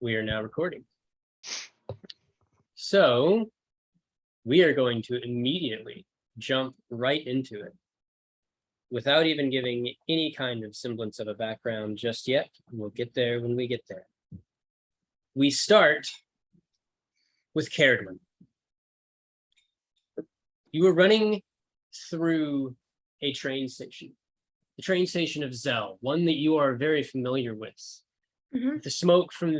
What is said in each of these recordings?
We are now recording. So we are going to immediately jump right into it without even giving any kind of semblance of a background just yet. We'll get there when we get there. We start with Cairdeman. You are running through a train station, the train station of Zell, one that you are very familiar with. Mm-hmm. The smoke from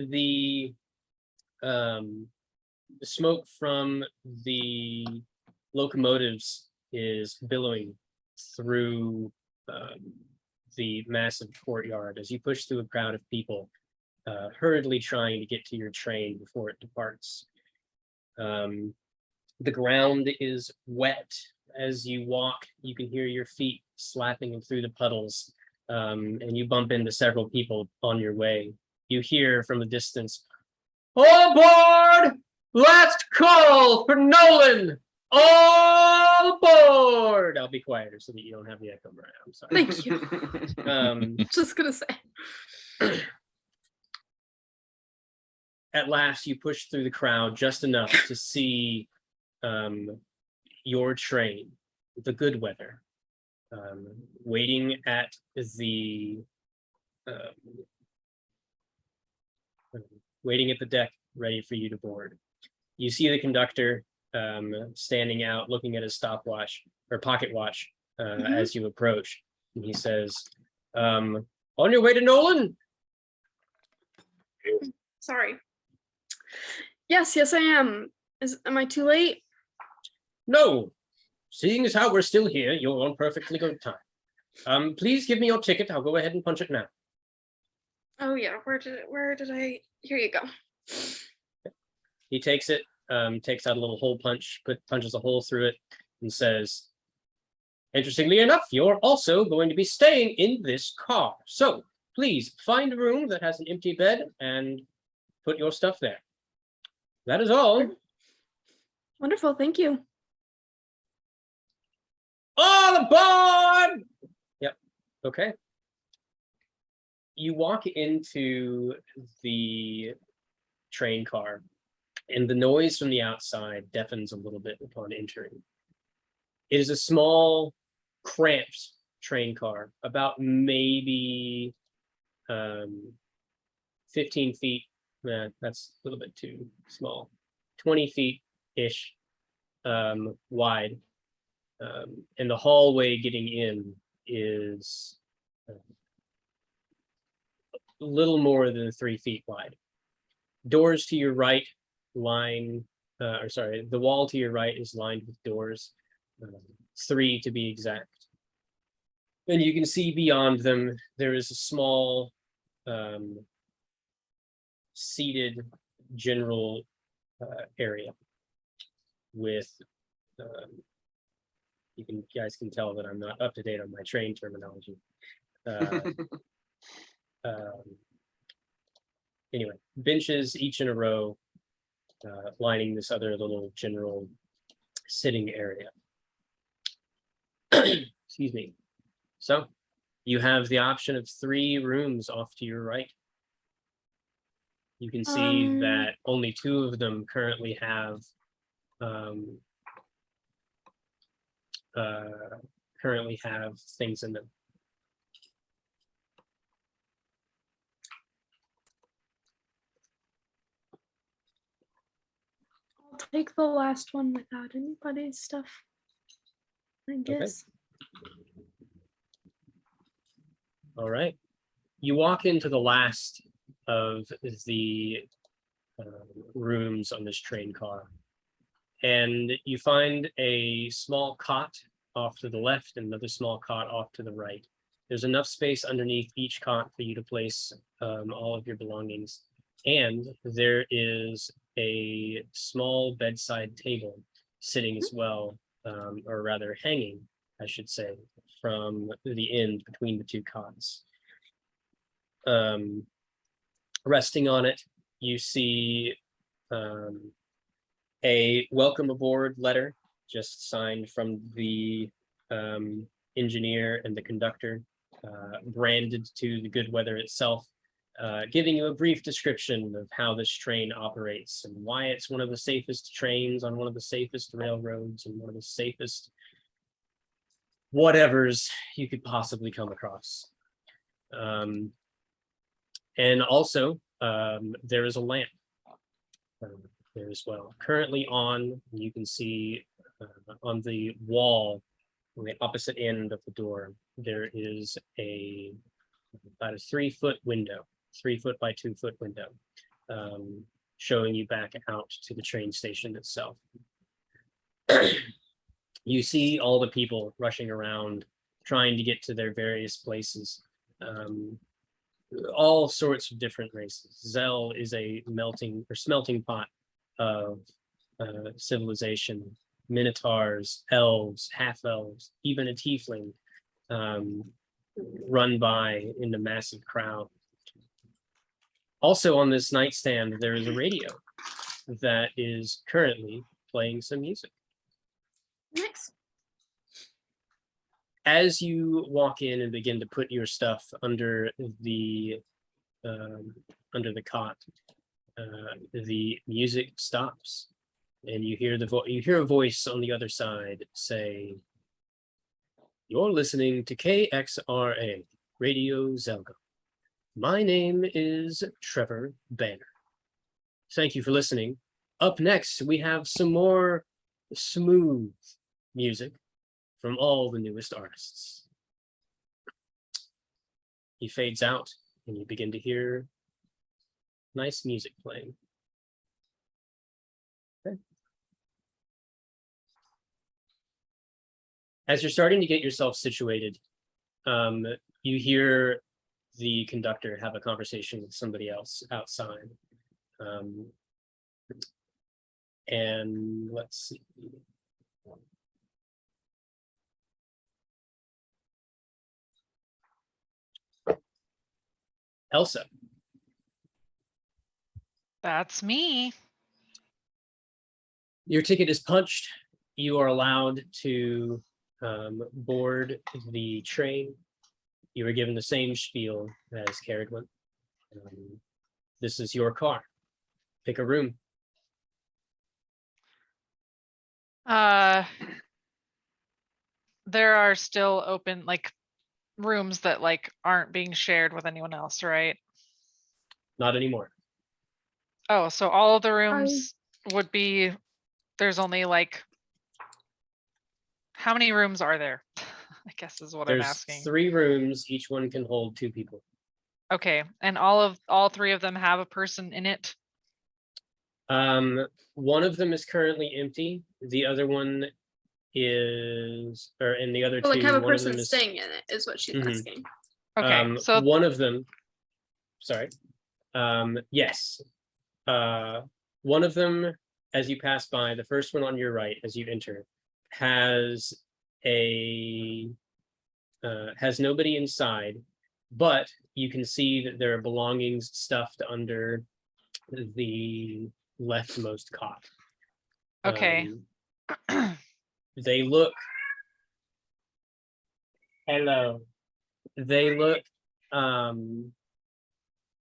the locomotives is billowing through the massive courtyard as you push through a crowd of people, hurriedly trying to get to your train before it departs. The ground is wet. As you walk, you can hear your feet slapping through the puddles, and you bump into several people on your way. You hear from a distance, "All aboard! Last call for Nolan! All aboard!" I'll be quieter so that you don't have the echo, Mariah. I'm sorry. Thank you. Just gonna say. At last, you push through the crowd just enough to see your train, the good weather, waiting at the deck, ready for you to board. You see the conductor standing out, looking at his stopwatch or pocket watch as you approach, and he says, "On your way to Nolan?" Sorry. Yes, I am. Am I too late? No. Seeing as how we're still here, you're on perfectly good time. Please give me your ticket. I'll go ahead and punch it now. Oh yeah, where did I? Here you go. He takes it, takes out a little hole punch, punches a hole through it, and says, "Interestingly enough, you're also going to be staying in this car. So please find a room that has an empty bed and put your stuff there. That is all." Wonderful, thank you. All aboard! Yep. Okay. You walk into the train car, and the noise from the outside deafens a little bit upon entering. It is a small, cramped train car, about maybe 15 feet. That's a little bit too small. 20 feet-ish wide. And the hallway getting in is a little more than 3 feet wide. Doors to your right the wall to your right is lined with doors, 3 to be exact. And you can see beyond them, there is a small seated general area with you guys can tell that I'm not up to date on my train terminology. Anyway, benches each in a row, lining this other little general sitting area. Excuse me. So you have the option of 3 rooms off to your right. You can see that only 2 of them currently have things in them. I'll take the last one without anybody's stuff, I guess. Okay. All right. You walk into the last of the rooms on this train car, and you find a small cot off to the left and another small cot off to the right. There's enough space underneath each cot for you to place all of your belongings, and there is a small bedside table sitting as well, or rather hanging, I should say, from the end between the 2 cots. Resting on it, you see a welcome aboard letter just signed from the engineer and the conductor, branded to the good weather itself, giving you a brief description of how this train operates and why it's one of the safest trains on one of the safest railroads and one of the safest whatevers you could possibly come across. And also, there is a lamp there as well. Currently on, you can see on the wall on the opposite end of the door, there is about a 3-foot window, 3-foot by 2-foot window, showing you back out to the train station itself. You see all the people rushing around, trying to get to their various places. All sorts of different races. Zell is a smelting pot of civilization. Minotaurs, elves, half-elves, even a tiefling run by in the massive crowd. Also on this nightstand, there is a radio that is currently playing some music. Nice. As you walk in and begin to put your stuff under the cot, the music stops, and you hear a voice on the other side say, "You're listening to KXRA Radio Zelga. My name is Trevor Banner. Thank you for listening. Up next, we have some more smooth music from all the newest artists." He fades out, and you begin to hear nice music playing. Okay. As you're starting to get yourself situated, you hear the conductor have a conversation with somebody else outside. And let's see. Elsa. That's me. Your ticket is punched. You are allowed to board the train. You are given the same spiel as Carrigan. This is your car. Pick a room. There are still open like rooms that like aren't being shared with anyone else, right? Not anymore. Oh, so all of the rooms would be, there's only like, how many rooms are there? I guess is what I'm There's asking. 3 rooms. Each one can hold 2 people. Okay, and all 3 of them have a person in it? One of them is currently empty. The other one is, and the other But like 2, have a one of person them is staying in it is what she's Mhm. asking. Okay, so one of them, sorry. Yes. One of them, as you pass by, the first one on your right as you enter, has nobody inside, but you can see that there are belongings stuffed under the leftmost cot. okay. They look, hello. They look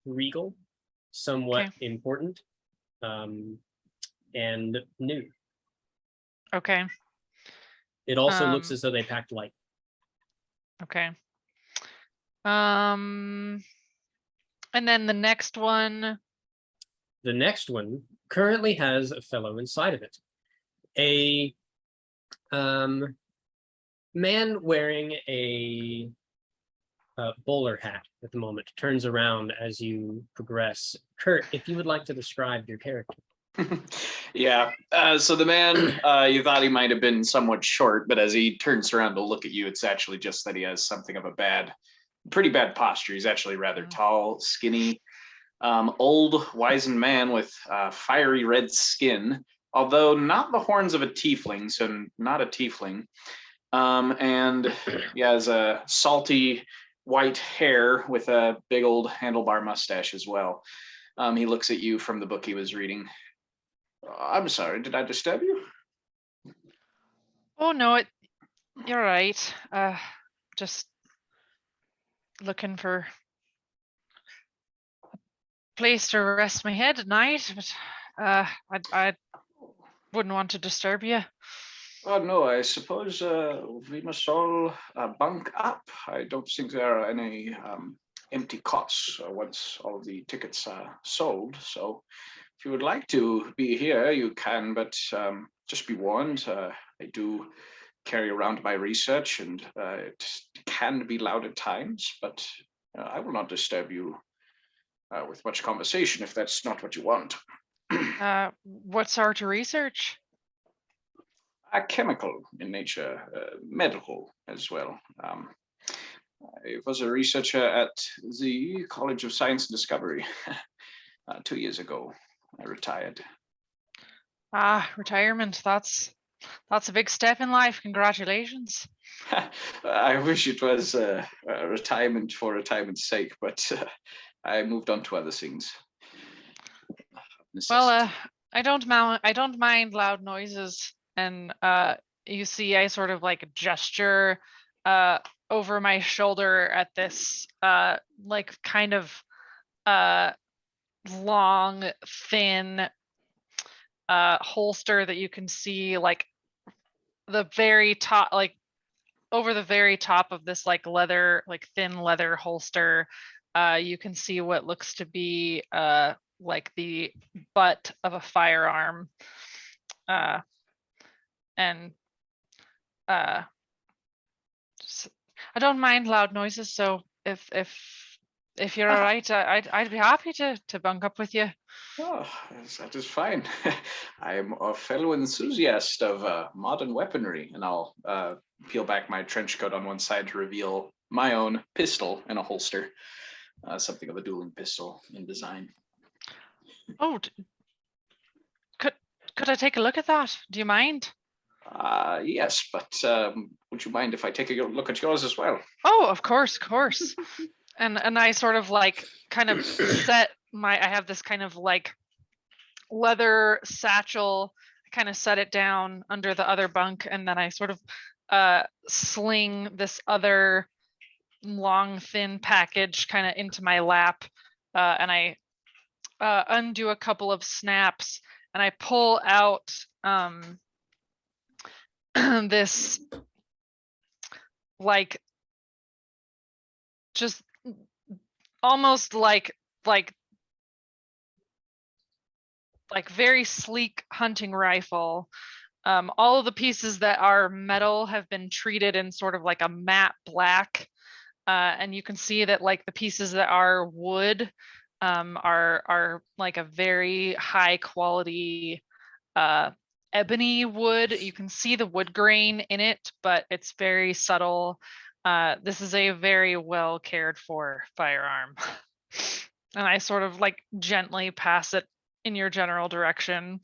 regal, somewhat important, and new. Okay. It also looks as though they packed light. Okay. And then the next one. The next one currently has a fellow inside of it. A man wearing a bowler hat at the moment turns around as you progress. Kurt, if you would like to describe your character. Yeah. So the man, you thought he might have been somewhat short, but as he turns around to look at you, it's actually just that he has something of a pretty bad posture. He's actually rather tall, skinny, old, wizened man with fiery red skin, although not the horns of a tiefling, so not a tiefling. And he has a salty white hair with a big old handlebar mustache as well. He looks at you from the book he was reading. I'm sorry, did I disturb you? Oh no, you're right. Just looking for place to rest my head at night, but I wouldn't want to disturb you. Oh no, I suppose we must all bunk up. I don't think there are any empty cots once all of the tickets are sold. So if you would like to be here, you can, but just be warned, I do carry around my research and it can be loud at times, but I will not disturb you with much conversation if that's not what you want. What sort of research? Chemical in nature, medical as well. I was a researcher at the College of Science and Discovery 2 years ago. I retired. Retirement. That's a big step in life. Congratulations. I wish it was a retirement for retirement's sake, but I moved on to other things. Well, I don't mind loud noises, and you see, I sort of like gesture over my shoulder at this like kind of long, thin holster that you can see like the very top, like over the very top of this like leather, like thin leather holster. You can see what looks to be like the butt of a firearm. And I don't mind loud noises, so if you're all right, I'd be happy to bunk up with you. Oh, that is fine. I am a fellow enthusiast of modern weaponry, and I'll peel back my trench coat on one side to reveal my own pistol in a holster, something of a dueling pistol in design. Oh, could I take a look at that? Do you mind? Yes, but would you mind if I take a look at yours as well? Oh, of course, of course. And I sort of like kind of set I have this kind of like leather satchel, kind of set it down under the other bunk, and then I sort of sling this other long thin package kind of into my lap, and I undo a couple of snaps, and I pull out this like just almost like very sleek hunting rifle. All of the pieces that are metal have been treated in sort of like a matte black, and you can see that like the pieces that are wood are like a very high quality ebony wood. You can see the wood grain in it, but it's very subtle. This is a very well cared for firearm. And I sort of like gently pass it in your general direction.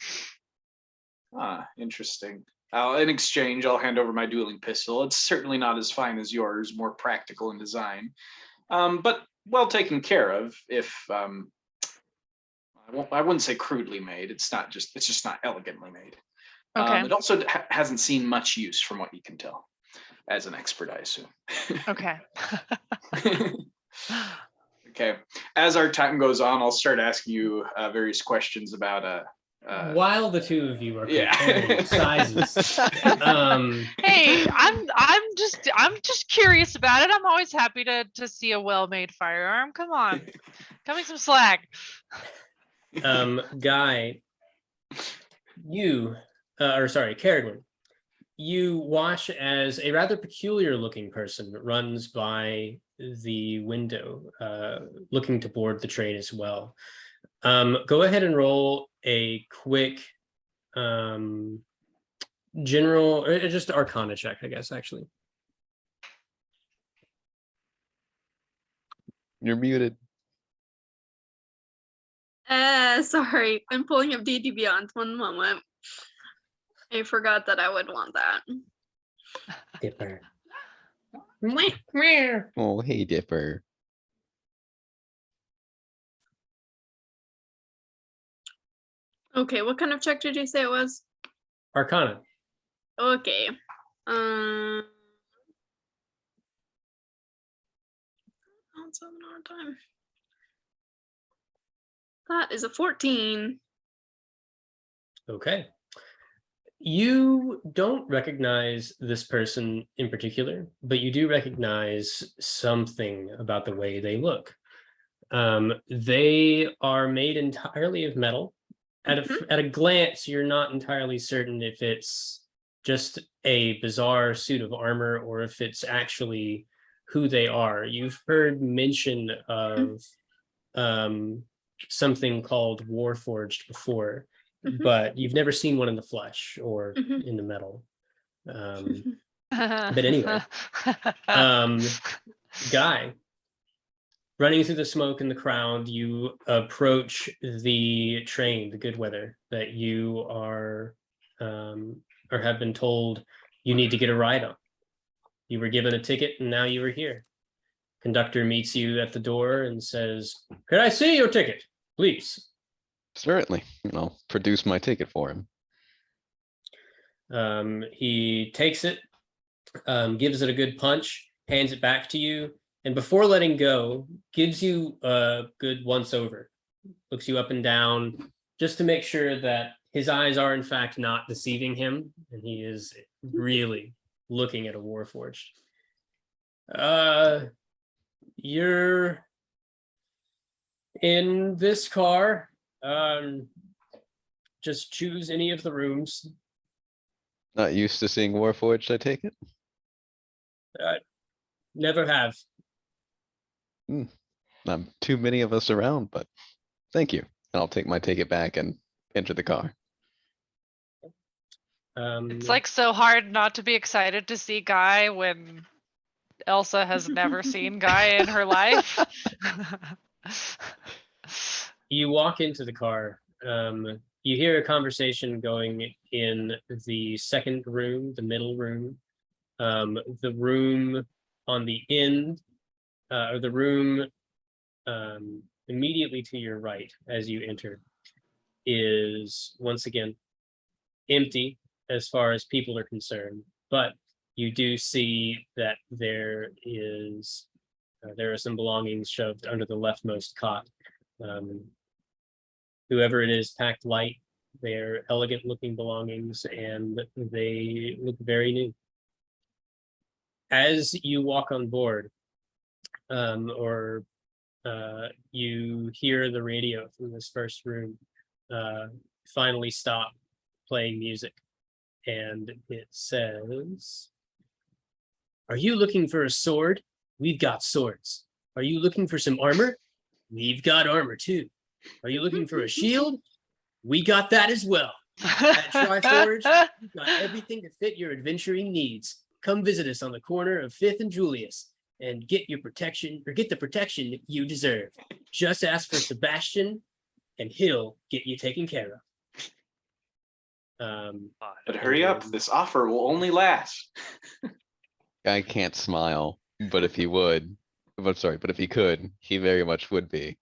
Interesting. In exchange, I'll hand over my dueling pistol. It's certainly not as fine as yours, more practical in design, but well taken care of. If I wouldn't say crudely made. It's just not elegantly made. Okay. It also hasn't seen much use from what you can tell, as an expert, I assume. Okay. Okay. As our time goes on, I'll start asking you various questions about While the two of you are Yeah. comparing sizes, Hey, I'm just curious about it. I'm always happy to see a well-made firearm. Come on. Cut me some slack. Guy, Carrigan, you watch as a rather peculiar looking person runs by the window, looking to board the train as well. Go ahead and roll a quick general, or just Arcana check, I guess, actually. You're muted. Sorry, I'm pulling up D&D Beyond. One moment. I forgot that I would want that. Dipper. Oh, hey, Dipper. Okay, what kind of check did you say it was? Arcana. Okay. Let's have another time. That is a 14. Okay. You don't recognize this person in particular, but you do recognize something about the way they look. They are made entirely of metal. At a glance, you're not entirely certain if it's just a bizarre suit of armor or if it's actually who they are. You've heard mention of something called Warforged before, Mhm. but you've never seen one in the flesh or Mhm. in the metal. But anyway, Guy, running through the smoke in the crowd, you approach the train, the good weather, that you are or have been told you need to get a ride on. You were given a ticket and now you are here. Conductor meets you at the door and says, "Could I see your ticket, please?" Certainly, I'll produce my ticket for him. He takes it, gives it a good punch, hands it back to you, and before letting go, gives you a good once over. Looks you up and down just to make sure that his eyes are in fact not deceiving him, and he is really looking at a Warforged. You're in this car. Just choose any of the rooms. Not used to seeing Warforged, I take it? Never have. Not too many of us around, but thank you. And I'll take my ticket back and enter the car. It's like so hard not to be excited to see Guy when Elsa has never seen Guy in her life. You walk into the car. You hear a conversation going in the second room, the middle room, the room on the end, or the room immediately to your right as you enter is once again empty as far as people are concerned, but you do see that there are some belongings shoved under the leftmost cot. Whoever it is packed light. They're elegant looking belongings and they look very new. As you walk on board, you hear the radio from this first room finally stop playing music. And it says, "Are you looking for a sword? We've got swords. Are you looking for some armor? We've got armor too. Are you looking for a shield? We got that as well. At Triforge, we've got everything to fit your adventuring needs. Come visit us on the corner of 5th and Julius and get the protection you deserve. Just ask for Sebastian and he'll get you taken care of." But hurry up, this offer will only last. Guy can't smile, but if he would, but if he could, he very much would be.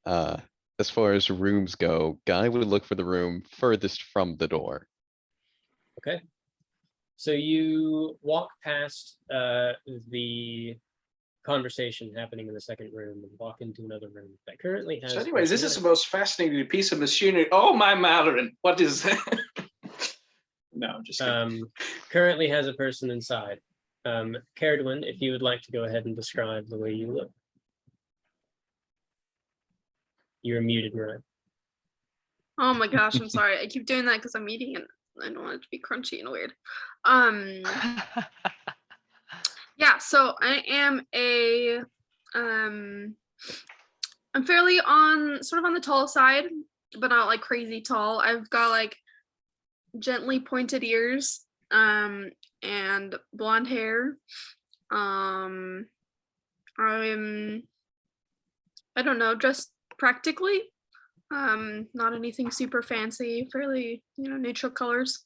As far as rooms go, Guy would look for the room furthest from the door. Okay. So you walk past the conversation happening in the second room and walk into another room that currently has. So anyways, this is the most fascinating piece of machinery. Oh my Mallorin, what is that? No, I'm just kidding. Currently has a person inside. Caradwin, if you would like to go ahead and describe the way you look. You're muted, Ryan. Oh my gosh, I'm sorry. I keep doing that because I'm eating and I don't want it to be crunchy and weird. Yeah, so I am I'm fairly sort of on the tall side, but not like crazy tall. I've got like gently pointed ears, and blonde hair. I'm, I don't know, just practically. Not anything super fancy, fairly, neutral colors.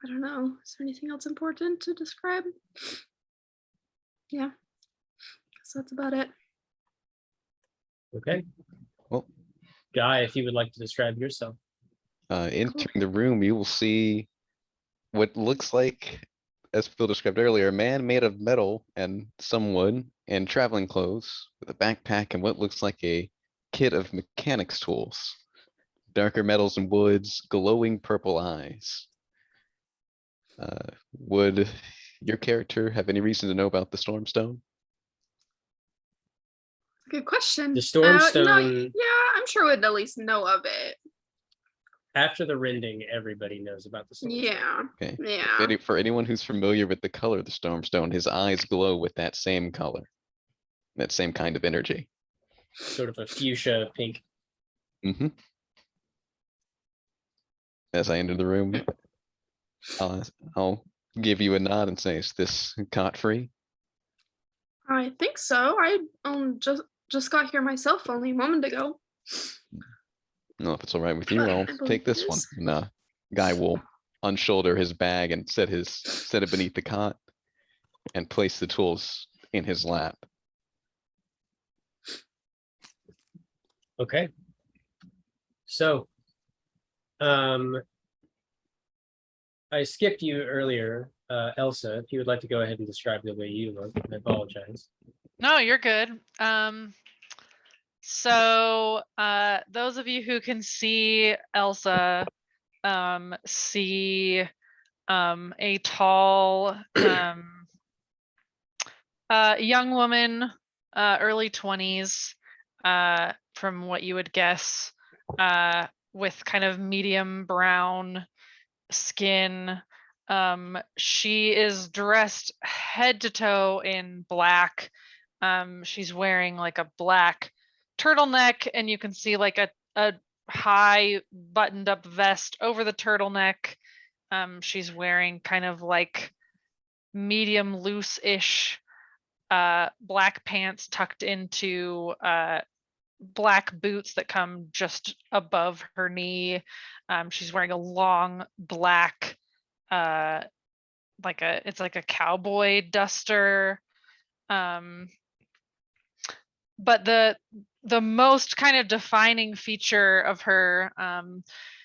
I don't know. Is there anything else important to describe? Yeah. So that's about it. Okay. Well, Guy, if you would like to describe yourself. Entering the room, you will see what looks like, as Phil described earlier, a man made of metal and some wood and traveling clothes with a backpack and what looks like a kit of mechanics tools. Darker metals and woods, glowing purple eyes. Would your character have any reason to know about the Stormstone? Good question. The Stormstone- Yeah, I'm sure we'd at least know of it. After the Rending, everybody knows about the Stormstone. Yeah. Okay. Yeah. For anyone who's familiar with the color of the Stormstone, his eyes glow with that same color, that same kind of energy. Sort of a fuchsia pink. Mm-hmm. As I enter the room, I'll give you a nod and say, "Is this cot free?" I think so. I just got here myself only a moment ago. No, if it's all right with you, I'll I believe take it this one. is. And guy will unshoulder his bag and set it beneath the cot and place the tools in his lap. Okay. So, I skipped you earlier, Elsa. If you would like to go ahead and describe the way you look, I apologize. No, you're good. So those of you who can see Elsa see a tall young woman, early 20s, from what you would guess, with kind of medium brown skin. She is dressed head to toe in black. She's wearing like a black turtleneck, and you can see like a high buttoned up vest over the turtleneck. She's wearing kind of like medium loose-ish black pants tucked into black boots that come just above her knee. She's wearing a long black it's like a cowboy duster. But the most kind of defining feature of her,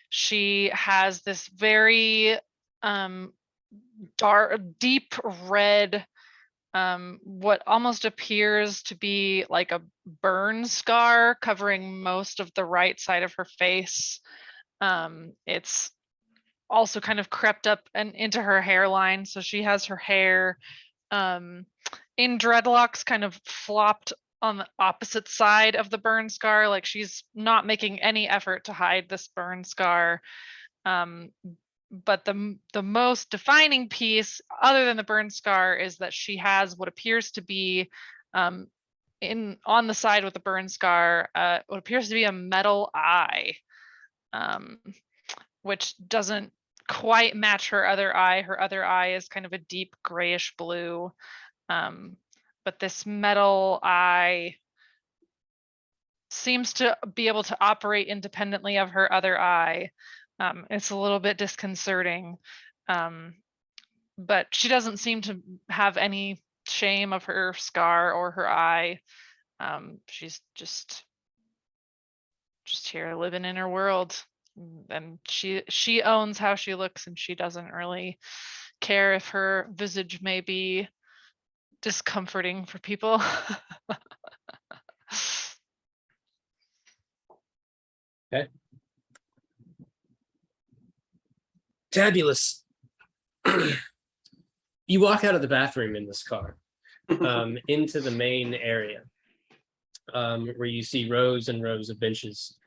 she has this very dark, deep red, what almost appears to be like a burn scar covering most of the right side of her face. It's also kind of crept up and into her hairline, so she has her hair in dreadlocks kind of flopped on the opposite side of the burn scar, like she's not making any effort to hide this burn scar. But the most defining piece, other than the burn scar, is that she has what appears to be on the side with the burn scar, what appears to be a metal eye, which doesn't quite match her other eye. Her other eye is kind of a deep grayish blue. But this metal eye seems to be able to operate independently of her other eye. It's a little bit disconcerting, but she doesn't seem to have any shame of her scar or her eye. She's just here living in her world, and she owns how she looks, and she doesn't really care if her visage may be discomforting for people. Okay. Fabulous. You walk out of the bathroom in this car, into the main area, where you see rows and rows of benches.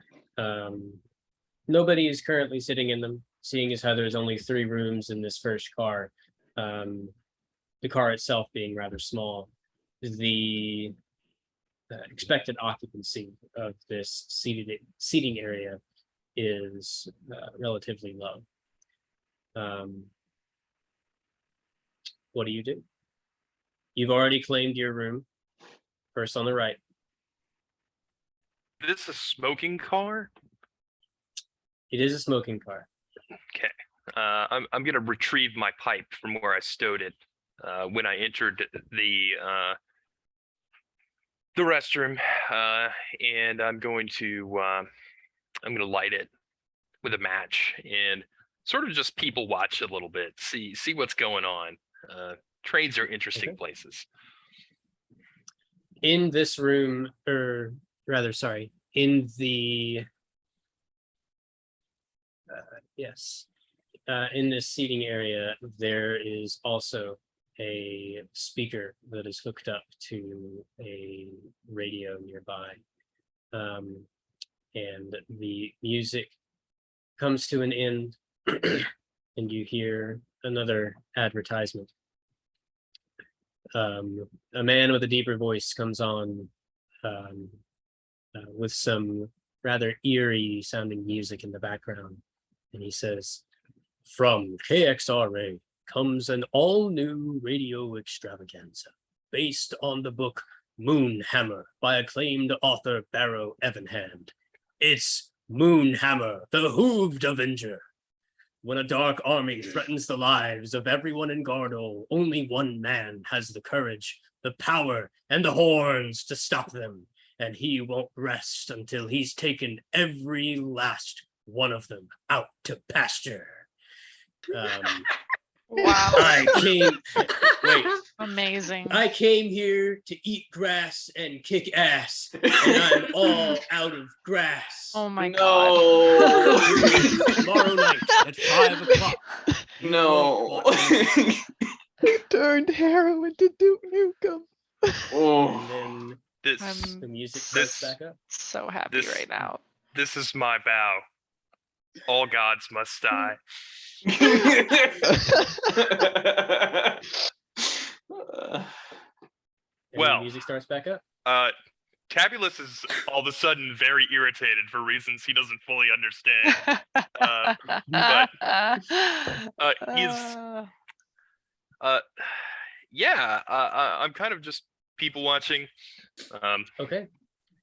Nobody is currently sitting in them, seeing as how there's only 3 rooms in this first car. The car itself being rather small. The expected occupancy of this seating area is relatively low. What do you do? You've already claimed your room, first on the right. Is this a smoking car? It is a smoking car. Okay. I'm gonna retrieve my pipe from where I stowed it when I entered the restroom, and I'm going to light it with a match and sort of just people watch a little bit, see what's going on. Trades are interesting Okay. places. in this room, or rather, sorry, in the yes, in this seating area, there is also a speaker that is hooked up to a radio nearby. And the music comes to an end, and you hear another advertisement. A man with a deeper voice comes on with some rather eerie sounding music in the background, and he says, "From KXRA comes an all-new radio extravaganza based on the book Moonhammer by acclaimed author Barrow Evanhand. It's Moonhammer, the Hooved Avenger. When a dark army threatens the lives of everyone in Gardol, only one man has the courage, the power, and the horns to stop them, and he won't rest until he's taken every last one of them out to pasture." Wow. Amazing. I came here to eat grass and kick ass, and I'm all out of grass. Oh my No. Tomorrow night at 5 o'clock. You No. won't want to miss it. Turned Harrow into Duke Nukem. Oh. And then This the music This- starts back up. So happy This- right now. this is my vow. All gods must die. And Well. the music starts back up. Tabulus is all of a sudden very irritated for reasons he doesn't fully understand. He's yeah, I'm kind of just people watching. Okay.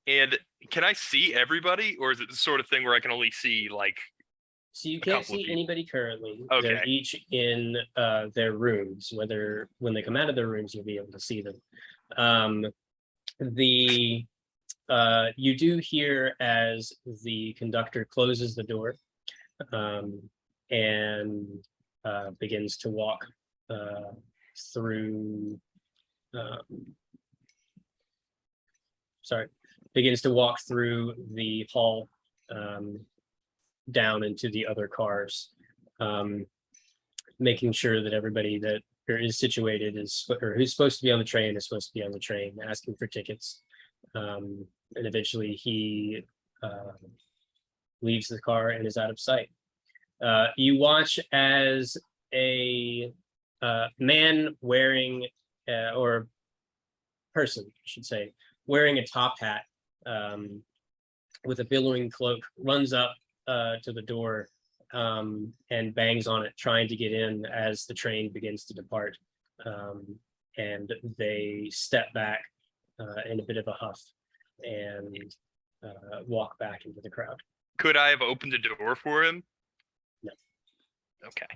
And can I see everybody, or is it the sort of thing where I can only see like? So you A can't couple of see people. anybody currently. Okay. They're each in their rooms. Whether when they come out of their rooms, you'll be able to see them. You do hear as the conductor closes the door and begins to walk through. Begins to walk through the hall. Down into the other cars, making sure that everybody that is situated is, or who's supposed to be on the train is supposed to be on the train, asking for tickets. And eventually he leaves the car and is out of sight. You watch as a man wearing, or person, I should say, wearing a top hat with a billowing cloak runs up to the door and bangs on it, trying to get in as the train begins to depart. And they step back in a bit of a huff and walk back into the crowd. Could I have opened the door for him? No. Okay.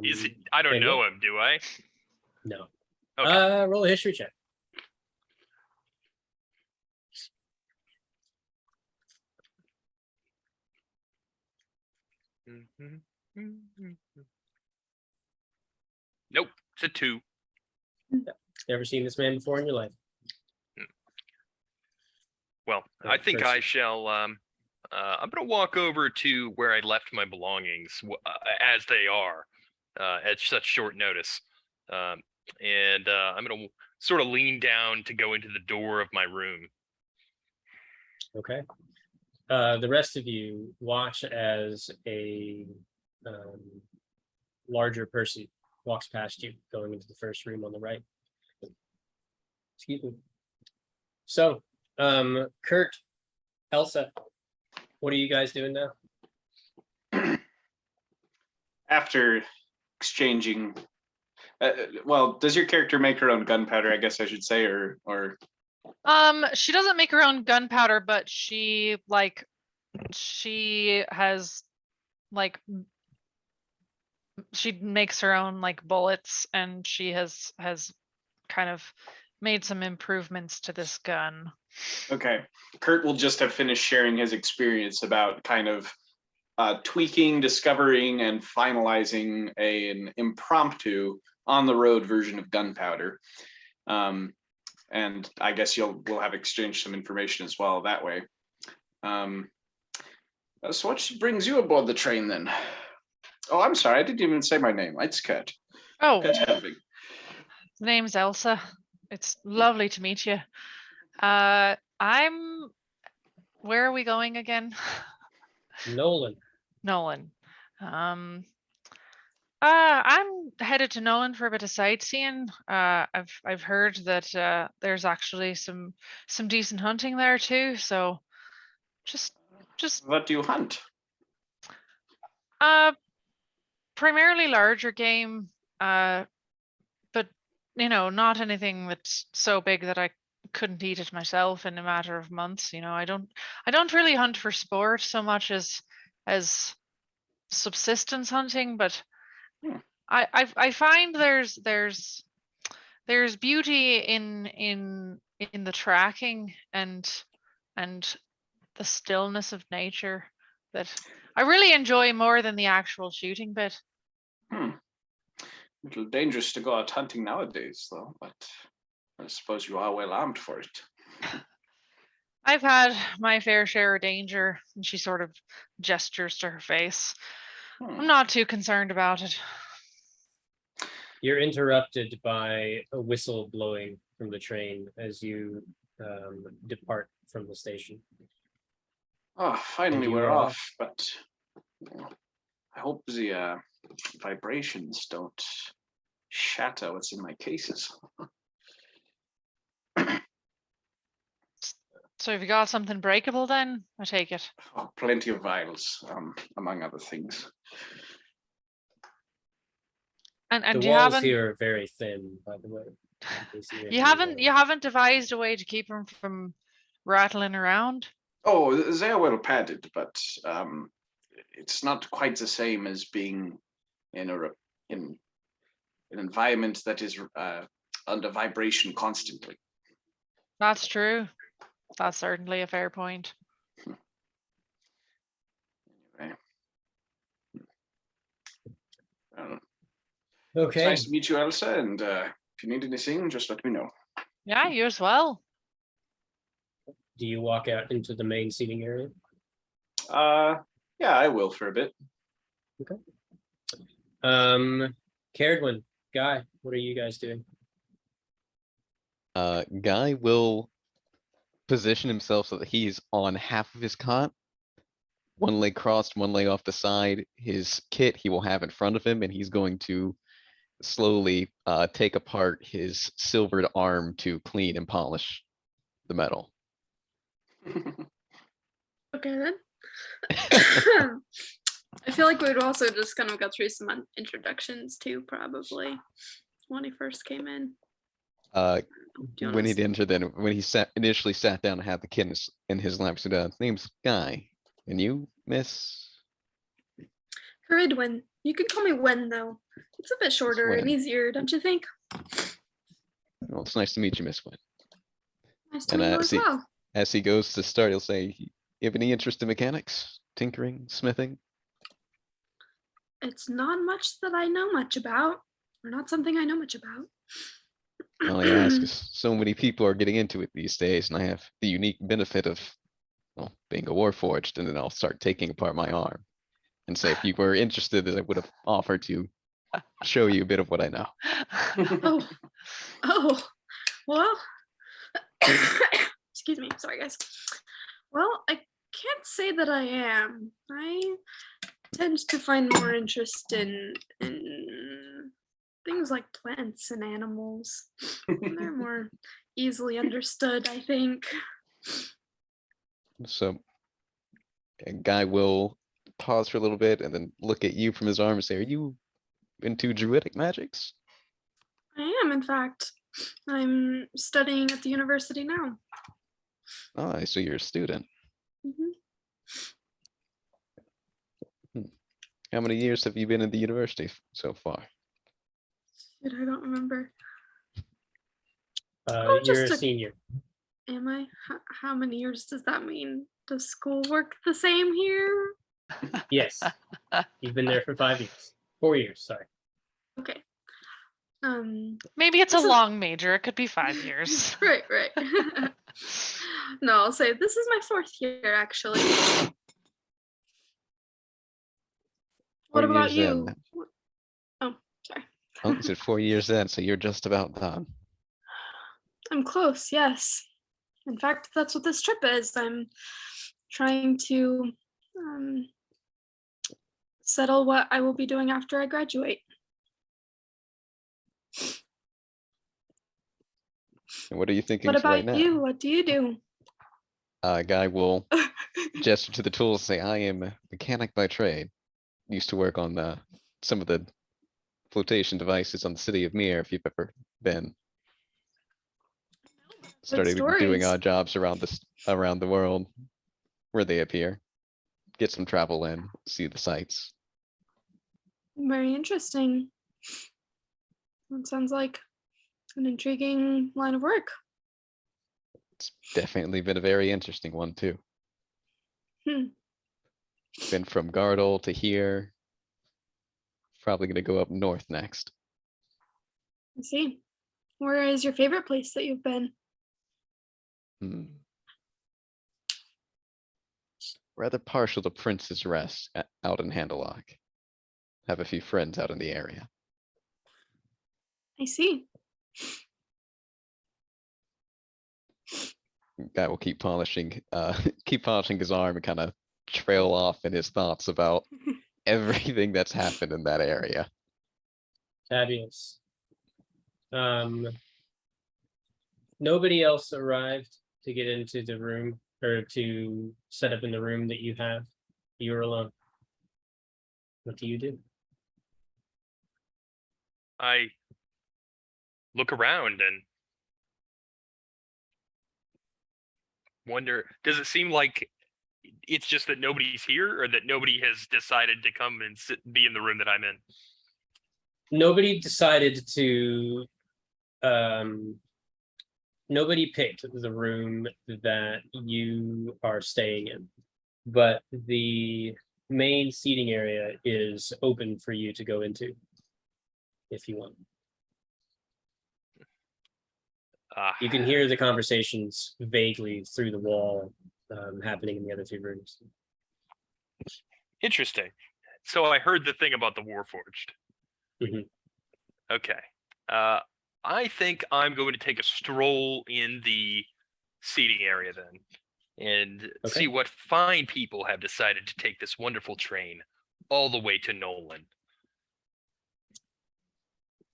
Is it? I don't and know him, do I? No. Okay. Roll a history check. Nope, it's a 2. Never seen this man before in your life. Well, I Right, think first- I shall. I'm gonna walk over to where I left my belongings as they are at such short notice, and I'm gonna sort of lean down to go into the door of my room. Okay. The rest of you watch as a larger person walks past you, going into the first room on the right. Excuse me. So, Kurt, Elsa, what are you guys doing now? After exchanging, well, does your character make her own gunpowder? I guess I should say, or She doesn't make her own gunpowder, but she has she makes her own like bullets, and she has kind of made some improvements to this gun. okay. Kurt will just have finished sharing his experience about kind of tweaking, discovering, and finalizing an impromptu on the road version of gunpowder. And I guess we'll have exchanged some information as well that way. So what brings you aboard the train then? Oh, I'm sorry, I didn't even say my name. It's Kurt. Oh, Kurt Helving. the name's Elsa. It's lovely to meet you. Where are we going again? Nolan. Nolan. I'm headed to Nolan for a bit of sightseeing. I've heard that there's actually some decent hunting there too. So just What do you hunt? primarily larger game. But not anything that's so big that I couldn't eat it myself in a matter of months. I don't really hunt for sport so much as subsistence hunting, but I find there's beauty in the tracking and the stillness of nature that I really enjoy more than the actual shooting bit. A little dangerous to go out hunting nowadays, though, but I suppose you are well armed for it. I've had my fair share of danger, and she sort of gestures to her face. I'm not too concerned about it. You're interrupted by a whistle blowing from the train as you depart from the station. Oh, finally And you we're are off, but I hope the vibrations don't shatter what's in my cases. So have you got something breakable then? I take it. Oh, plenty of vials, among other things. And The you walls haven't here are very thin, by the way. you haven't devised a way to keep them from rattling around? Oh, they're well padded, but it's not quite the same as being in an environment that is under vibration constantly. That's true. That's certainly a fair point. Anyway. Okay. It's nice to meet you, Elsa, and if you need anything, just let me know. Yeah, you as well. Do you walk out into the main seating area? Yeah, I will for a bit. Caradwin, Guy, what are you guys doing? Guy will position himself so that he's on half of his cot. One leg crossed, one leg off the side. His kit he will have in front of him, and he's going to slowly take apart his silvered arm to clean and polish the metal. Okay then. I feel like we'd also just kind of go through some introductions too, probably when he first came in. When he'd entered, then when he initially sat down to have the kid in his lap, said, "Name's Guy, and you, Miss?" Caradwin. You can call me Wen though. It's a bit shorter and Wen. easier, don't you think? Well, it's nice to meet you, Miss Wen. Nice to meet you as well. As he goes to start, he'll say, "You have any interest in mechanics, tinkering, smithing?" It's not much that I know much about, or not something I know much about. All I ask is, so many people are getting into it these days, and I have the unique benefit of, well, being a warforged, and then I'll start taking apart my arm and say, if you were interested, I would have offered to show you a bit of what I know. Oh, well, excuse me, sorry guys. Well, I can't say that I am. I tend to find more interest in things like plants and animals. They're more easily understood, I think. So a Guy will pause for a little bit and then look at you from his arm and say, "Are you into druidic magics?" I am, in fact. I'm studying at the university now. Oh, I see you're a student. Mhm. How many years have you been in the university so far? Shit, I don't remember. You're a senior. Am I? How many years does that mean? Does school work the same here? Yes. You've been there for 5 years. 4 years, sorry. Okay. Maybe it's a This is- long major. It could be 5 years. Right. No, I'll say this is my 4th year actually. What 4 about years you? in. Oh, sorry. Oh, you said 4 years in, so you're just about done. I'm close, yes. In fact, that's what this trip is. I'm trying to settle what I will be doing after I graduate. And what are you thinking What for right about now? you? What do you do? Guy will gesture to the tools, say, I am a mechanic by trade. Used to work on some of the flotation devices on the city of Mir, if you've ever been. Started doing stories. odd jobs around the world where they appear. Get some travel in, see the sights. Very interesting. That sounds like an intriguing line of work. It's definitely been a very interesting one too. Hmm. Been from Gardol to here. Probably gonna go up north next. I see. Where is your favorite place that you've been? Rather partial to Prince's Rest out in Handalock. Have a few friends out in the area. I see. Guy will keep polishing his arm and kind of trail off in his thoughts about everything that's happened in that area. Fabulous. Nobody else arrived to get into the room or to set up in the room that you have. You're alone. What do you do? I look around and wonder, does it seem like it's just that nobody's here, or that nobody has decided to come and be in the room that I'm in? Nobody decided to nobody picked the room that you are staying in, but the main seating area is open for you to go into if you want. You can hear the conversations vaguely through the wall happening in the other 2 rooms. Interesting. So I heard the thing about the Warforged. Mhm. Okay. I think I'm going to take a stroll in the seating area then, and see what fine people have decided to take this wonderful train all the way to Nolan.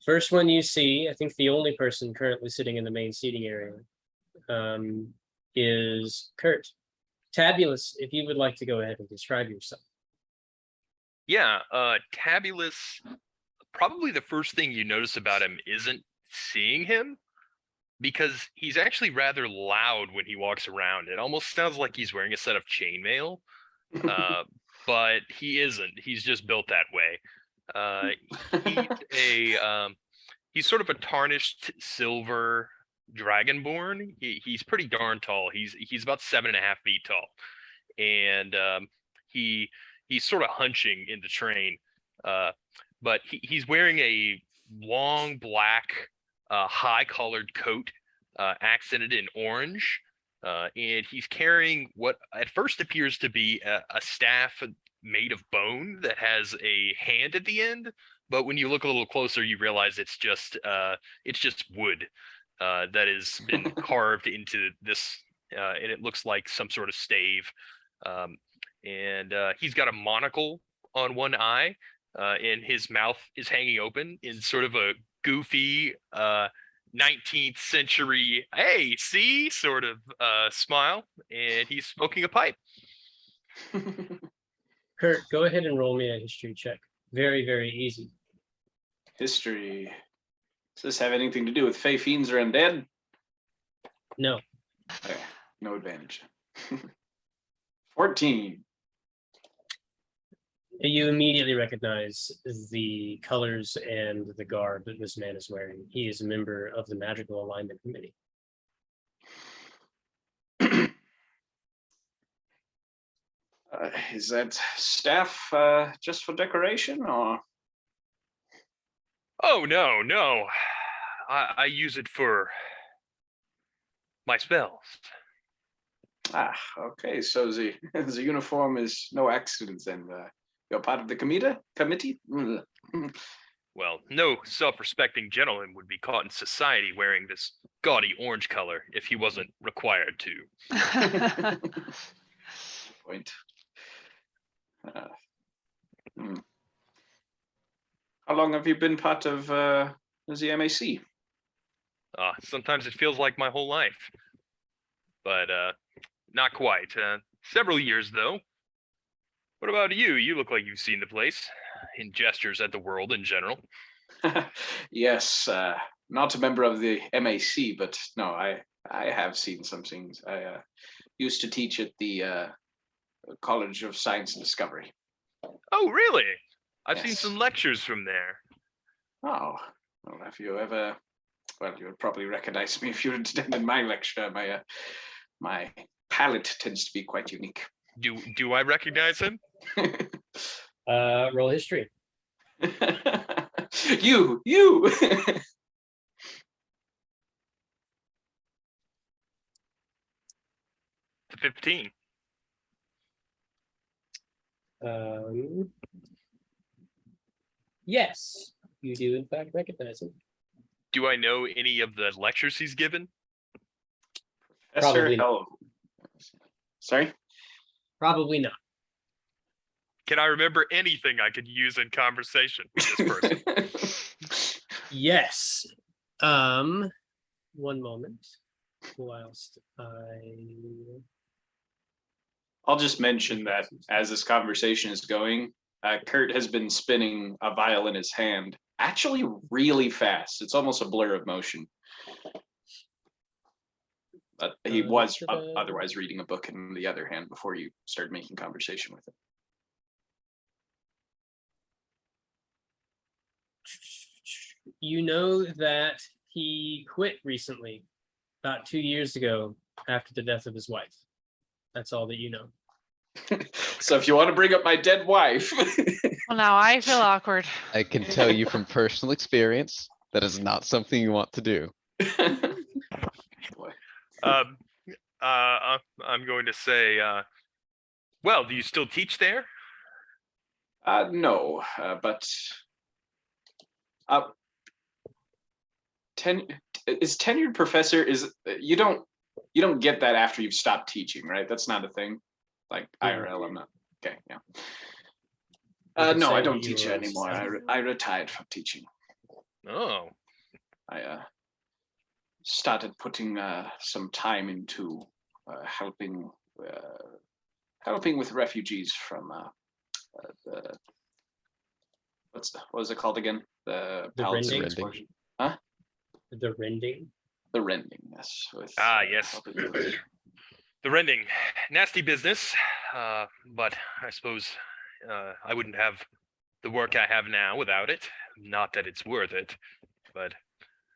First one you see, I think the only person currently sitting in the main seating area, is Kurt. Tabulous, if you would like to go ahead and describe yourself. Yeah, Tabulous, probably the first thing you notice about him isn't seeing him, because he's actually rather loud when he walks around. It almost sounds like he's wearing a set of chainmail, but he isn't. He's just built that way. He's sort of a tarnished silver dragonborn. He's pretty darn tall. He's about 7.5 feet tall, and he's sort of hunching in the train. But he's wearing a long black, high-collared coat, accented in orange, and he's carrying what at first appears to be a staff made of bone that has a hand at the end. But when you look a little closer, you realize it's just wood that has been carved into this, and it looks like some sort of stave. And he's got a monocle on one eye, and his mouth is hanging open in sort of a goofy 19th century, hey, see, sort of smile, and he's smoking a pipe. Kurt, go ahead and roll me a history check. Very, very easy. History. Does this have anything to do with Fey Fiends or Undead? No. Okay, no advantage. 14. You immediately recognize the colors and the garb that this man is wearing. He is a member of the Magical Alignment Committee. Is that staff just for decoration, or? Oh no, no. I use it for my spells. Ah, okay. So the the uniform is no accident then. You're part of the committee? Well, no self-respecting gentleman would be caught in society wearing this gaudy orange color if he wasn't required to. Point. Uh, hmm. How long have you been part of the MAC? Sometimes it feels like my whole life, but not quite. Several years though. What about you? You look like you've seen the place in gestures at the world in general. Yes, not a member of the MAC, but no, I have seen some things. I used to teach at the College of Science and Discovery. Oh, really? I've seen Yes. some lectures from there. Oh, well, if you ever, well, you would probably recognize me if you attended my lecture. My palette tends to be quite unique. Do I recognize him? Roll history. you. 15. Yes, you do in fact recognize him. Do I know any of the lectures he's given? Probably not. Oh, sorry. Probably not. Can I remember anything I could use in conversation with this person? Yes. One moment. Whilst I'll just mention that as this conversation is going, Kurt has been spinning a vial in his hand, actually really fast. It's almost a blur of motion. But he was otherwise reading a book in the other hand before you started making conversation with him. You know that he quit recently, about 2 years ago, after the death of his wife. That's all that you know. So if you want to bring up my dead wife. Well, now I feel awkward. I can tell you from personal experience, that is not something you want to do. Boy. I'm going to say, well, do you still teach there? No, but is tenured professor is you don't get that after you've stopped teaching, right? That's not a thing. Like IRL, I'm not. Okay, yeah. No, I don't teach anymore. I retired from teaching. Oh, I started putting some time into helping with refugees from the what was it called again? The Rending? explosion. Huh? The Rending. The Rending, yes. With, yes. helping with- The Rending, nasty business, but I suppose I wouldn't have the work I have now without it. Not that it's worth it, but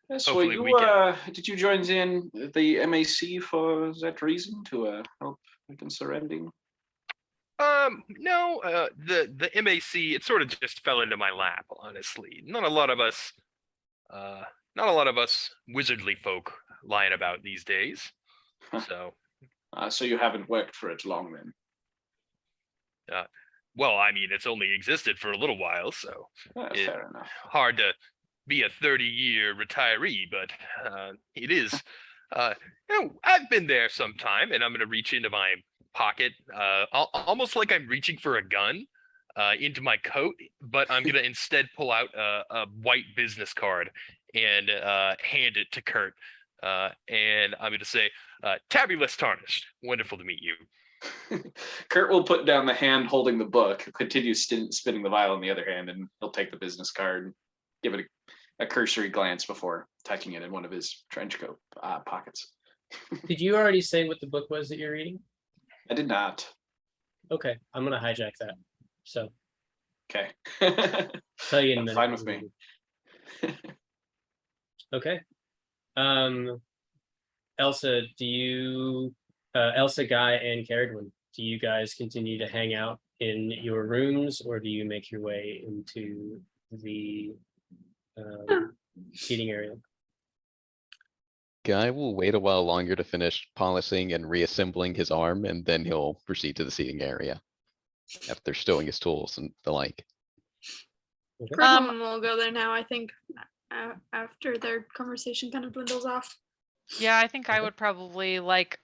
Yes, well, hopefully you we can. did you join in the MAC for that reason to help against the Rending? No, the MAC, it sort of just fell into my lap, honestly. Not a lot of us wizardly folk lying about these days. Huh. So, So you haven't worked for it long then? well, I mean, it's only existed for a little while, so Fair enough. hard to be a 30-year retiree, but it is. I've been there some time, and I'm going to reach into my pocket, almost like I'm reaching for a gun, into my coat, but I'm going to instead pull out a white business card and hand it to Kurt. And I'm going to say, Tabulous Tarnished, wonderful to meet you. Kurt will put down the hand holding the book, continue spinning the vial in the other hand, and he'll take the business card and give it a cursory glance before tucking it in one of his trench coat pockets. Did you already say what the book was that you're reading? I did not. Okay, I'm gonna hijack that. So Okay. tell you in a minute. Fine with me. Okay. Elsa, Elsa, Guy, and Carradwin, do you guys continue to hang out in your rooms, or do you make your way into the seating area. Guy will wait a while longer to finish polishing and reassembling his arm, and then he'll proceed to the seating area after stowing his tools and the like. Curriculum will go there now, I think, after their conversation kind of dwindles off. Yeah, I think I would probably like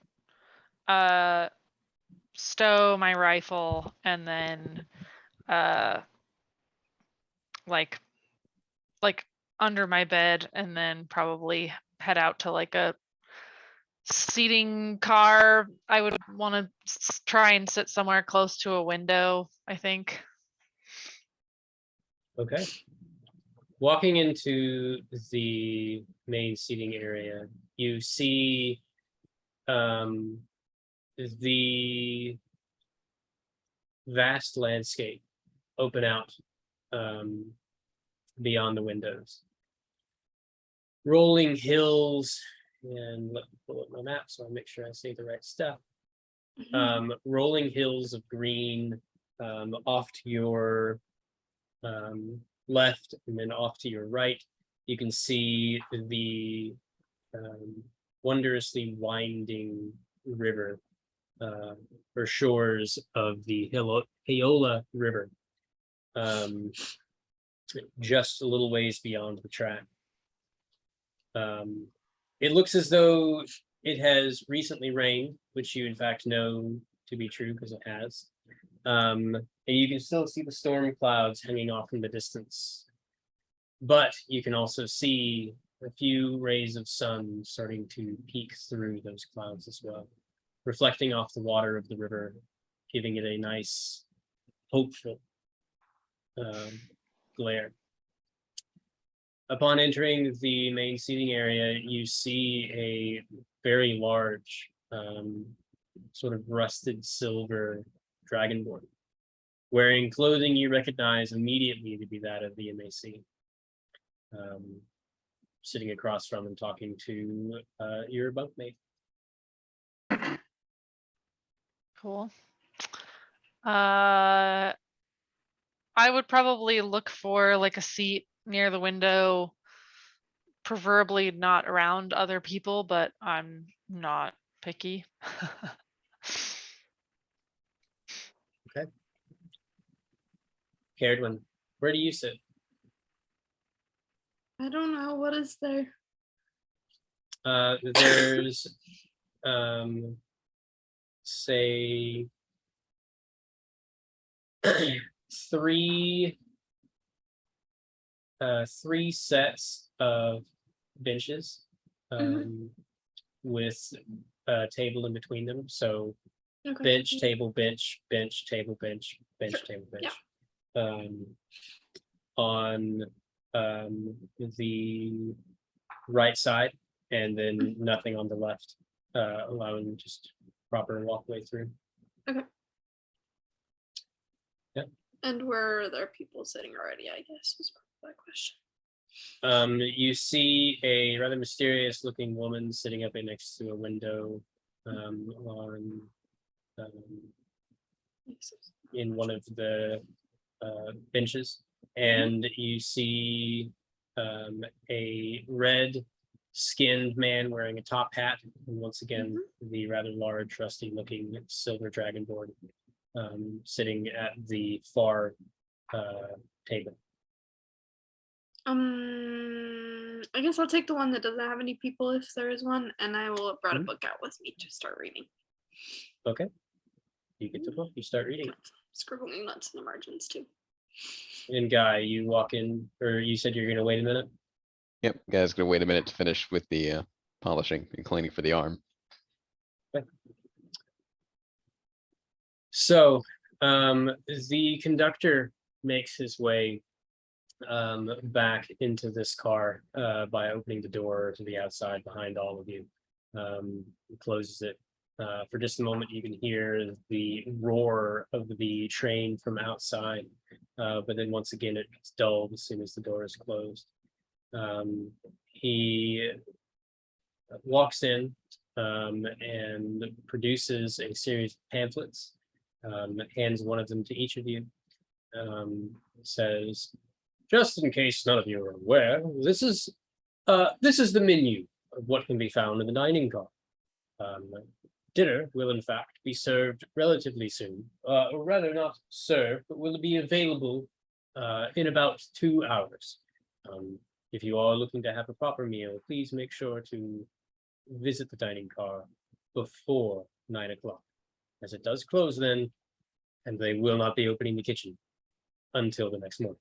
stow my rifle and then like under my bed, and then probably head out to like a seating car. I would want to try and sit somewhere close to a window, I think. Okay. Walking into the main seating area, you see the vast landscape open out beyond the windows. Rolling hills, and let me pull up my map so I make sure I say the right stuff. Rolling hills of green off to your left, and then off to your right, you can see the wondrously winding river or shores of the Hiola River, just a little ways beyond the track. It looks as though it has recently rained, which you in fact know to be true because it has. And you can still see the storm clouds hanging off in the distance. But you can also see a few rays of sun starting to peek through those clouds as well, reflecting off the water of the river, giving it a nice, hopeful glare. Upon entering the main seating area, you see a very large, sort of rusted silver dragonborn, wearing clothing you recognize immediately to be that of the MAC. Sitting across from and talking to your bunkmate. Cool. I would probably look for like a seat near the window, preferably not around other people, but I'm not picky. Okay. Caredwin, where do you sit? I don't know, what is there? There's say three sets of benches with a table in between them. So Okay. bench, table, bench, bench, table, bench, bench, Sure. table, bench. Yeah. On the right side, and then nothing on the left, allowing just proper walkway through. Okay. Yeah. And where are there people sitting already, I guess, is that question. You see a rather mysterious looking woman sitting up next to a window on in one of the benches, and you see a red skinned man wearing a top hat, and once again the rather large rusty looking silver dragonborn sitting at the far table. I guess I'll take the one that doesn't have any people if there is one, and I will have brought a book out with me to start reading. Okay. You get the book, you start reading. Scribbling notes in the margins too. And Guy, you walk in, or you said you're gonna wait a minute? Yep, guy's gonna wait a minute to finish with the polishing and cleaning for the arm. Okay. So the conductor makes his way back into this car by opening the door to the outside behind all of you. Closes it. For just a moment, you can hear the roar of the train from outside, but then once again it's dulled as soon as the door is closed. He walks in and produces a series of pamphlets, hands one of them to each of you, says, just in case none of you are aware, this is the menu of what can be found in the dining car. Dinner will in fact be served relatively soon, or rather not served, but will be available in about 2 hours. If you are looking to have a proper meal, please make sure to visit the dining car before 9 o'clock, as it does close then, and they will not be opening the kitchen until the next morning.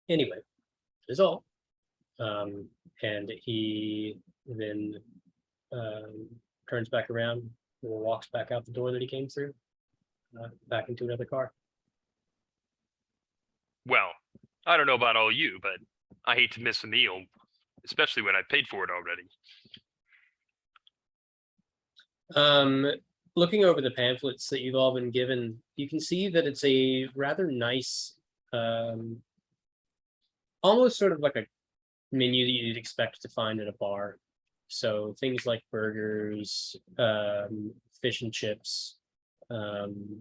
Anyway, that is all. And he then turns back around and walks back out the door that he came through, back into another car. Well, I don't know about all you, but I hate to miss a meal, especially when I paid for it already. Looking over the pamphlets that you've all been given, you can see that it's a rather nice, almost sort of like a menu that you'd expect to find at a bar. So things like burgers, fish and chips, nacho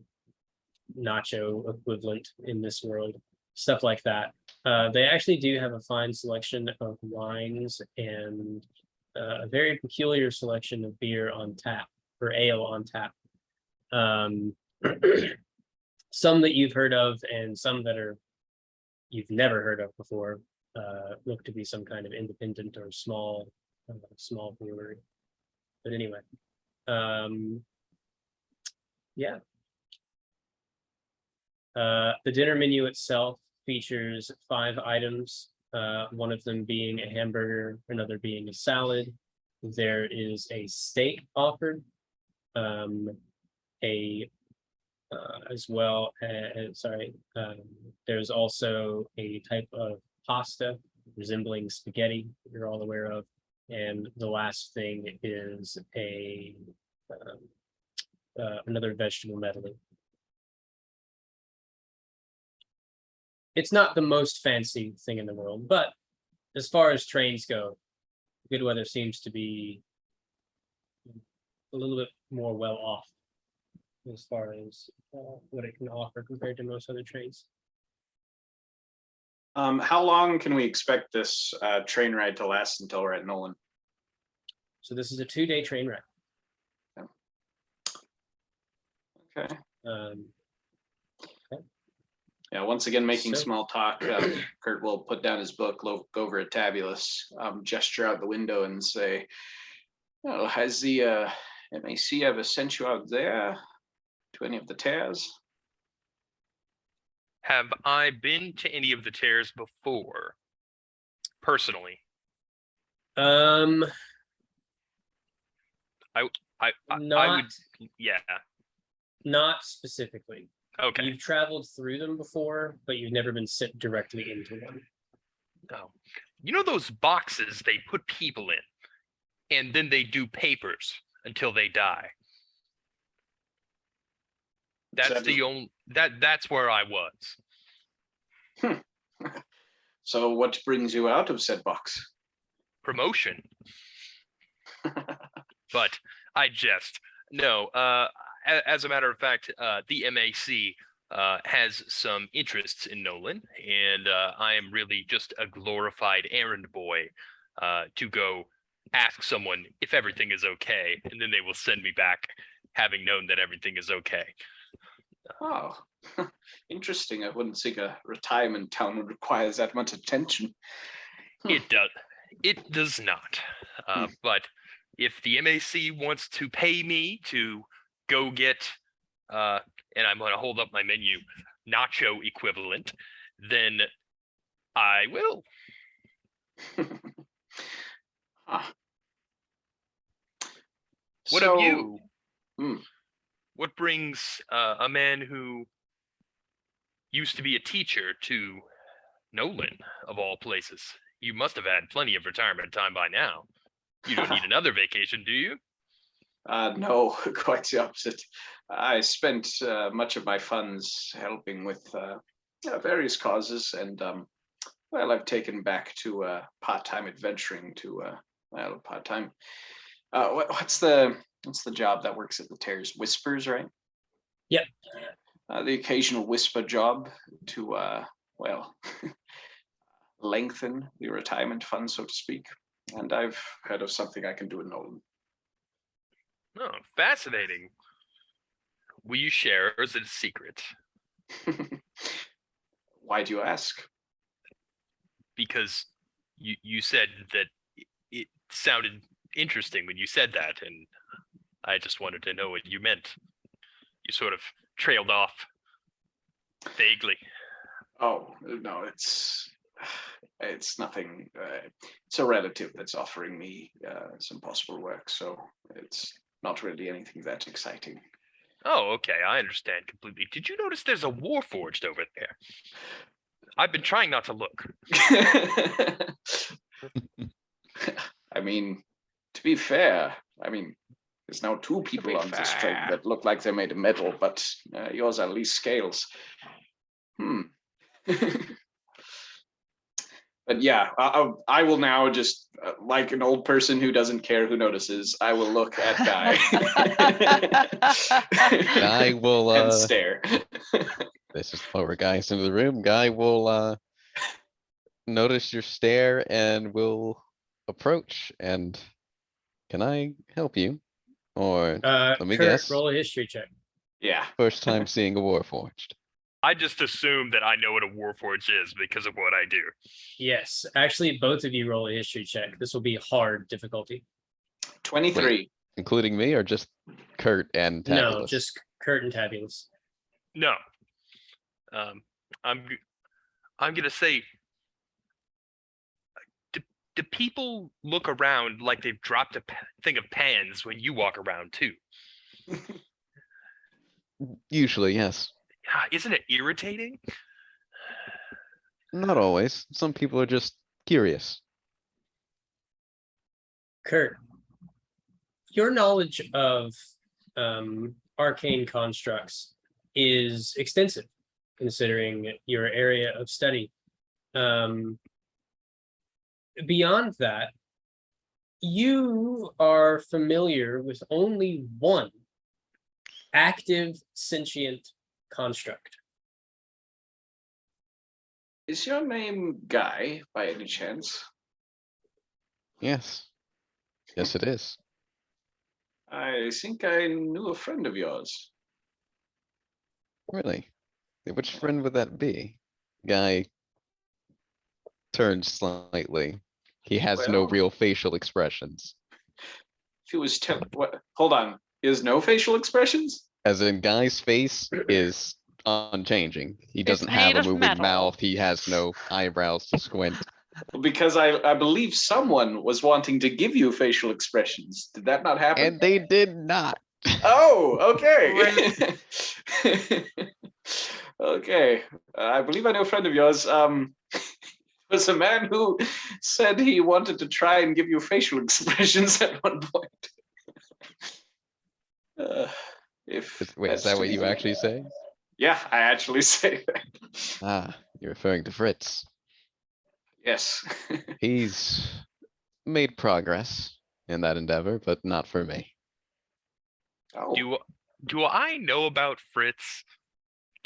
equivalent in this world, stuff like that. They actually do have a fine selection of wines and a very peculiar selection of beer on tap, or ale on tap. Some that you've heard of and some that you've never heard of before. Look to be some kind of independent or small brewery. But anyway, yeah. The dinner menu itself features 5 items, one of them being a hamburger, another being a salad. There is a steak offered, there's also a type of pasta resembling spaghetti that you're all aware of, and the last thing is another vegetable medley. It's not the most fancy thing in the world, but as far as trains go, Goodweather seems to be a little bit more well off as far as what it can offer compared to most other trains. How long can we expect this train ride to last until we're at Nolan? So this is a 2-day train ride. Okay. Okay. Yeah, once again, making So- small talk. Kurt will put down his book, look over at Tabulous, gesture out the window and say, "Oh, has the MAC ever sent you out there to any of the tears?" Have I been to any of the tears before? Personally, I would, yeah. Not specifically. Okay. You've traveled through them before, but you've never been sent directly into one. Oh, you know those boxes they put people in, and then they do papers until they die. That's the only that's where I was. So what brings you out of said box? Promotion. But I jest. No, as a matter of fact, the MAC has some interests in Nolan, and I am really just a glorified errand boy to go ask someone if everything is okay, and then they will send me back having known that everything is okay. Oh, interesting. I wouldn't think a retirement town would require that much attention. It does. It does not. But if the MAC wants to pay me to go get, and I'm going to hold up my menu, nacho equivalent, then I will. What of you? What brings a man who used to be a teacher to Nolan, of all places? You must have had plenty of retirement time by now. You don't need another vacation, do you? No, quite the opposite. I spent much of my funds helping with various causes, and well, I've taken back to part-time adventuring to part-time. What's the job that works at the Tears? Whispers, right? Yep. The occasional whisper job to well, lengthen the retirement fund, so to speak. And I've heard of something I can do in Nolan. Oh, fascinating. Will you share, or is it a secret? Why do you ask? Because you said that it sounded interesting when you said that, and I just wanted to know what you meant. You sort of trailed off vaguely. Oh, no, it's nothing. It's a relative that's offering me some possible work, so it's not really anything that exciting. Oh, okay, I understand completely. Did you notice there's a Warforged over there? I've been trying not to look. I mean, to be fair, there's now two be people on this train fair. that look like they're made of metal, but yours are at least scales. But yeah, I will now just, like an old person who doesn't care who notices, I will look at Guy. I will, and stare. this is lower guys into the room. Guy will, notice your stare and will approach. And can I help you? Or let me Kurt, guess. roll a history check. Yeah. First time seeing a Warforged. I just assume that I know what a Warforged is because of what I do. Yes, actually, both of you roll a history check. This will be hard difficulty. 23. Including me or just Kurt and No, Tabulous? just Kurt and Tabulous. No. I'm gonna say, do people look around like they've dropped a thing of pans when you walk around too? Usually, yes. Isn't it irritating? Not always. Some people are just curious. Kurt, your knowledge of arcane constructs is extensive, considering your area of study. Beyond that, you are familiar with only one active sentient construct. Is your name Guy, by any chance? Yes. Yes, it is. I think I knew a friend of yours. Really? Which friend would that be? Guy turns slightly. He has no Well- real facial expressions. He was what? Hold on. He has no facial expressions? As in, Guy's face is unchanging. He doesn't have made a of moving metal. mouth. He has no eyebrows to squint. Because I believe someone was wanting to give you facial expressions. Did that not happen? And they did not. Oh, okay. Okay. I believe I know a friend of yours. Was a man who said he wanted to try and give you facial expressions at one point. Wait, is that's that to what be you believed. actually say? Yeah, I actually say that. Ah, you're referring to Fritz. Yes. He's made progress in that endeavor, but not for me. Oh. Do I know about Fritz?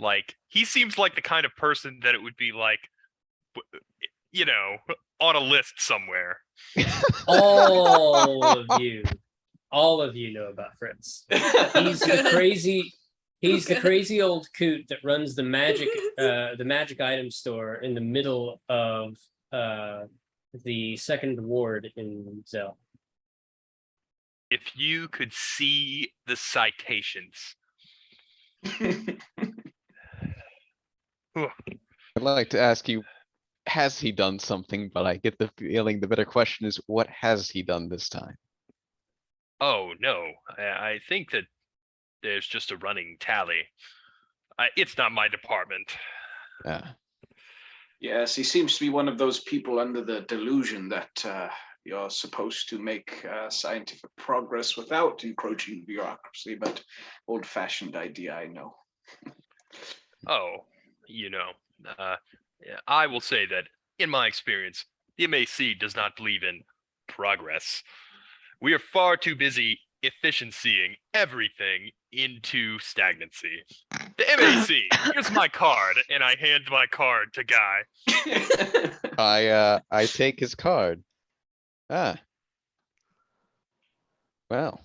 Like, he seems like the kind of person that it would be like, you know, on a list somewhere. All of you know about Fritz. He's the Good. crazy. He's the Good. crazy old coot that runs the magic item store in the middle of the second ward in Zell. If you could see the citations. I'd like to ask you, has he done something? But I get the feeling the better question is, what has he done this time? Oh, no. I think that there's just a running tally. It's not my department. Ah, Yes, he seems to be one of those people under the delusion that you're supposed to make scientific progress without encroaching bureaucracy, but old-fashioned idea, I know. Oh, you know, yeah, I will say that in my experience, the MAC does not believe in progress. We are far too busy efficiencying everything into stagnancy. The MAC, here's my card, and I hand my card to Guy. I take his card. Ah. Well.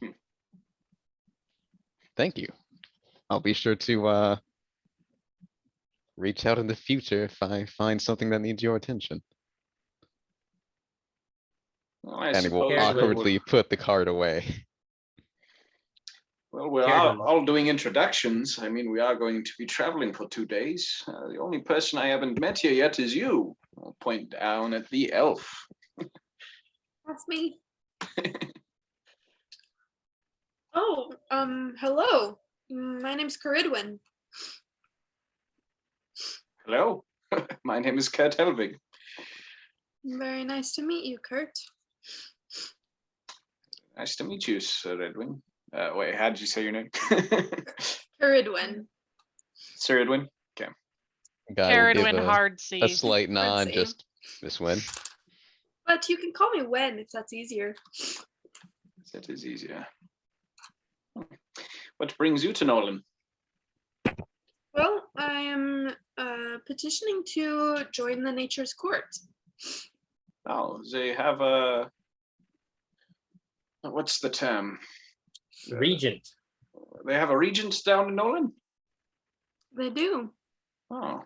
Thank you. I'll be sure to reach out in the future if I find something that needs your attention. Well, I And he will suppose awkwardly put the card away. Well, we're Carrigan. all doing introductions. I mean, we are going to be traveling for 2 days. The only person I haven't met here yet is you. I'll point down at the elf. That's me. Oh, hello. My name's Caridwin. Hello, my name is Kurt Helvig. Very nice to meet you, Kurt. Nice to meet you, Sir Edwin. Wait, how did you say your name? Caridwin. Sir Edwin? Guy will Caridwin give hard a C. slight nod, C. just this win. But you can call me Wen if that's easier. That is easier. What brings you to Nolan? Well, I am petitioning to join the Nature's Court. Oh, they have a... What's the term? Regent. They have a regent down in Nolan? They do. Oh,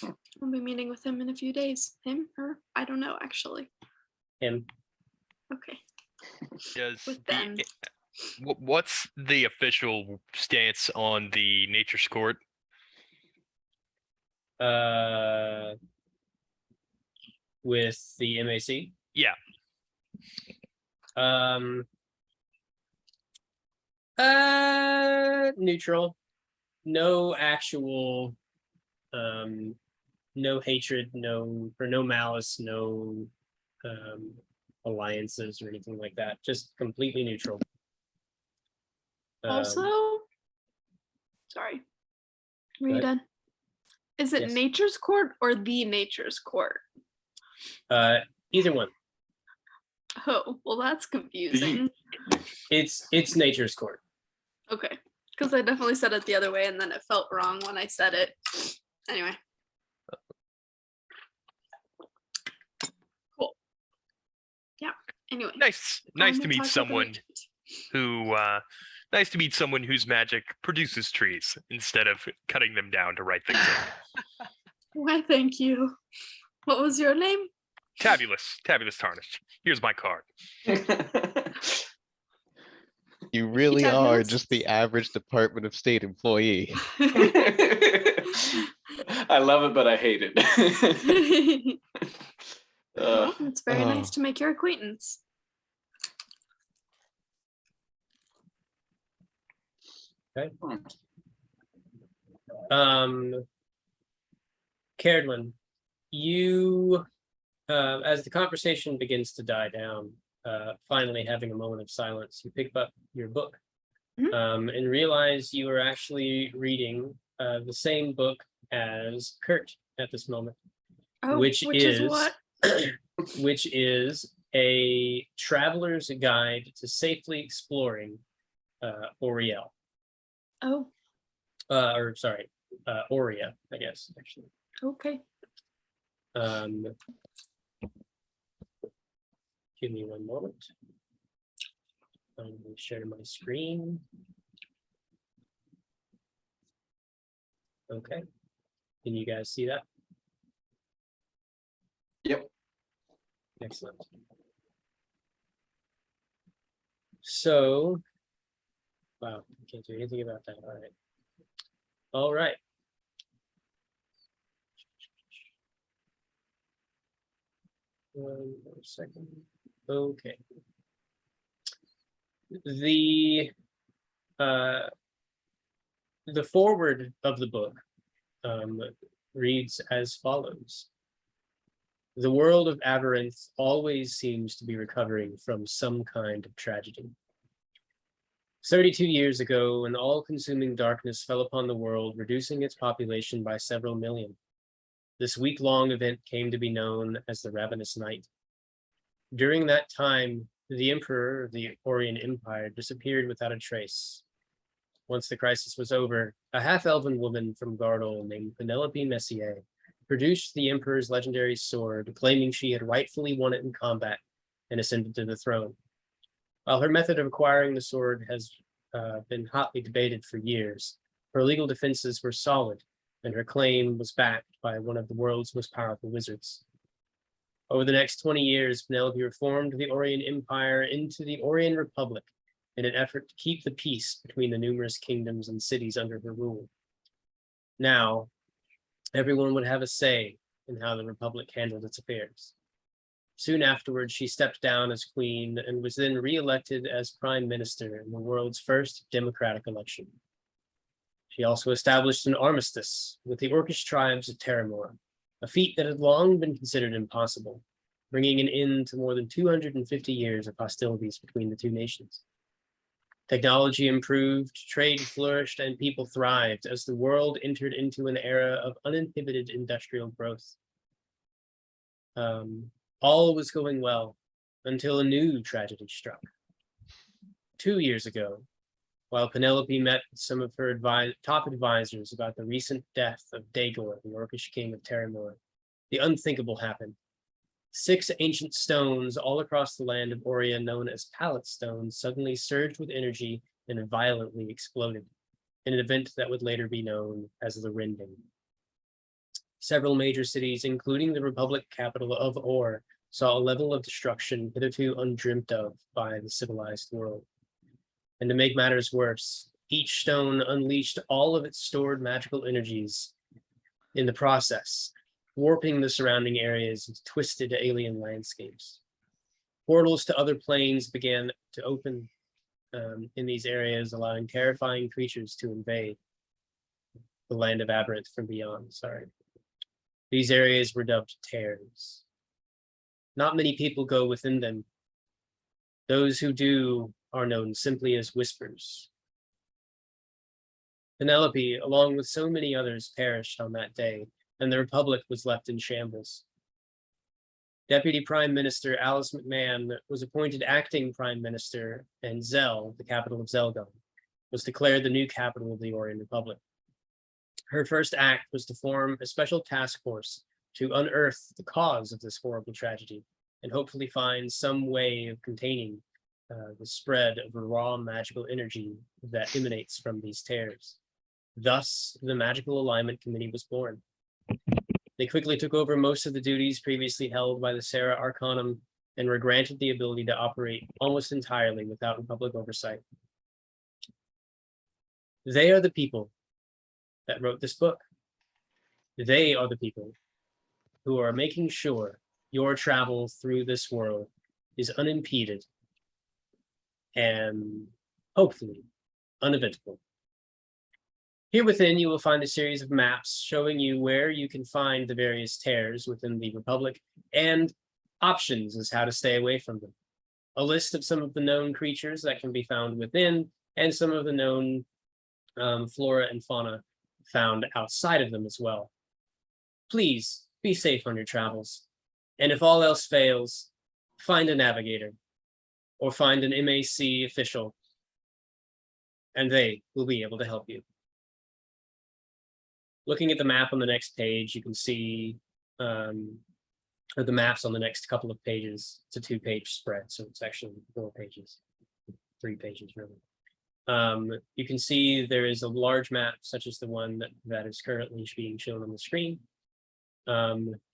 I'll be meeting with him in a few days. Him? Her? I don't know, actually. Him. Okay. Does With them. what's the official stance on the Nature's Court? With the MAC. Yeah. Neutral. No actual no hatred, no malice, no alliances or anything like that. Just completely neutral. Also, sorry. Were you What? done? Is it Yes. Nature's Court or the Nature's Court? Either one. Oh, well, that's confusing. It's Nature's Court. Okay, because I definitely said it the other way, and then it felt wrong when I said it. Anyway. Cool. Yeah. Anyway. Nice I'm to gonna meet talk with the someone regent. who nice to meet someone whose magic produces trees instead of cutting them down to write things in. Why, thank you. What was your name? Tabulous Tarnish. Here's my card. You really are Fabulous. just the average Department of State employee. I love it, but I hate it. Well, it's very nice Oh. to make your acquaintance. Caradlin, you as the conversation begins to die down, finally having a moment of silence, you pick up your book and realize you are actually reading the same book as Kurt at this moment, Oh, which is what? which is a traveler's guide to safely exploring Oriel. Oh, Or sorry, Aurea, I guess, actually. okay. Give me one moment. I'm going to share my screen. Okay. Can you guys see that? Yep. Excellent. So, wow, I can't do anything about that. All right. All right. One more second. Okay. The foreword of the book reads as follows. The world of Aberinth always seems to be recovering from some kind of tragedy. 32 years ago, an all-consuming darkness fell upon the world, reducing its population by several million. This week-long event came to be known as the Ravenous Night. During that time, the emperor of the Orion Empire disappeared without a trace. Once the crisis was over, a half-elven woman from Gardol named Penelope Messier produced the emperor's legendary sword, claiming she had rightfully won it in combat and ascended to the throne. While her method of acquiring the sword has been hotly debated for years, her legal defenses were solid, and her claim was backed by one of the world's most powerful wizards. Over the next 20 years, Penelope reformed the Orion Empire into the Orion Republic in an effort to keep the peace between the numerous kingdoms and cities under her rule. Now, everyone would have a say in how the Republic handled its affairs. Soon afterwards, she stepped down as queen and was then re-elected as prime minister in the world's first democratic election. She also established an armistice with the Orcish tribes of Terramore, a feat that had long been considered impossible, bringing an end to more than 250 years of hostilities between the two nations. Technology improved, trade flourished, and people thrived as the world entered into an era of uninhibited industrial growth. All was going well until a new tragedy struck. 2 years ago, while Penelope met some of her top advisors about the recent death of Daegor, the Orcish king of Terramore, the unthinkable happened. 6 ancient stones all across the land of Orion, known as pallet stones, suddenly surged with energy and violently exploded in an event that would later be known as the Rending. Several major cities, including the Republic capital of Or, saw a level of destruction hitherto undreamt of by the civilized world. And to make matters worse, each stone unleashed all of its stored magical energies in the process, warping the surrounding areas into twisted alien landscapes. Portals to other planes began to open in these areas, allowing terrifying creatures to invade the land of Aberinth from beyond. These areas were dubbed tears. Not many people go within them. Those who do are known simply as whispers. Penelope, along with so many others, perished on that day, and the Republic was left in shambles. Deputy Prime Minister Alice McMahon was appointed acting Prime Minister, and Zell, the capital of Zelgon, was declared the new capital of the Orion Republic. Her first act was to form a special task force to unearth the cause of this horrible tragedy and hopefully find some way of containing the spread of raw magical energy that emanates from these tears. Thus, the Magical Alignment Committee was born. They quickly took over most of the duties previously held by the Serra Arcanum and were granted the ability to operate almost entirely without Republic oversight. They are the people that wrote this book. They are the people who are making sure your travel through this world is unimpeded and hopefully uneventful. Here within, you will find a series of maps showing you where you can find the various tears within the Republic and options as how to stay away from them. A list of some of the known creatures that can be found within and some of the known flora and fauna found outside of them as well. Please be safe on your travels. And if all else fails, find a navigator or find an MAC official, and they will be able to help you. Looking at the map on the next page, you can see, or the maps on the next couple of pages, it's a 2-page spread, so it's actually 4 pages, 3 pages really. You can see there is a large map, such as the one that is currently being shown on the screen.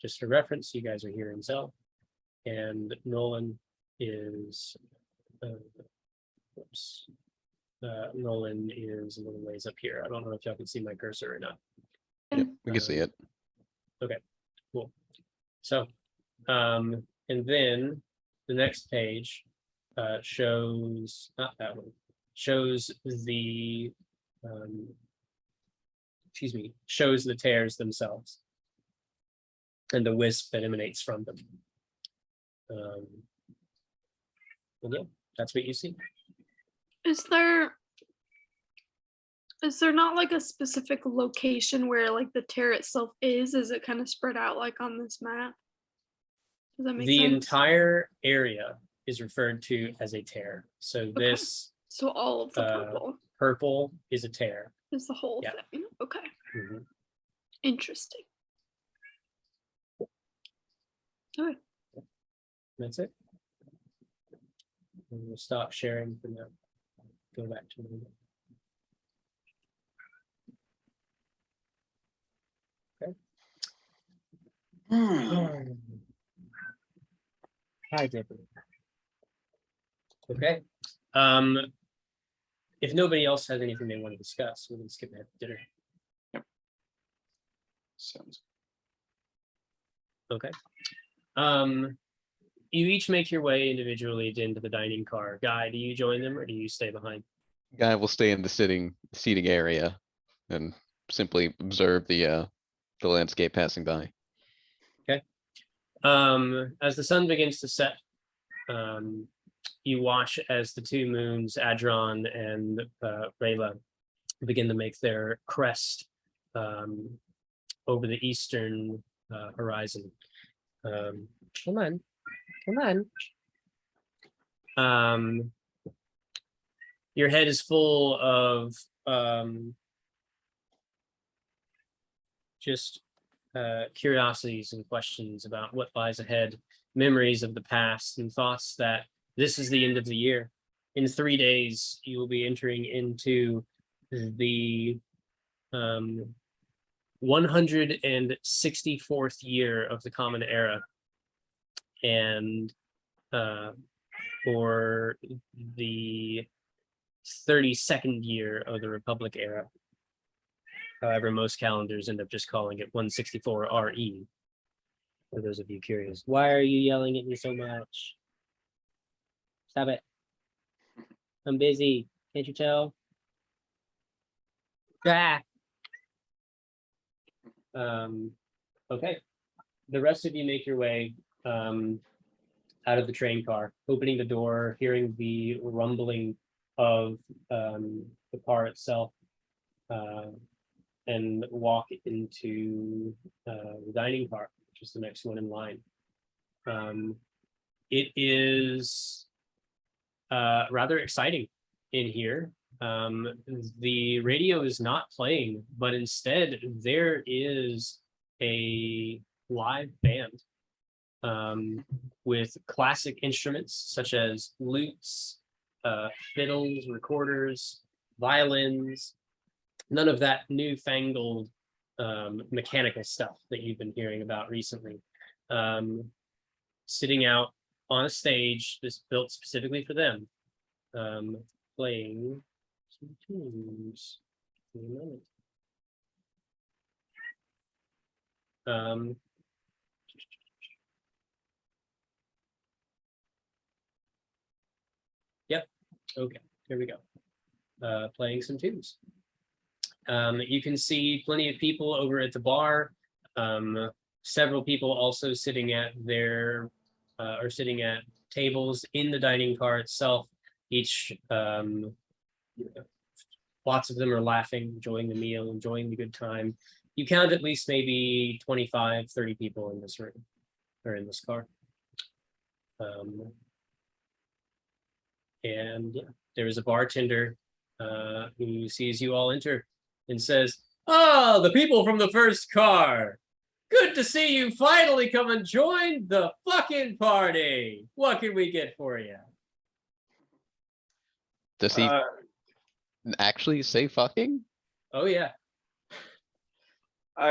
Just for reference, you guys are here in Zell, and Nolan is, Nolan is a little ways up here. I don't know if y'all can see my cursor or not. Yep, we can see it. Okay, cool. So, and then the next page shows, not that one, shows the, shows the tears themselves and the wisp that emanates from them. And yeah, that's what you see. Is there not like a specific location where like the tear itself is? Is it kind of spread out like on this map? Does that make sense? The entire area is referred to as a tear. So Okay. this So all of the purple purple is a tear. is the whole yeah. thing. Okay. Mhm. Interesting. Okay. That's it. And we'll stop sharing for now. Go back to the Hi, Deborah. Okay. If nobody else has anything they want to discuss, we can skip ahead to dinner. Sounds Okay. You each make your way individually into the dining car. Guy, do you join them or do you stay behind? Guy will stay in the seating area and simply observe the landscape passing by. As the sun begins to set, you watch as the two moons, Adron and Rayla, begin to make their crest over the eastern horizon. Come on, come on. Your head is full of just curiosities and questions about what lies ahead, memories of the past, and thoughts that this is the end of the year. In 3 days, you will be entering into the 164th year of the Common Era. And for the 32nd year of the Republic Era. However, most calendars end up just calling it 164 RE. For those of you curious, why are you yelling at me so much? Stop it. I'm busy. Can't you tell? Ah. Okay. The rest of you make your way out of the train car, opening the door, hearing the rumbling of the car itself, and walk into the dining car, which is the next one in line. It is rather exciting in here. The radio is not playing, but instead there is a live band with classic instruments such as lutes, fiddles, recorders, violins, none of that newfangled mechanical stuff that you've been hearing about recently. Sitting out on a stage that's built specifically for them, playing some tunes. In a moment. Yep. Okay, here we go. Playing some tunes. You can see plenty of people over at the bar. Several people also sitting at their or sitting at tables in the dining car itself. Each lots of them are laughing, enjoying the meal, enjoying the good time. You count at least maybe 25, 30 people in this room or in this car. And yeah, there is a bartender who sees you all enter and says, "Oh, the people from the first car. Good to see you finally come and join the fucking party. What can we get for you?" Does he actually say fucking? Oh yeah.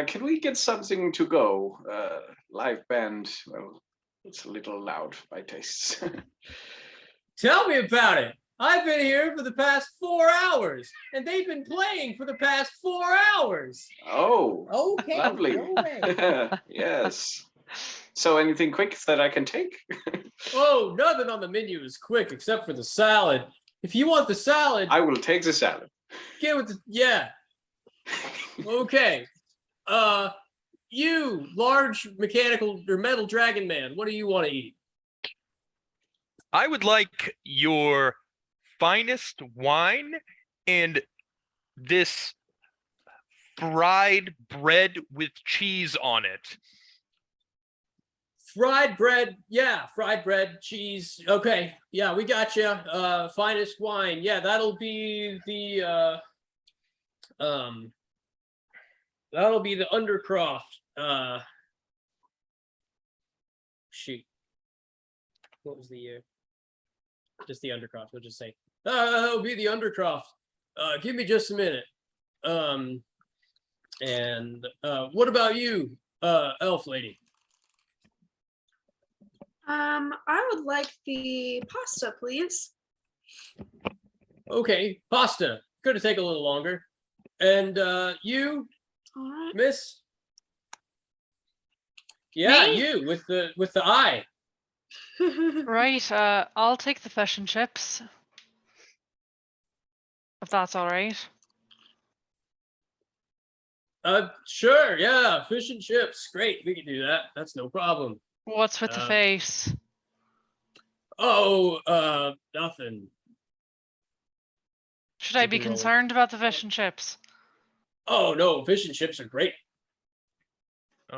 Can we get something to go? Live band, well, it's a little loud for my tastes. Tell me about it. I've been here for the past 4 hours, and they've been playing for the past 4 hours. Oh, Okay, lovely. go away. Yes. So anything quick that I can take? Oh, nothing on the menu is quick except for the salad. If you want the salad, I will take the salad. get with the, yeah. Okay. You large mechanical or metal dragon man, what do you want to eat? I would like your finest wine and this fried bread with cheese on it. Fried bread, yeah, fried bread, cheese. Okay, yeah, we got you. Finest wine, yeah, that'll be the Undercroft. Shoot, what was the year? Just the Undercroft. We'll just say that'll be the Undercroft. Give me just a minute. And what about you, elf lady? I would like the pasta, please. Okay, pasta. Gonna take a little longer. And you, All right. miss? Yeah, Me? you with the eye. Right, I'll take the fish and chips. If that's all right. Sure, yeah, fish and chips. Great, we can do that. That's no problem. What's with the face? Oh, nothing. Should I You be can roll it. concerned about the fish and chips? Oh no, fish and chips are great.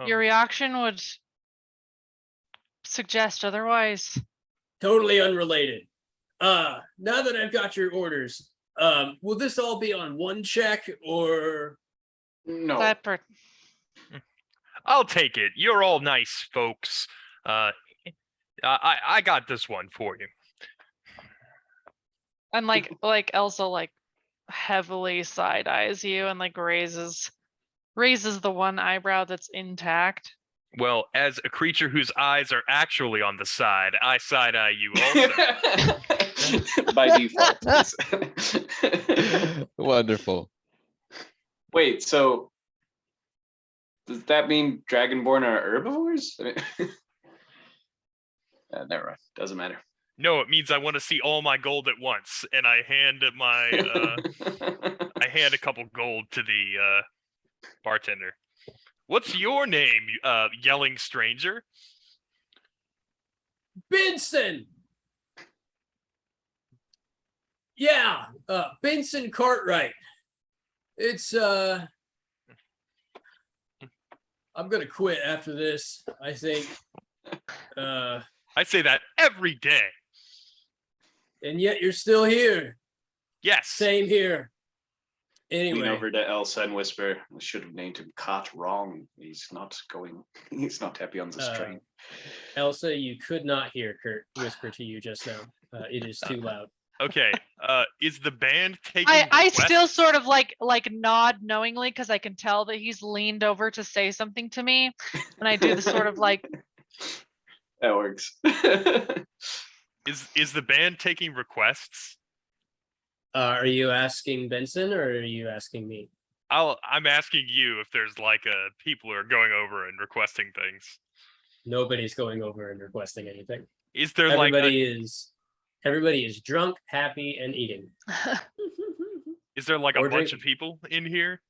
Your reaction would suggest otherwise. Totally unrelated. Now that I've got your orders, will this all be on one check or? No. Separate. I'll take it. You're all nice folks. I got this one for you. And like Elsa like heavily side eyes you and like raises the one eyebrow that's intact. Well, as a creature whose eyes are actually on the side, I side eye you also. By default. Wonderful. Wait, so does that mean Dragonborn are herbivores? Never mind. Doesn't matter. No, it means I want to see all my gold at once, and I hand I hand a couple gold to the bartender. What's your name, yelling stranger? Benson. Yeah, Benson Cartwright. It's I'm gonna quit after this, I think. I say that every day. And yet you're still here. Yes. Same here. Lean Anyway, over to Elsa and whisper, I should have named him Cot wrong. He's not happy on this train. Elsa, you could not hear Kurt whisper to you just now. It is too loud. Okay. Is the band taking I still requests? sort of like nod knowingly because I can tell that he's leaned over to say something to me. And I do the sort of like That works. Is the band taking requests? Are you asking Benson or are you asking me? I'm asking you if there's like people who are going over and requesting things. Nobody's going over and requesting anything. Is there Everybody is drunk, happy, and eating. is there like a Or bunch drink. of people in here?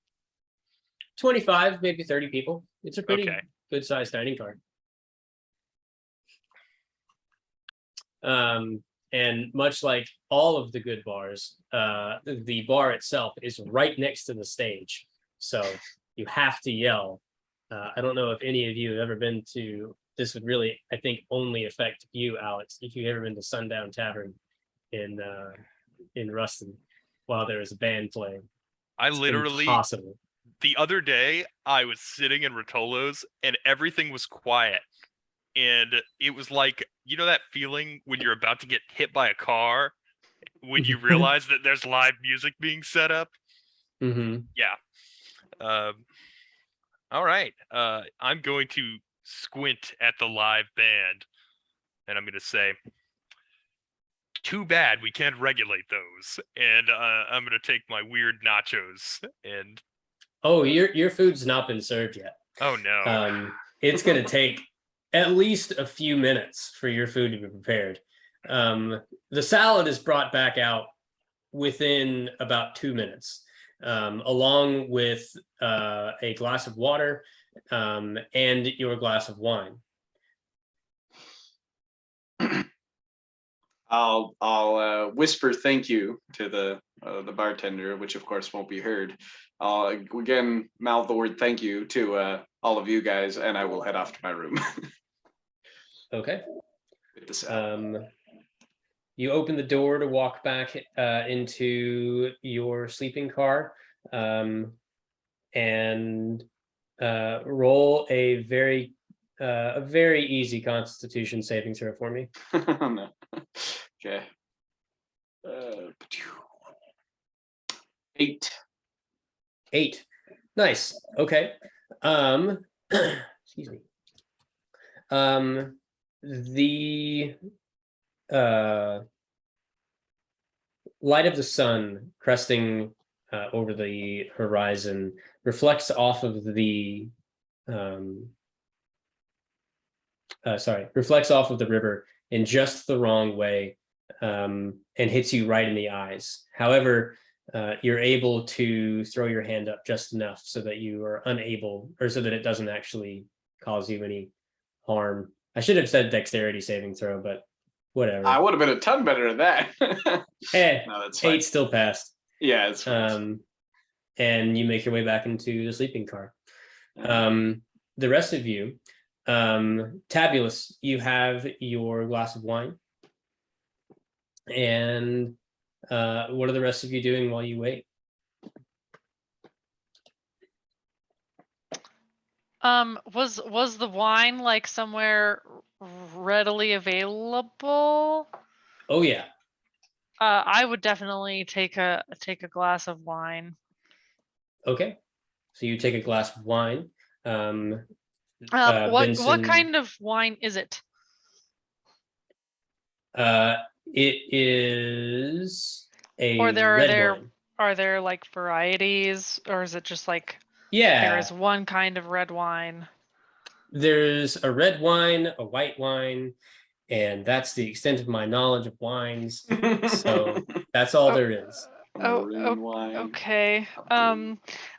25, maybe 30 people. It's a pretty Okay. good sized dining car. And much like all of the good bars, the bar itself is right next to the stage. So you have to yell. I don't know if any of you have ever been to, this would really, I think, only affect you, Alex, if you've ever been to Sundown Tavern in Ruston while there is a band playing. I It's literally impossible. the other day I was sitting in Rotolo's and everything was quiet. And it was like, you know that feeling when you're about to get hit by a car when you realize that there's live music being set up? Mm-hmm. Yeah. All right. I'm going to squint at the live band and I'm going to say, too bad we can't regulate those. And I'm going to take my weird nachos and. Oh, your food's not been served yet. Oh, no. It's going to take at least a few minutes for your food to be prepared. The salad is brought back out within about 2 minutes, along with a glass of water and your glass of wine. I'll whisper thank you to the bartender, which of course won't be heard. I'll again mouth the word thank you to all of you guys, and I will head off to my room. Okay. Get this out. You open the door to walk back into your sleeping car, and roll a very easy Constitution saving throw for me. No. Okay. 8. 8. Nice. Okay. Excuse me. The light of the sun cresting over the horizon reflects off of the reflects off of the river in just the wrong way, and hits you right in the eyes. However, you're able to throw your hand up just enough so that you are unable, or so that it doesn't actually cause you any harm. I should have said dexterity saving throw, but whatever. I would have been a ton better at that. No, that's fine. 8 still passed. Yeah, it's fine. And you make your way back into the sleeping car. The rest of you, Tabulous, you have your glass of wine. And what are the rest of you doing while you wait? Was the wine like somewhere readily available? Oh yeah. I would definitely take a glass of wine. Okay. So you take a glass of wine. What Benson, kind of wine is it? it is a Or red wine. are there like varieties, or is it just like Yeah. there is one kind of red wine? There's a red wine, a white wine, and that's the extent of my knowledge of wines. So that's all there is. Marine wine. Okay.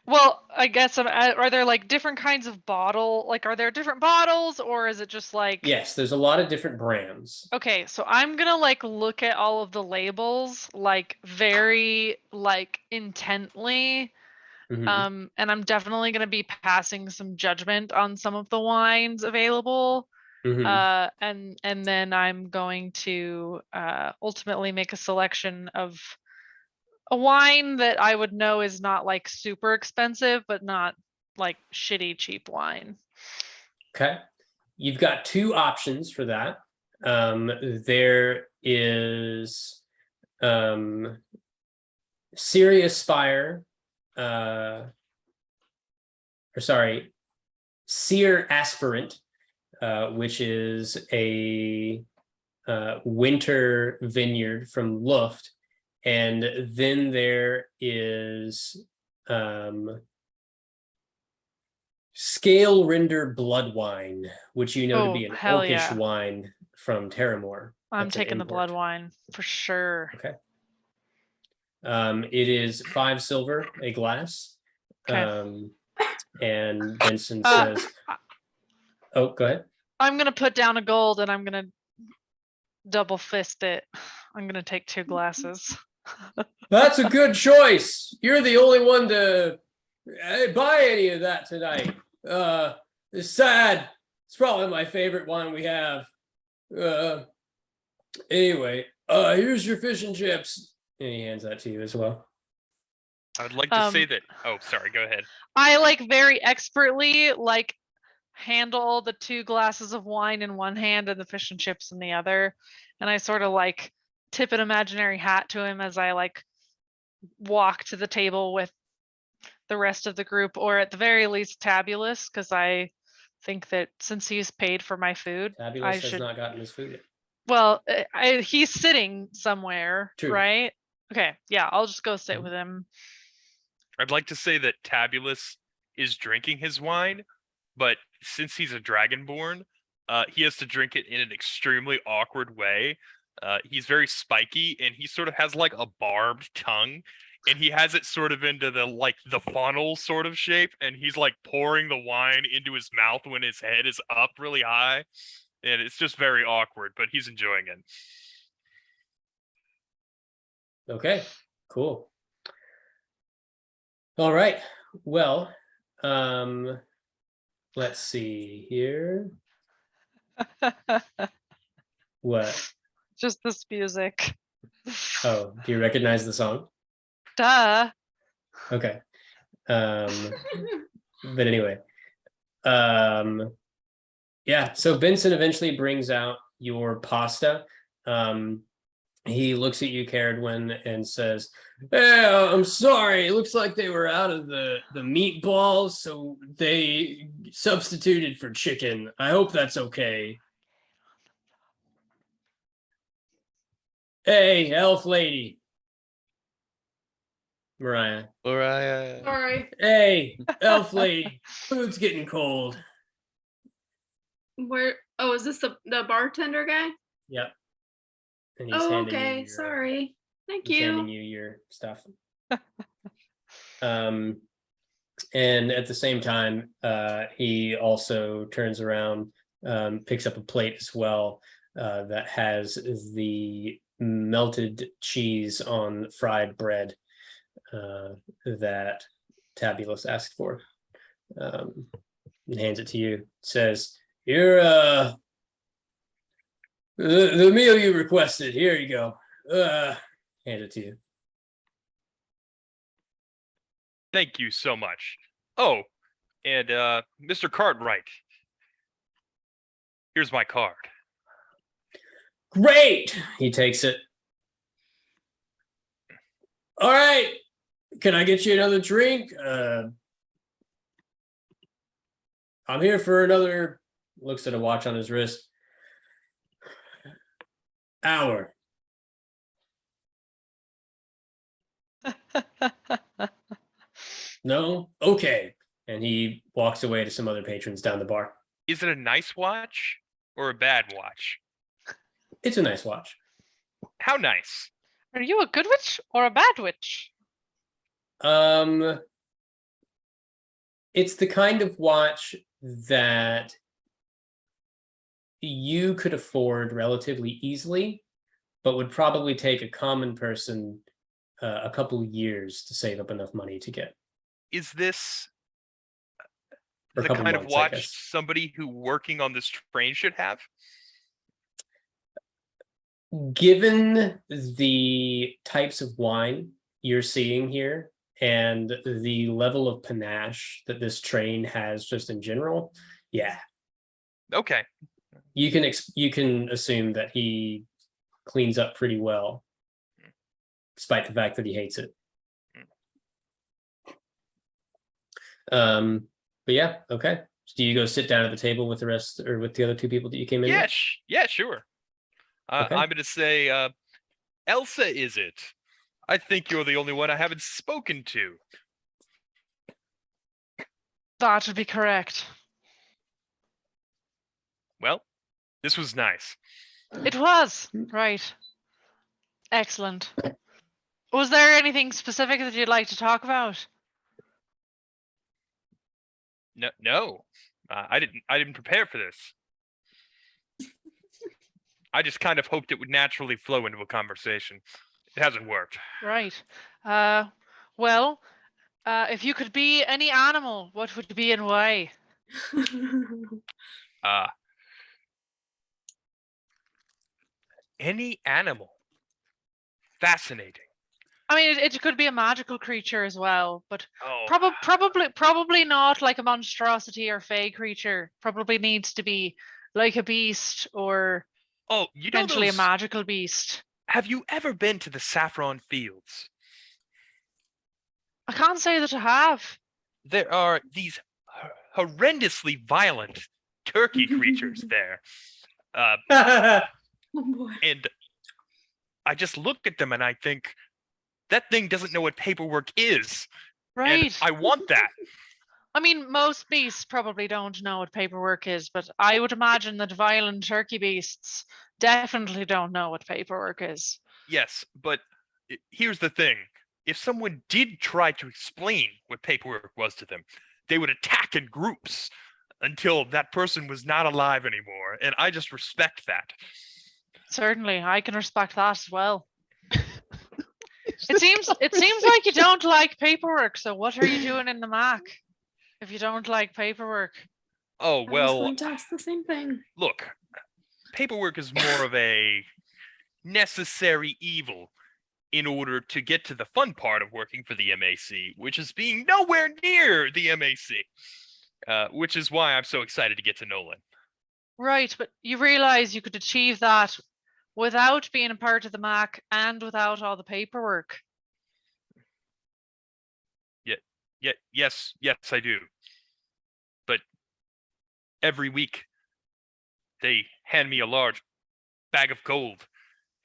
Well, I guess are there like different kinds of bottle? Like, are there different bottles, or is it just like? Yes, there's a lot of different brands. Okay, so I'm gonna like look at all of the labels like very like intently. Mhm. And I'm definitely gonna be passing some judgment on some of the wines available. Mhm. And then I'm going to ultimately make a selection of a wine that I would know is not like super expensive, but not like shitty cheap wine. Okay. You've got 2 options for that. There is Sirius Spire, or sorry, Sear Aspirant, which is a winter vineyard from Luft. And then there is Scale Render Blood Wine, which you know to be an hell orcish yeah. wine from Terramore. I'm That's an taking the blood import. wine for sure. Okay. It is 5 silver a glass. Okay. And Benson says, "Oh, go ahead." I'm gonna put down a gold and I'm gonna double fist it. I'm gonna take 2 glasses. That's a good choice. You're the only one to buy any of that tonight. It's sad. It's probably my favorite wine we have. Anyway, here's your fish and chips. And he hands that to you as well. I would like to say that. Oh, sorry. Go ahead. I like very expertly like handle the 2 glasses of wine in one hand and the fish and chips in the other, and I sort of like tip an imaginary hat to him as I like walk to the table with the rest of the group, or at the very least Tabulous, because I think that since he's paid for my food, Tabulous has not gotten his food yet. Well, he's sitting somewhere, True. right? Okay, yeah, I'll just go sit with him. I'd like to say that Tabulous is drinking his wine, but since he's a dragonborn, he has to drink it in an extremely awkward way. He's very spiky, and he sort of has like a barbed tongue, and he has it sort of into the funnel sort of shape, and he's like pouring the wine into his mouth when his head is up really high, and it's just very awkward, but he's enjoying it. Okay, cool. All right. Well, let's see here. What? Just this music. Oh, do you recognize the song? Duh. Okay. But anyway, yeah. So Vincent eventually brings out your pasta. He looks at you, Caradwin, and says, "Hey, I'm sorry. It looks like they were out of the meatballs, so they substituted for chicken. I hope that's okay." Hey, elf lady. Mariah. Mariah. Sorry. Hey, elf lady. Food's getting cold. Where? Oh, is this the bartender guy? Yep. And he's Oh, handing you okay. your, Sorry. Thank he's handing you. you your stuff. And at the same time, he also turns around, picks up a plate as well, that has the melted cheese on fried bread, that Tabulus asked for. And hands it to you. Says, "You're the meal you requested. Here you go." Hand it to you. Thank you so much. Oh, and Mr. Cartwright, here's my card. Great. He takes it. All right. Can I get you another drink? I'm here for another. Looks at a watch on his wrist. Hour. No? Okay. And he walks away to some other patrons down the bar. Is it a nice watch or a bad watch? It's a nice watch. How nice? Are you a good witch or a bad witch? It's the kind of watch that you could afford relatively easily, but would probably take a common person a couple years to save up enough money to get. Is this Or a the couple kind of months, I watch guess. somebody who working on this train should have? Given the types of wine you're seeing here and the level of panache that this train has just in general, yeah, Okay. you can assume that he cleans up pretty well, despite the fact that he hates it. But yeah, okay. Do you go sit down at the table with the rest, or with the other two people that you came in with? Yeah, sure. Okay. I'm gonna say, Elsa, is it? I think you're the only one I haven't spoken to. That would be correct. Well, this was nice. It was. Right. Excellent. Was there anything specific that you'd like to talk about? No, I didn't prepare for this. I just kind of hoped it would naturally flow into a conversation. It hasn't worked. Right. Well, if you could be any animal, what would it be and why? Any animal. Fascinating. I mean, it could be a magical creature as well, but Oh, probably not like a monstrosity or fey creature. Probably needs to be like a beast or oh, you know potentially a those. magical beast. Have you ever been to the saffron fields? I can't say that I have. There are these horrendously violent turkey creatures there. Oh boy. And I just look at them and I think, that thing doesn't know what paperwork is. Right. And I want that. I mean, most beasts probably don't know what paperwork is, but I would imagine that violent turkey beasts definitely don't know what paperwork is. Yes, but here's the thing. If someone did try to explain what paperwork was to them, they would attack in groups until that person was not alive anymore. And I just respect that. Certainly, I can respect that as well. It seems like you don't like paperwork, so what are you doing in the Mac if you don't like paperwork? Oh, I was well, going to ask the same thing. look, paperwork is more of a necessary evil in order to get to the fun part of working for the MAC, which is being nowhere near the MAC, which is why I'm so excited to get to Nolan. Right, but you realize you could achieve that without being a part of the MAC and without all the paperwork. Yes, I do. But every week they hand me a large bag of gold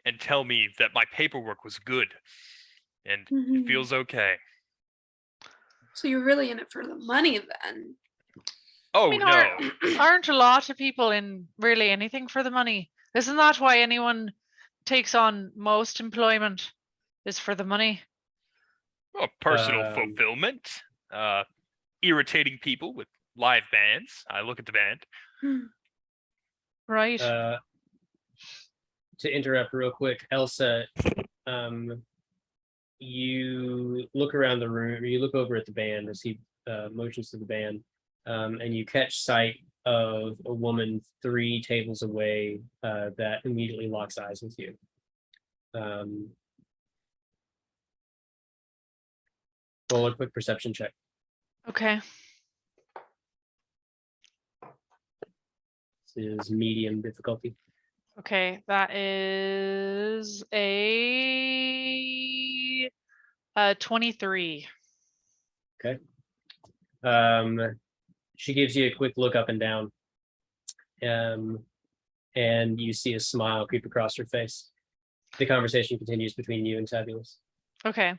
and tell me that my paperwork was good and it feels okay. So you're really in it for the money then. Oh I mean, no. Aren't a lot of people in really anything for the money? Isn't that why anyone takes on most employment is for the money? Well, personal Um, fulfillment, irritating people with live bands. I look at the band. Right. To interrupt real quick, Elsa, you look around the room, or you look over at the band as he motions to the band, and you catch sight of a woman 3 tables away that immediately locks eyes with you. Roll a quick perception check. Okay. This is medium difficulty. Okay, that is a 23. She gives you a quick look up and down, and you see a smile creep across her face. The conversation continues between you and Tabulous. Okay.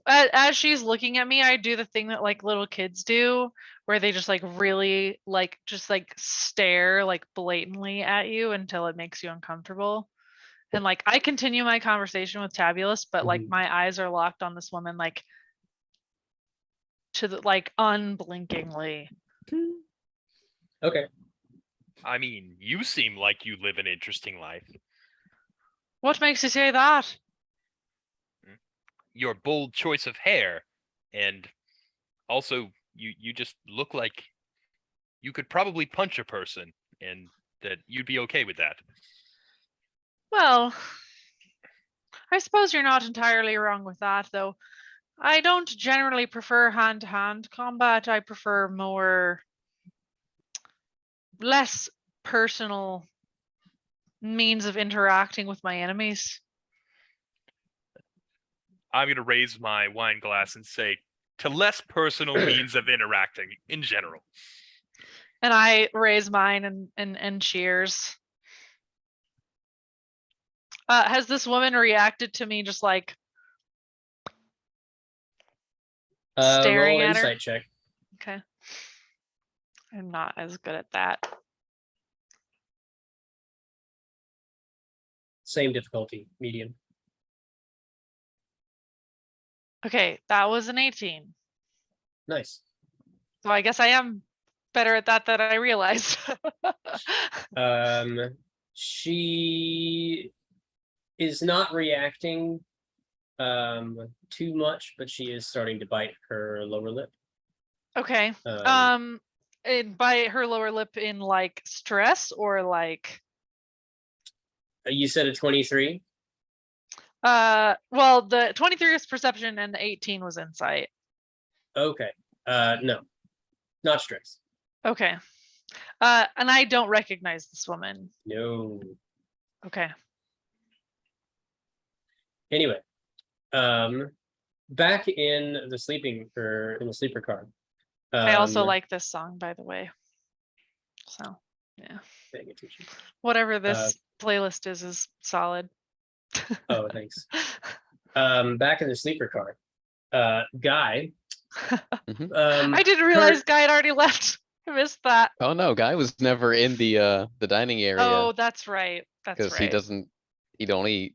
As she's looking at me, I do the thing that like little kids do, where they just like really like just like stare like blatantly at you until it makes you uncomfortable. And like I continue my conversation with Tabulous, but like Mhm. my eyes are locked on this woman like to the like unblinkingly. Okay. I mean, you seem like you live an interesting life. What makes you say that? Your bold choice of hair, and also you just look like you could probably punch a person, and that you'd be okay with that. Well, I suppose you're not entirely wrong with that, though. I don't generally prefer hand-to-hand combat. I prefer more less personal means of interacting with my enemies. I'm gonna raise my wine glass and say, to less personal means of interacting in general. And I raise mine and cheers. Has this woman reacted to me just like staring Roll an at her? insight check. Okay. I'm not as good at that. Same difficulty, medium. Okay, that was an 18. Nice. So I guess I am better at that than I realized. She is not reacting too much, but she is starting to bite her lower lip. Okay. By her lower lip in like stress or like You said a 23. well, the 23 is perception and the 18 was insight. Okay. No, not stress. Okay. And I don't recognize this woman. No. Okay. Anyway, back in the sleeper car. I also like this song, by the way. So yeah. Paying attention. Whatever this playlist is solid. Oh, thanks. Back in the sleeper car, Guy. I didn't realize Guy had already left. I missed that. Oh no, Guy was never in the dining area Oh, that's right. That's because right. he don't eat.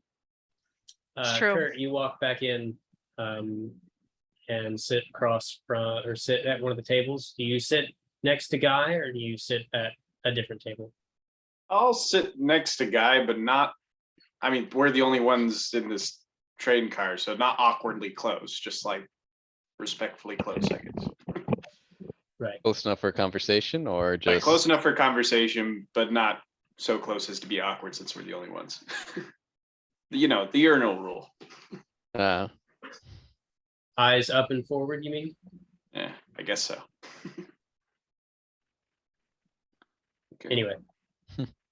It's true. Kurt, you walk back in and sit across from, or sit at one of the tables. Do you sit next to Guy, or do you sit at a different table? I'll sit next to Guy, but not. I mean, we're the only ones in this train car, so not awkwardly close, just like respectfully close, I guess. Right. Close enough for a conversation, or Like just close enough for conversation, but not so close as to be awkward since we're the only ones. You know, the urinal rule. Uh, Eyes up and forward, you mean? Yeah, I guess so. Okay. Anyway,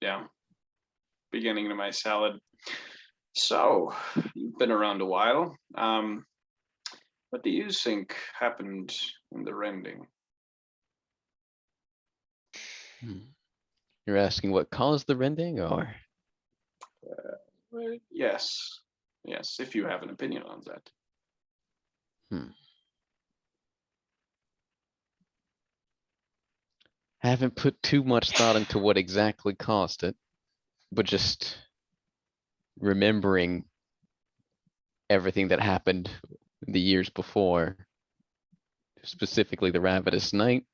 Yeah. Beginning to my salad. So, you've been around a while. What do you think happened in the Rending? you're asking what caused the rending, or? Well, yes. Yes, if you have an opinion on that. Haven't put too much thought into what exactly caused it, but just remembering everything that happened the years before, specifically the Ravenous Night,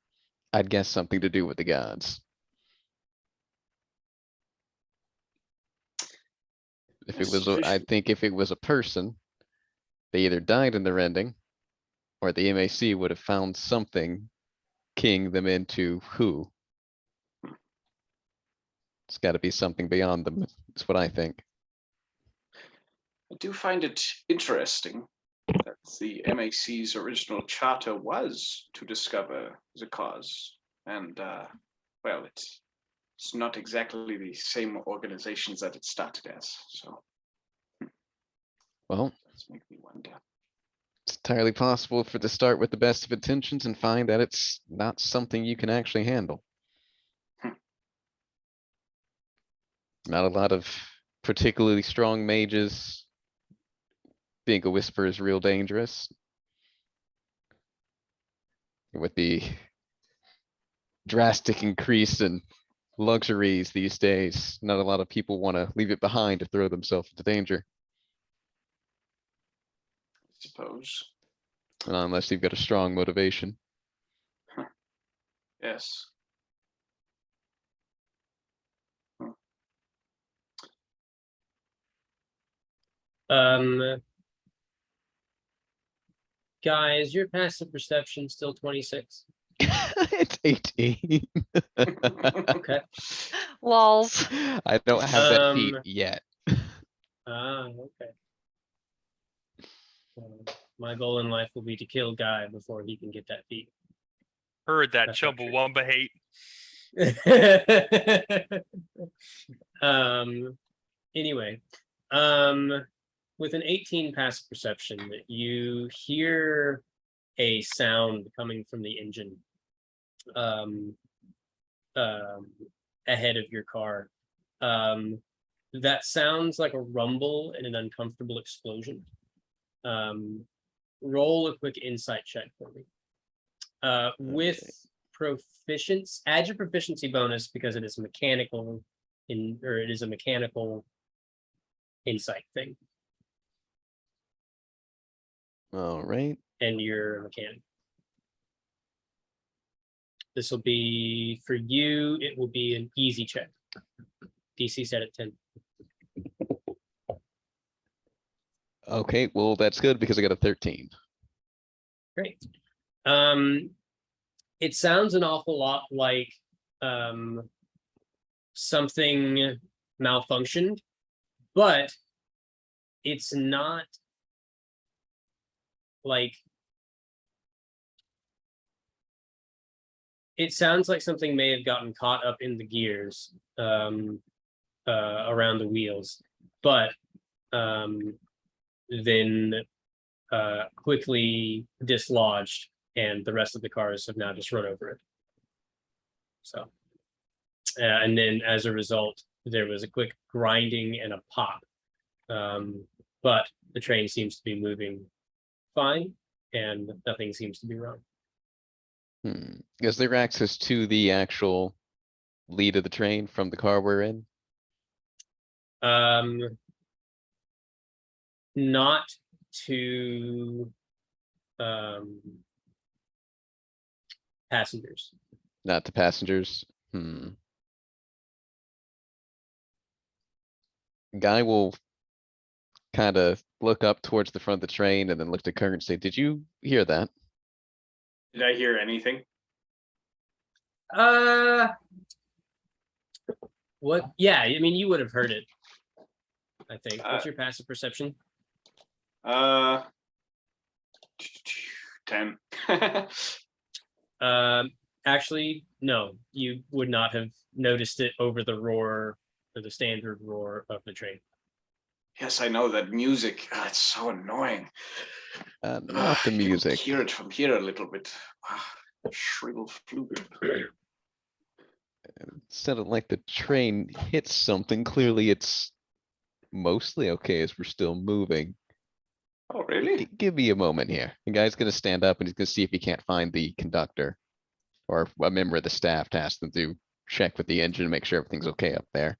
I'd guess something to do with the gods. If it Yes, was, I think if it was a person, they either died in the rending, or the MAC would have found something keying them into who. It's got to be something beyond them. That's what I think. I do find it interesting that the MAC's original charter was to discover the cause. And, well, it's not exactly the same organizations that it started as. So, Well, that's make me wonder. it's entirely possible for to start with the best of intentions and find that it's not something you can actually handle. Not a lot of particularly strong mages. Being a whisper is real dangerous. With the drastic increase in luxuries these days, not a lot of people want to leave it behind to throw themselves into danger. I suppose. Unless you've got a strong motivation. Yes. Guys, your passive perception still 26. It's 18. Okay. Lols. I don't have that feat Um, yet. Okay. My goal in life will be to kill Guy before he can get that feat. Heard that That's not true. Chumbawamba hate. Anyway, with an 18 passive perception, you hear a sound coming from the engine ahead of your car. That sounds like a rumble and an uncomfortable explosion. Roll a quick insight check for me. With proficiency, add your proficiency bonus because it is mechanical it is a mechanical insight thing. All right. And you're a mechanic. This will be for you, it will be an easy check. DC set at 10. Okay, well, that's good because I got a 13. Great. It sounds an awful lot like something malfunctioned, but it's not like it sounds like something may have gotten caught up in the gears around the wheels, but then quickly dislodged, and the rest of the cars have now just run over it. So, and then as a result, there was a quick grinding and a pop. But the train seems to be moving fine, and nothing seems to be wrong. Is there access to the actual lead of the train from the car we're in? Not to passengers. Not to passengers. Guy will kind of look up towards the front of the train and then look to Kurt and say, "Did you hear that?" Did I hear anything? What? Yeah, I mean, you would have heard it. I think. What's Uh, your passive perception? 10. Actually, no. You would not have noticed it over the roar or the standard roar of the train. Yes, I know that music. It's so annoying. Not the You can music. hear it from here a little bit. Shrill flute. Sounded like the train hit something. Clearly it's mostly okay as we're still moving. Oh, really? Give me a moment here. The guy's gonna stand up and he's gonna see if he can't find the conductor. Or a member of the staff to ask them to check with the engine and make sure everything's okay up there.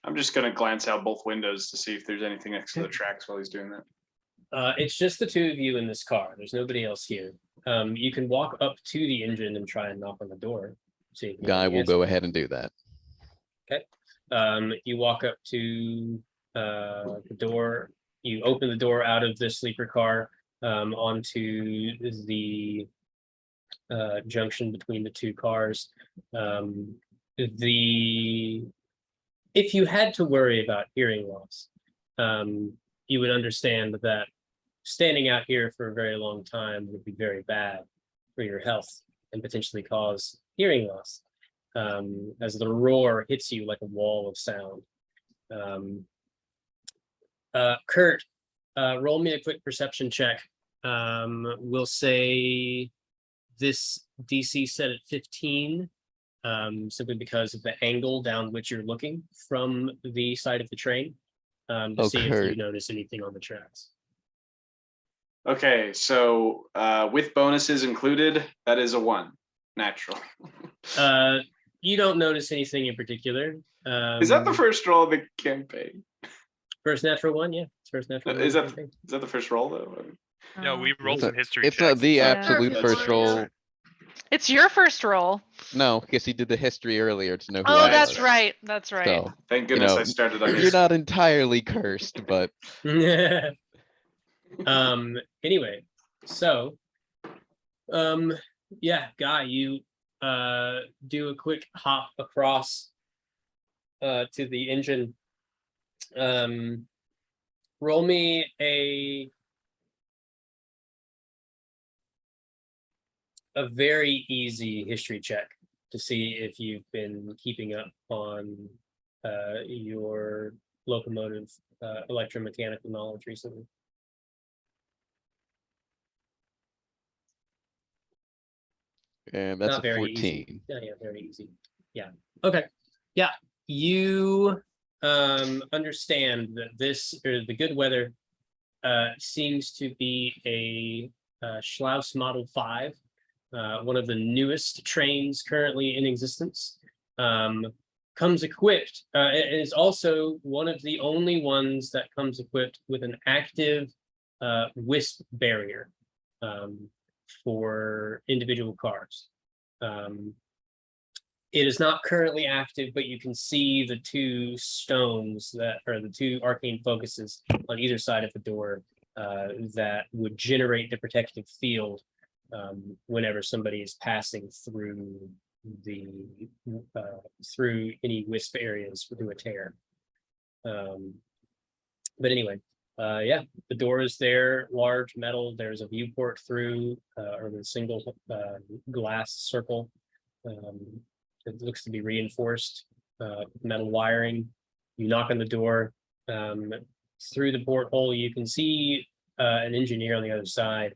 I'm just gonna glance out both windows to see if there's anything next to the tracks while he's doing that. It's just the two of you in this car. There's nobody else here. You can walk up to the engine and try and knock on the door. See if Guy anybody will answers. go ahead and do that. You walk up to the door. You open the door out of the sleeper car onto the junction between the two cars. If you had to worry about hearing loss, you would understand that standing out here for a very long time would be very bad for your health and potentially cause hearing loss, as the roar hits you like a wall of sound. Kurt, roll me a quick perception check. We'll say this DC set at 15, simply because of the angle down which you're looking from the side of the train, to Oh, see if you Kurt. notice anything on the tracks. Okay, so with bonuses included, that is a 1. Natural. You don't notice anything in particular. Is that the first roll of the campaign? First natural one? Yeah, it's first natural one. Is that campaign. is that the first roll though? No, we rolled It's some not- history It's not checks. the Yeah. absolute Sure, first that's roll. fine. It's your first roll. No, because he did the history earlier to know who Oh, I that's was. right. That's right. So, Thank you goodness know, I started on you're his. not entirely cursed, but Anyway, so yeah, Guy, you do a quick hop across to the engine. Roll me a very easy history check to see if you've been keeping up on your locomotive electromechanical knowledge recently. and that's Not a very 14. easy. Yeah, very easy. Yeah. Okay. Yeah. You understand that this, or the good weather, seems to be a Schlaus Model 5, one of the newest trains currently in existence. Comes equipped. It is also one of the only ones that comes equipped with an active wisp barrier for individual cars. It is not currently active, but you can see the two stones that are the two arcane focuses on either side of the door that would generate the protective field whenever somebody is passing through the through any wisp areas through a tear. But anyway, yeah, the door is there, large metal. There's a viewport through, or the single glass circle. It looks to be reinforced metal wiring. You knock on the door. Through the porthole, you can see an engineer on the other side.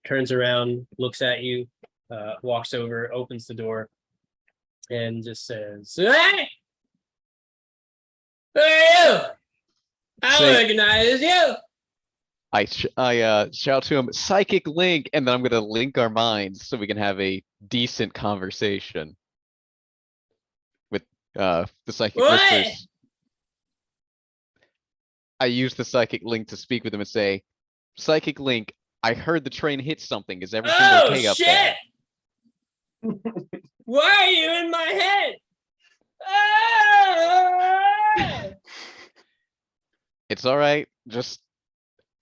Turns around, looks at you, walks over, opens the door, and just says, "Hey! Who are you? I Say- recognize you." I shout to him, psychic link, and then I'm gonna link our minds so we can have a decent conversation with the psychic What? whispers. I use the psychic link to speak with him and say, psychic link, I heard the train hit something. Is everything Oh okay up there? shit! Why are you in my head? Ah! It's all right. Just,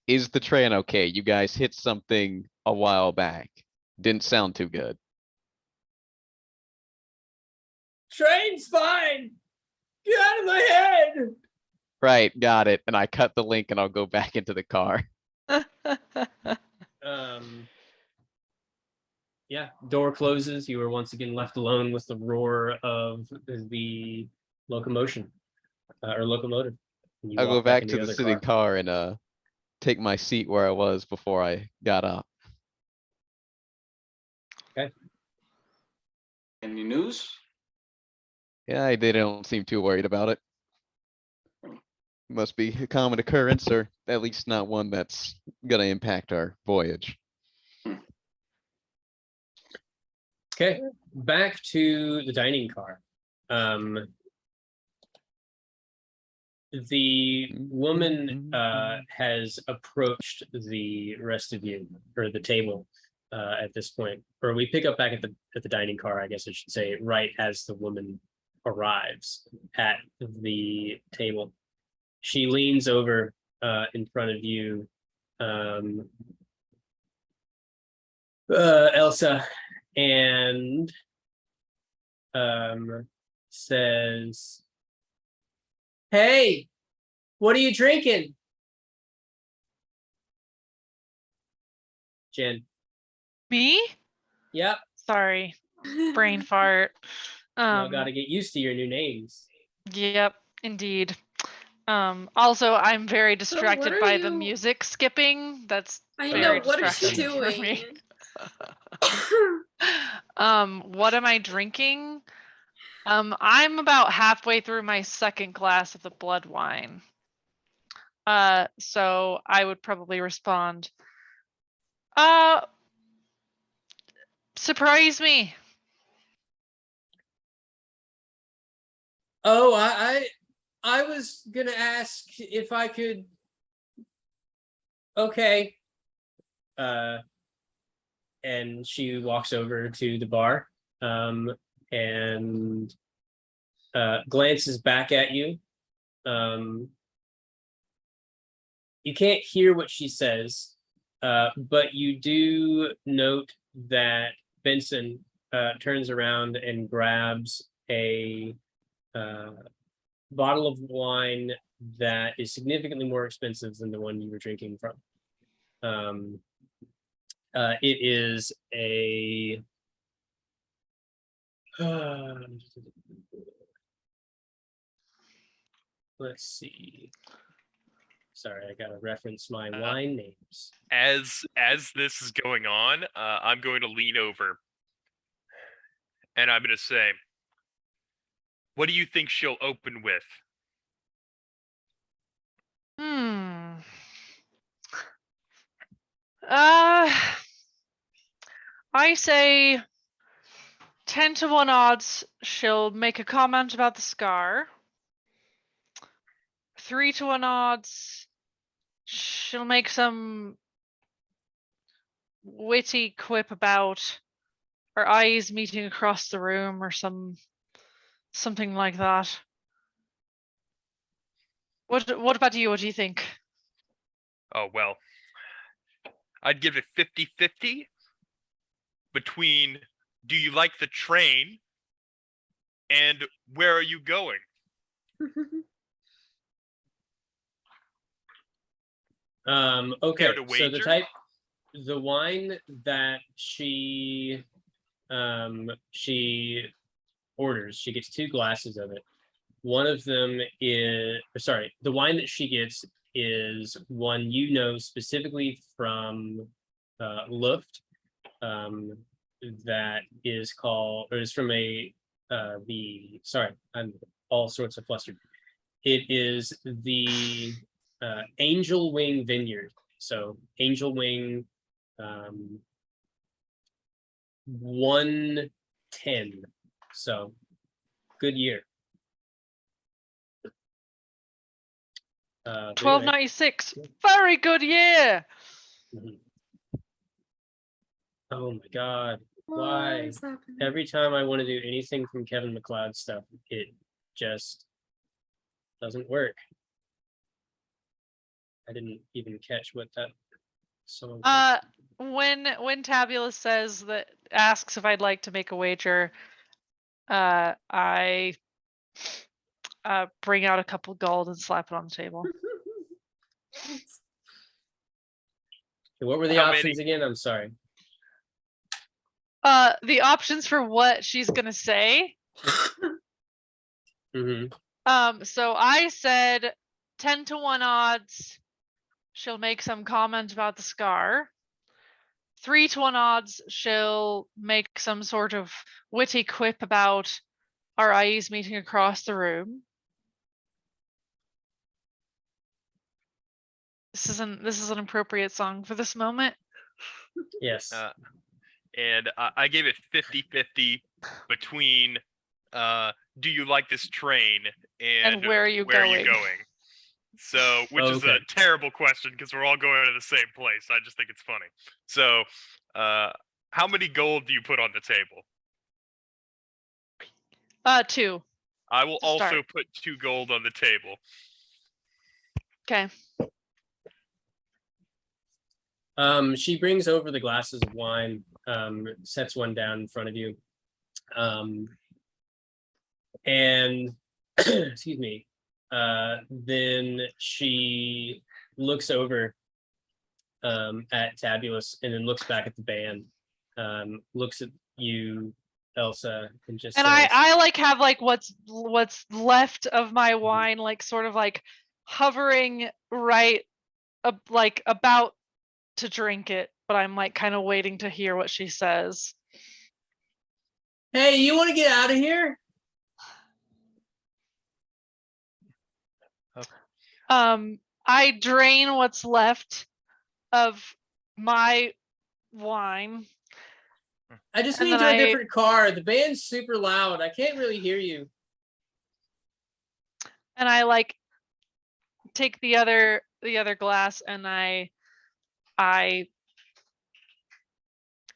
is the train okay? You guys hit something a while back. Didn't sound too good. Train's fine. Get out of my head. Right, got it. And I cut the link and I'll go back into the car. Yeah, door closes. You are once again left alone with the roar of the locomotion or locomotive. You I'll go walk back into to the other sitting car and take my seat where I was before I got up. Any news? Yeah, they don't seem too worried about it. Must be a common occurrence, or at least not one that's gonna impact our voyage. Okay, back to the dining car. The woman has approached the rest of you, or the table, at this point. Or we pick up back at the dining car, I guess I should say, right as the woman arrives at the table. She leans over in front of you, Elsa, and says, "Hey, what are you drinking?" Jen. Me? Yep. Sorry, brain fart. Y'all gotta get used to your new names. Yep, indeed. Also, I'm very what distracted are by the you- music skipping. That's I very know. What is she distracting for me. doing? What am I drinking? I'm about halfway through my second glass of the blood wine. So I would probably respond, surprise me. Oh, I was gonna ask if I could. Okay. And she walks over to the bar, and glances back at you. You can't hear what she says, but you do note that Benson turns around and grabs a bottle of wine that is significantly more expensive than the one you were drinking from. It is a let's see. Sorry, I gotta reference my wine names. As this is going on, I'm going to lean over and I'm going to say, "What do you think she'll open with?" I say 10 to 1 odds she'll make a comment about the scar. 3 to 1 odds she'll make some witty quip about our eyes meeting across the room or something like that. What about you? What do you think? Oh, well, I'd give it 50-50 between do you like the train and where are you going? Okay, Care to so wager? the wine that she orders, she gets 2 glasses of it. One of them is, the wine that she gets is one you know specifically from Luft, that is called, or is from I'm all sorts of flustered. It is the Angel Wing Vineyard. So Angel Wing 110. So good year. 1296. Very good year. Oh my God. What Why? is happening? Every time I want to do anything from Kevin MacLeod stuff, it just doesn't work. I didn't even catch what that song was. When Tabula asks if I'd like to make a wager, I bring out a couple gold and slap it on the table. What were the How many? options again? I'm sorry. The options for what she's gonna say. Hmm. So I said 10-1 odds. She'll make some comment about the scar. 3-1 odds. She'll make some sort of witty quip about our eyes meeting across the room. This is an appropriate song for this moment. Yes. And I gave it 50-50 between do you like this train and where are you going? So, which is a terrible question because we're all going to the same place. I just think it's funny. So, how many gold do you put on the table? 2. I will To also start. put 2 gold on the table. Okay. She brings over the glasses of wine, sets one down in front of you. And excuse me. Then she looks over at Tabulous and then looks back at the band. Looks at you, Elsa, and just And says, I like have like what's left of my wine, like sort of like hovering right like about to drink it, but I'm like kind of waiting to hear what she says. "Hey, you want to get out of here?" I drain what's left of my wine. I just And need then to a different car. The band's super loud. I can't really hear you. And I like take the other glass and I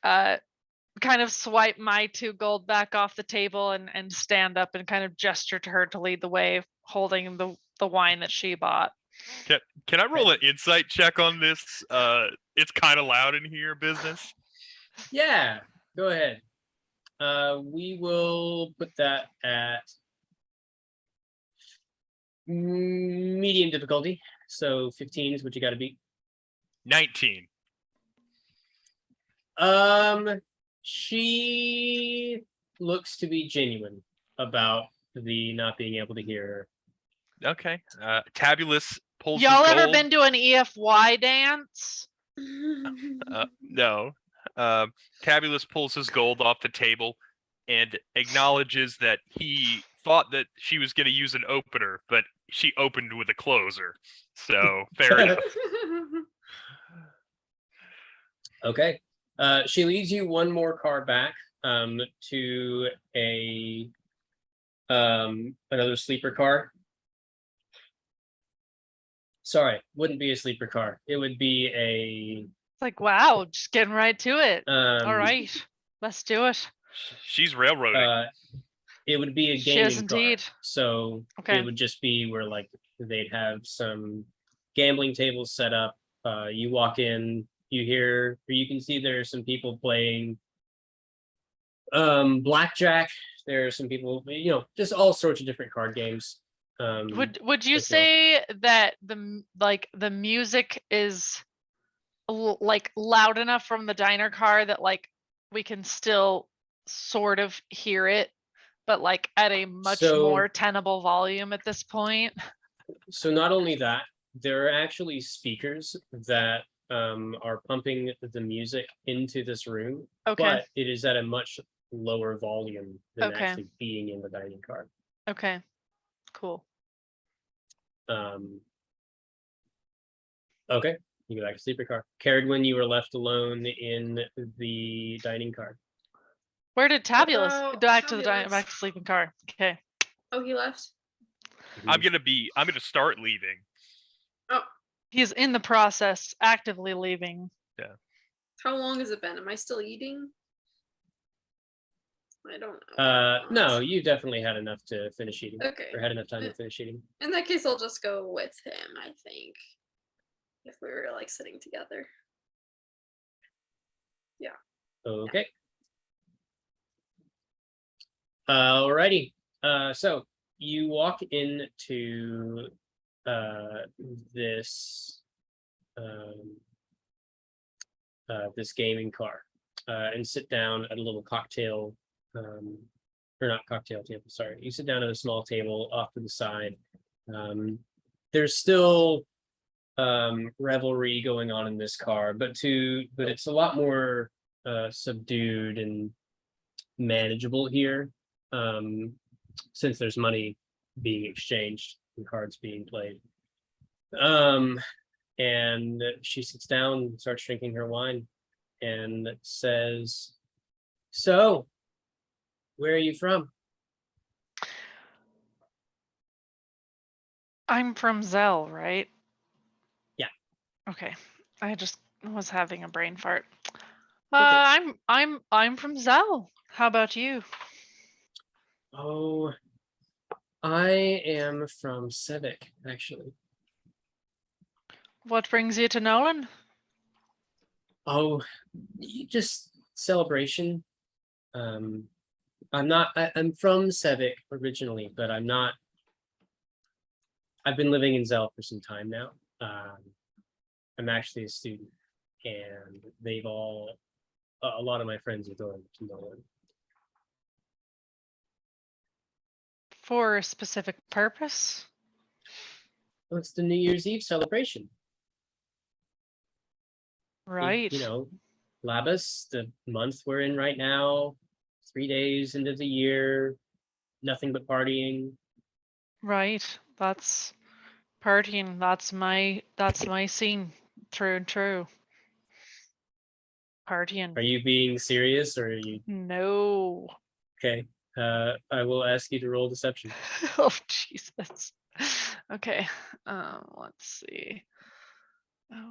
kind of swipe my 2 gold back off the table and stand up and kind of gesture to her to lead the way, holding the wine that she bought. Can I roll an insight check on this? It's kind of loud in here, business. Yeah, go ahead. We will put that at medium difficulty. So 15 is what you got to beat. 19. She looks to be genuine about the not being able to hear her. Okay. Tabulous pulls Y'all his ever gold. been to an EFY dance? No. Tabulous pulls his gold off the table and acknowledges that he thought that she was going to use an opener, but she opened with a closer. So fair enough. Okay. She leads you one more car back to a another sleeper car. Sorry, wouldn't be a sleeper car. It would be a It's like, wow, just getting right to it. All um right, let's do it. She's railroading. it would be a She gaming is car. indeed. So Okay. it would just be where like they'd have some gambling tables set up. You walk in, you hear, or you can see there are some people playing blackjack. There are some people, just all sorts of different card games. Would you as well. say that the music is like loud enough from the diner car that like we can still sort of hear it, but like at a much more tenable volume at this point? So not only that, there are actually speakers that are pumping the music into this room, Okay. but it is at a much lower volume than Okay. actually being in the dining car. Okay. Cool. Okay, you go back to sleeper car. Carried you were left alone in the dining car. Where did Tabulous about back to the Tabulous? back to sleeping car? Okay. Oh, he left? I'm gonna start leaving. Oh, He's in the process, actively leaving. how long has it been? Am I still eating? I don't know. No, you definitely had enough to finish eating. Okay. Or had enough time to finish eating. In that case, I'll just go with him, I think. If we were like sitting together. Yeah. Okay. Alrighty. So you walk into this this gaming car and sit down at a little cocktail or not cocktail table, sorry. You sit down at a small table off to the side. There's still revelry going on in this car, but it's a lot more subdued and manageable here, since there's money being exchanged and cards being played. And she sits down, starts drinking her wine, and says, "So, where are you from?" I'm from Zell, right? Yeah. Okay. I just was having a brain fart. Okay. I'm from Zell. How about you? Oh, I am from Civic, actually. What brings you to Nolan? Oh, just celebration. I'm from Civic originally, but I'm not. I've been living in Zell for some time now. I'm actually a student, and a lot of my friends are going to Nolan. For a specific purpose? Well, it's the New Year's Eve celebration. Right. You know, Labus, the month we're in right now, 3 days into the year, nothing but partying. Right. That's partying. That's my scene through and through. Partying. Are you being serious, or are you No. okay? I will ask you to roll deception. Oh Jesus. Okay. Let's see.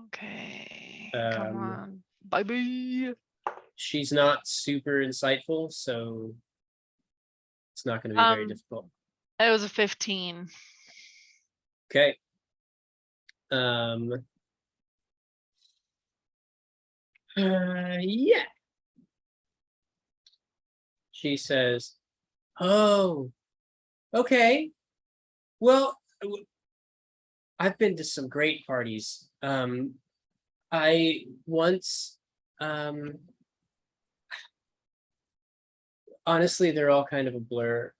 Okay. Come on. Bye bye. She's not super insightful, so it's not going to be very difficult. It was a 15. Okay. Yeah. She says, "Oh, okay. Well, I've been to some great parties. I once, honestly, they're all kind of a blur.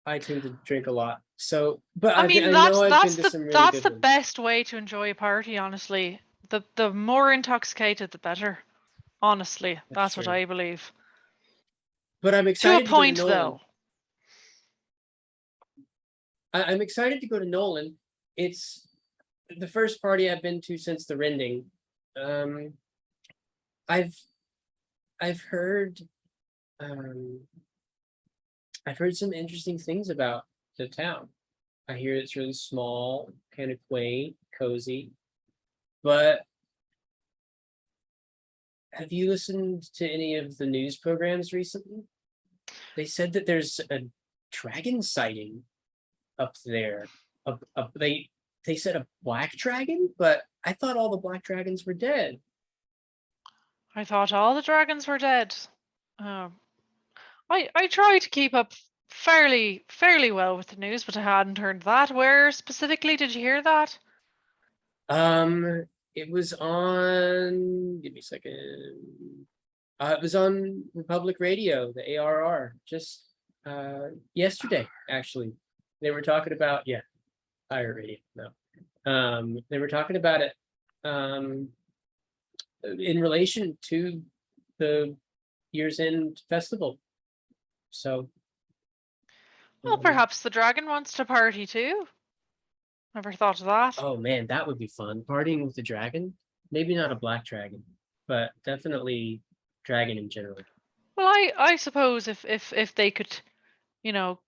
I tend to drink a lot, so but I mean, I know I've been that's to the some really that's good the ones. best way to enjoy a party, honestly. The more intoxicated, the better. Honestly, that's what true. I believe. But I'm To a excited to go to point, Nolan. though. I'm excited to go to Nolan. It's the first party I've been to since the Rending. I've I've heard um I've heard some interesting things about the town. I hear it's really small, kind of quaint, cozy. But have you listened to any of the news programs recently? They said that there's a dragon sighting up there. They said a black dragon, but I thought all the black dragons were dead. I thought all the dragons were dead. I try to keep up fairly well with the news, but I hadn't heard that. Where specifically did you hear that? It was on. Give me a second. It was on Republic Radio, the ARR, just yesterday. Actually, they were talking about Pirate Radio. No, they were talking about it in relation to the Year's End festival. So, Well, perhaps the dragon wants to party too. Never thought of that. oh man, that would be fun. Partying with the dragon. Maybe not a black dragon, but definitely dragon in general. Well, I suppose if they could, you know,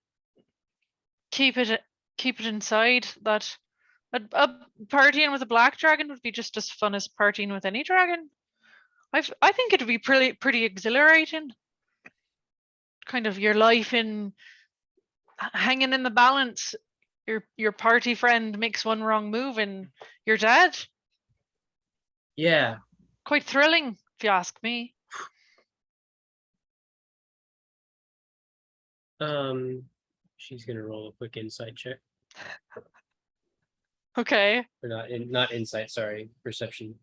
keep it inside, that a partying with a black dragon would be just as fun as partying with any dragon. I think it would be pretty exhilarating. Kind of your life in hanging in the balance. Your party friend makes one wrong move and you're dead. Yeah. Quite thrilling, if you ask me. She's gonna roll a quick insight check. Okay. Or not insight, sorry, perception.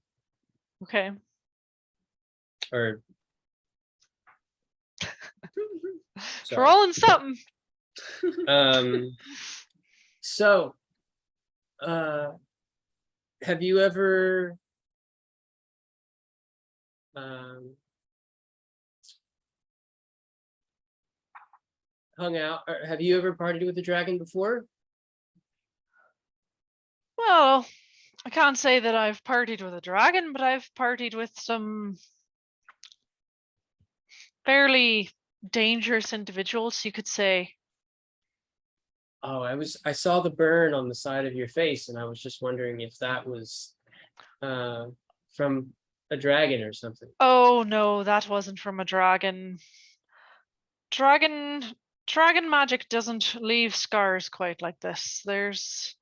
Okay. Or It's rolling something. So have you ever hung out, or have you ever partied with a dragon before? Well, I can't say that I've partied with a dragon, but I've partied with some fairly dangerous individuals, you could say. Oh, I saw the burn on the side of your face, and I was just wondering if that was from a dragon or something. Oh no, that wasn't from a dragon. Dragon magic doesn't leave scars quite like this. There's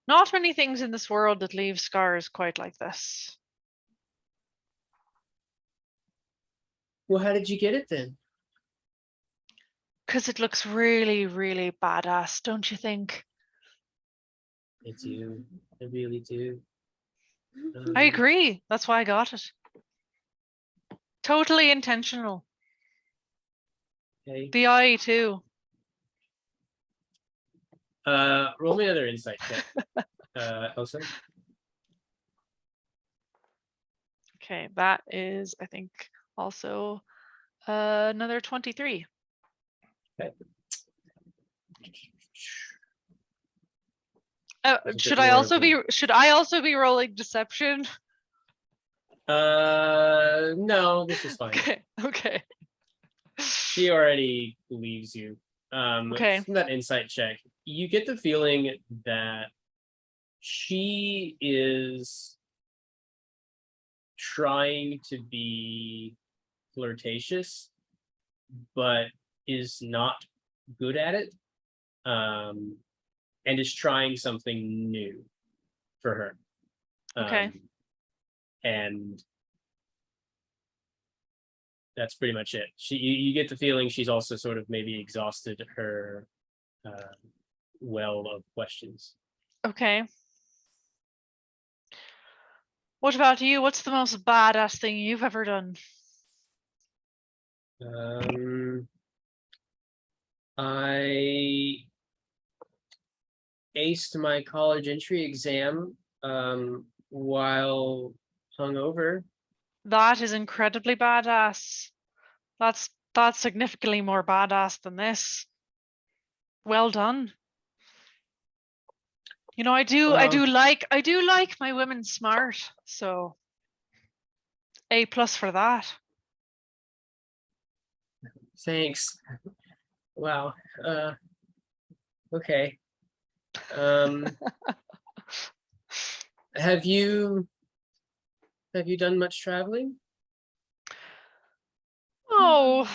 not many things in this world that leave scars quite like this. Well, how did you get it then? Because it looks really, really badass, don't you think? I do. I really do. I agree. That's why I got it. Totally intentional. Okay. The eye too. Roll me another insight check. Elsa. Okay, that is, I think, also another 23. Okay. There's a Should bit I more also of be a- should I also be rolling deception? No, this is fine. Okay, okay. She already believes you. Okay. From that insight check, you get the feeling that she is trying to be flirtatious, but is not good at it. And is trying something new for her. Okay. And that's pretty much it. You get the feeling she's also sort of maybe exhausted her well of questions. Okay. What about you? What's the most badass thing you've ever done? I aced my college entry exam while hungover. That is incredibly badass. That's significantly more badass than this. Well done. You know, I do like my women smart, so A+ for that. Thanks. Wow. Okay. Have you done much traveling? Oh,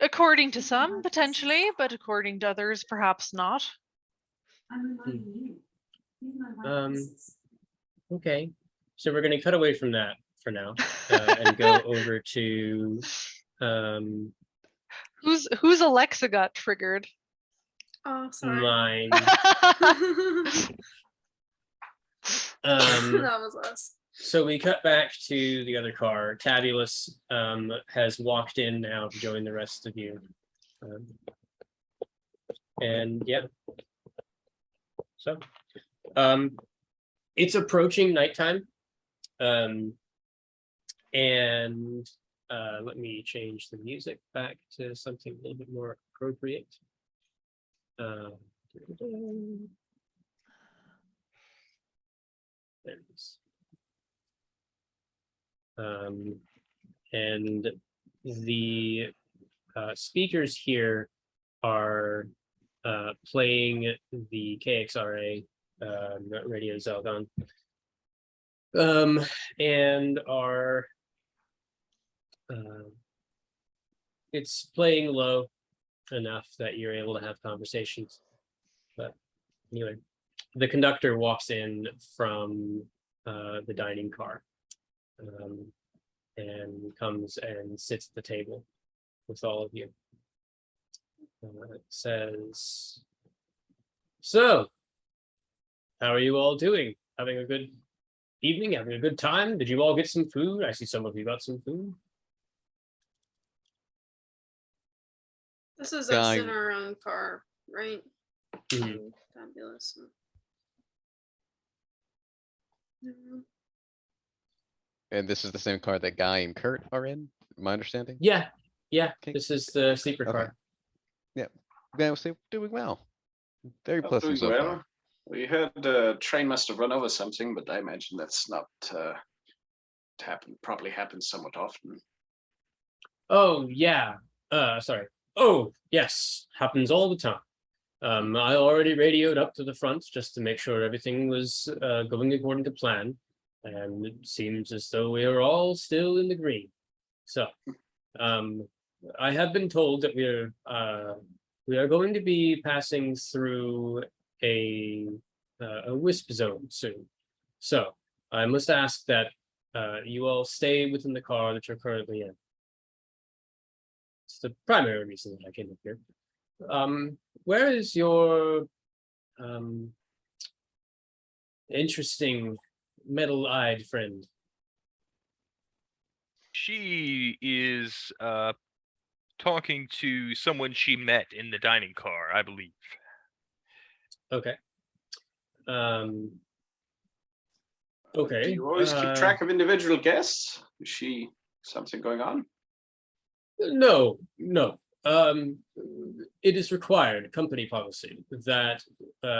according to some, potentially, but according to others, perhaps not. Okay. So we're going to cut away from that for now and go over to Whose Alexa got triggered? Oh, sorry. mine. That was us. So we cut back to the other car. Tabulous has walked in now to join the rest of you. And yeah. So it's approaching nighttime. And let me change the music back to something a little bit more appropriate. There it is. And the speakers here are playing the KXRA Radio Zelgon, and are it's playing low enough that you're able to have conversations. But anyway, the conductor walks in from the dining car and comes and sits at the table with all of you. It says, So, how are you all doing? Having a good evening? Having a good time? Did you all get some food? I see some of you got some food. This is us Guy- in our own car, right? Mhm. Fabulous. Mhm. And this is the same car that Guy and Kurt are in, my understanding? Yeah, Okay. this is the sleeper Okay. car. Yeah, we're doing well. Very Well, pleasant doing so well. far. We heard the train must have run over something, but I imagine that's not probably happens somewhat often. Oh, yeah. Sorry. Oh, yes. Happens all the time. I already radioed up to the front just to make sure everything was going according to plan. And it seems as though we are all still in the green. So, I have been told that we are going to be passing through a wisp zone soon. So, I must ask that you all stay within the car that you're currently in. It's the primary reason that I came up here. Where is your interesting metal-eyed friend? She is talking to someone she met in the dining car, I believe. Okay. Okay. Do you always keep track of individual guests? Is she something going on? No. It is required company policy that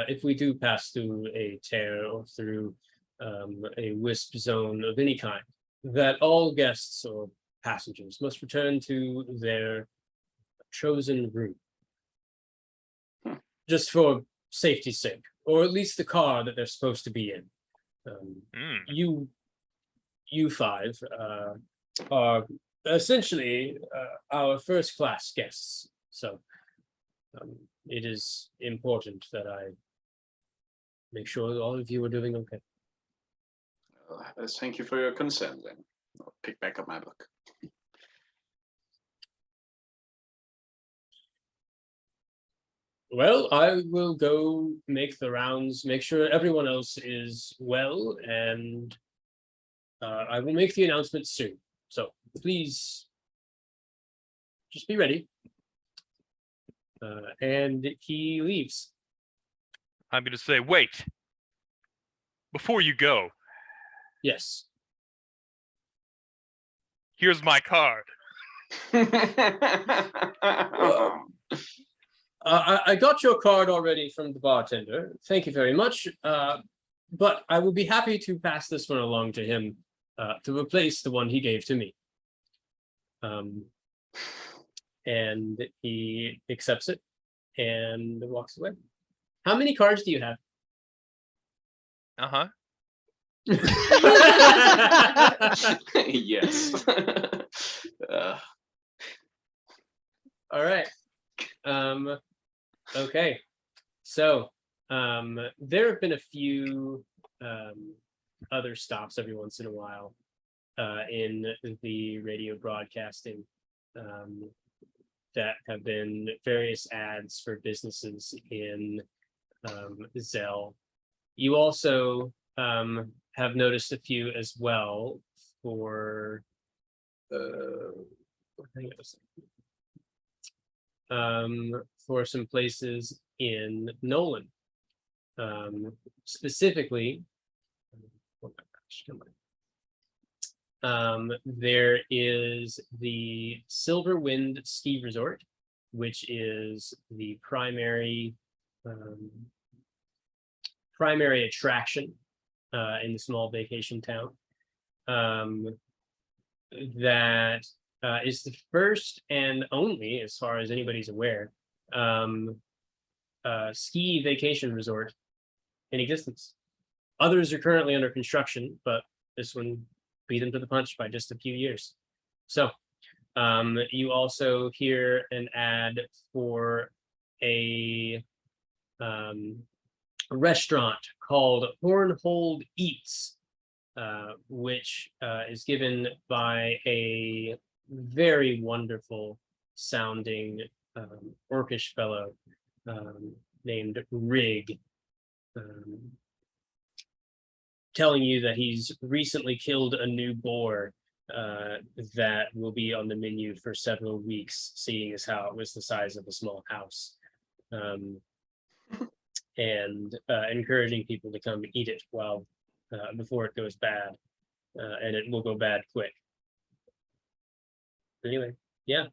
if we do pass through a tear or through a wisp zone of any kind, that all guests or passengers must return to their chosen room. Just for safety's sake, or at least the car that they're supposed to be in. You five are essentially our first class guests. So it is important that I make sure that all of you are doing okay. Thank you for your concern then. I'll pick back up my book. Well, I will go make the rounds, make sure everyone else is well, and I will make the announcement soon. So please just be ready. And he leaves. I'm going to say, wait. Before you go, Yes. here's my card. I got your card already from the bartender. Thank you very much. But I will be happy to pass this one along to him to replace the one he gave to me. And he accepts it and walks away. How many cards do you have? Uh-huh. Yes. All right. Okay. So there have been a few other stops every once in a while in the radio broadcasting that have been various ads for businesses in Zell. You also have noticed a few as well for for some places in Nolan. Specifically, oh my gosh, come on. There is the Silver Wind Ski Resort, which is the primary attraction in the small vacation town. That is the first and only, as far as anybody's aware, ski vacation resort in existence. Others are currently under construction, but this one beat them to the punch by just a few years. So you also hear an ad for a restaurant called Hornhold Eats, which is given by a very wonderful sounding orcish fellow named Rig, telling you that he's recently killed a new boar that will be on the menu for several weeks, seeing as how it was the size of a small house. And encouraging people to come eat it while before it goes bad, and it will go bad quick. Anyway, yeah.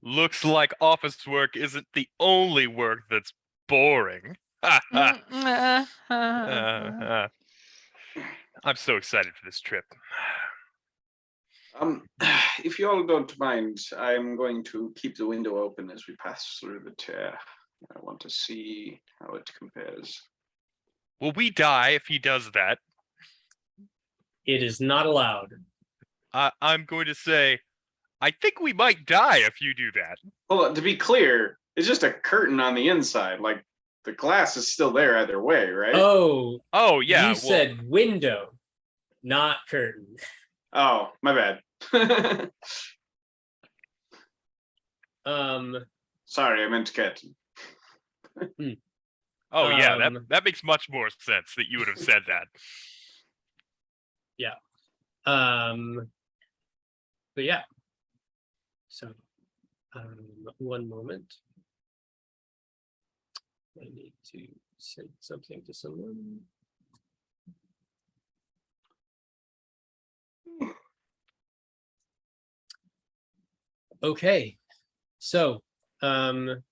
Looks like office work isn't the only work that's boring. I'm so excited for this trip. If you all don't mind, I'm going to keep the window open as we pass through the tear. I want to see how it compares. Will we die if he does that? It is not allowed. I'm going to say, I think we might die if you do that. Well, to be clear, it's just a curtain on the inside. Like, the glass is still there either way, right? Oh, Yeah. you said window, not curtain. Oh, my bad. Sorry, I meant curtain. Oh yeah, that makes much more sense that you would have said that. Yeah. But yeah. So, one moment. I need to send something to someone. Okay. So, an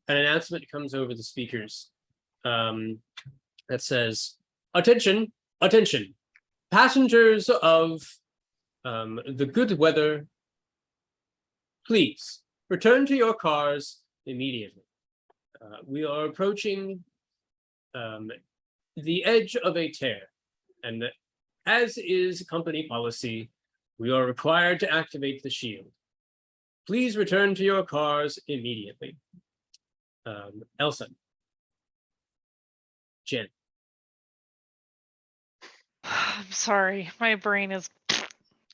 announcement comes over the speakers that says, "Attention, attention, passengers of the good weather, please return to your cars immediately. We are approaching the edge of a tear, and as is company policy, we are required to activate the shield. Please return to your cars immediately." Elsa. Jen. I'm sorry, my brain is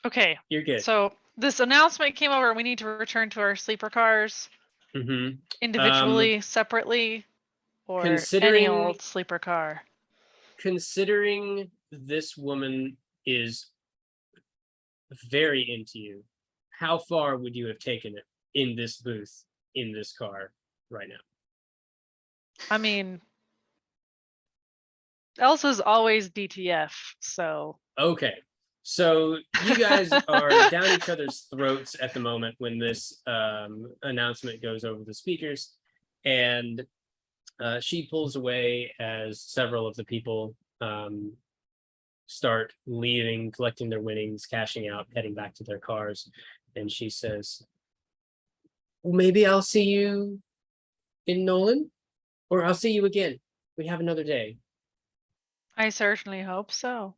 okay. You're good. So this announcement came over. We need to return to our sleeper cars individually, separately, or any old sleeper car. Considering this woman is very into you, how far would you have taken it in this booth, in this car right now? I mean, Elsa's always DTF, so. Okay. So you guys are down each other's throats at the moment when this announcement goes over the speakers, and she pulls away as several of the people start leaving, collecting their winnings, cashing out, heading back to their cars. And she says, "Well, maybe I'll see you in Nolan, or I'll see you again. We have another day." I certainly hope so.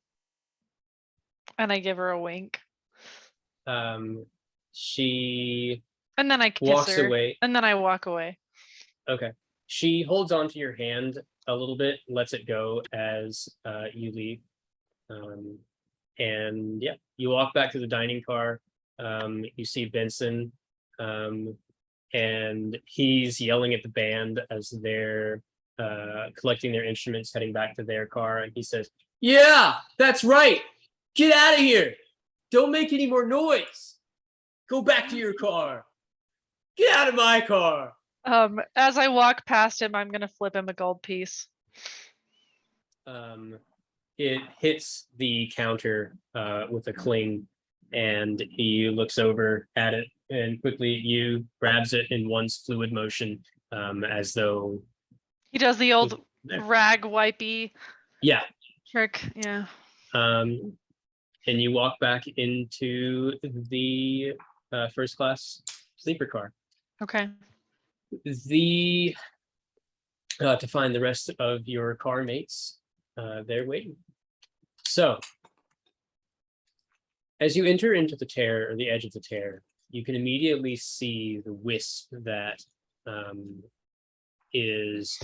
And I give her a wink. She and then I kiss walks her, away. And then I walk away. Okay. She holds onto your hand a little bit, lets it go as you leave. And yeah, you walk back to the dining car. You see Benson, and he's yelling at the band as they're collecting their instruments, heading back to their car. And he says, "Yeah, that's right. Get out of here. Don't make any more noise. Go back to your car. Get out of my car." As I walk past him, I'm gonna flip him a gold piece. It hits the counter with a cling, and he looks over at it and quickly you grabs it in one fluid motion, as though he does the old rag wipey trick. Yeah. And you walk back into the first class sleeper car. Okay. To find the rest of your car mates, they're waiting. So, as you enter into the tear, or the edge of the tear, you can immediately see the wisp that is.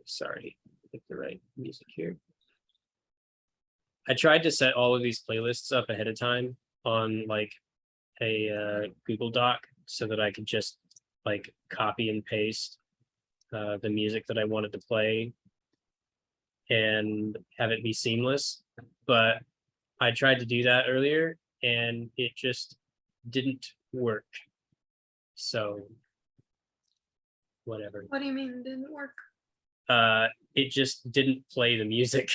Sorry, get the right music here. I tried to set all of these playlists up ahead of time on like a Google Doc so that I could just like copy and paste the music that I wanted to play and have it be seamless. But I tried to do that earlier and it just didn't work. So whatever. What do you mean it didn't work? It just didn't play the music.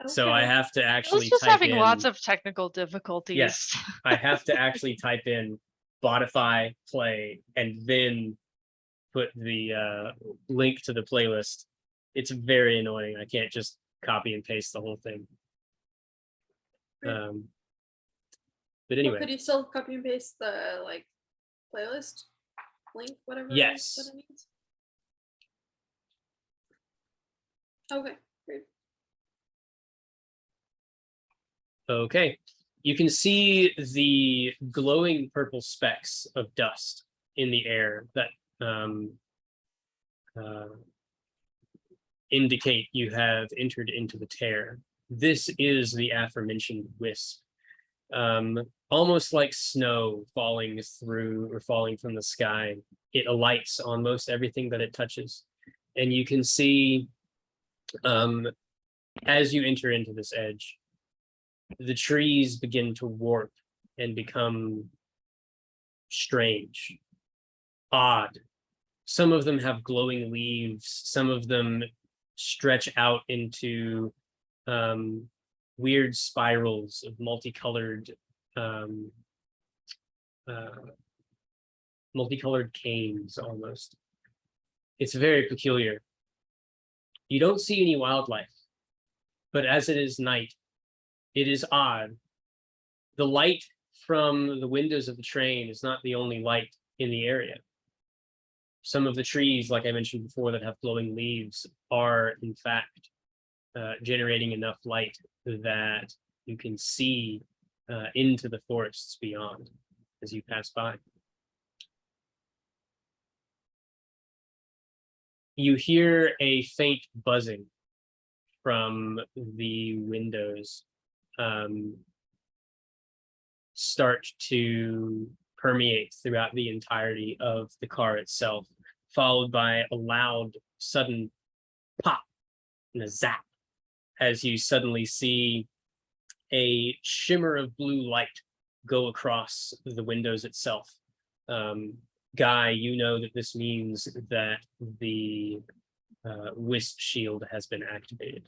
So I Okay. have to I was actually just type having in, lots of technical difficulties. Yes. I have to actually type in Spotify play and then put the link to the playlist. It's very annoying. I can't just copy and paste the whole thing. Right. But Well, anyway, could you still copy and paste the like playlist link, whatever? Yes. That it needs? Okay, great. okay. You can see the glowing purple specks of dust in the air that indicate you have entered into the tear. This is the aforementioned wisp. Almost like snow falling through or falling from the sky. It alights on most everything that it touches. And you can see, as you enter into this edge, the trees begin to warp and become strange, odd. Some of them have glowing leaves. Some of them stretch out into weird spirals of multicolored canes almost. It's very peculiar. You don't see any wildlife, but as it is night, it is odd. The light from the windows of the train is not the only light in the area. Some of the trees, like I mentioned before, that have glowing leaves are in fact generating enough light that you can see into the forests beyond as you pass by. You hear a faint buzzing from the windows start to permeate throughout the entirety of the car itself, followed by a loud, sudden pop and a zap as you suddenly see a shimmer of blue light go across the windows itself. Guy, you know that this means that the wisp shield has been activated.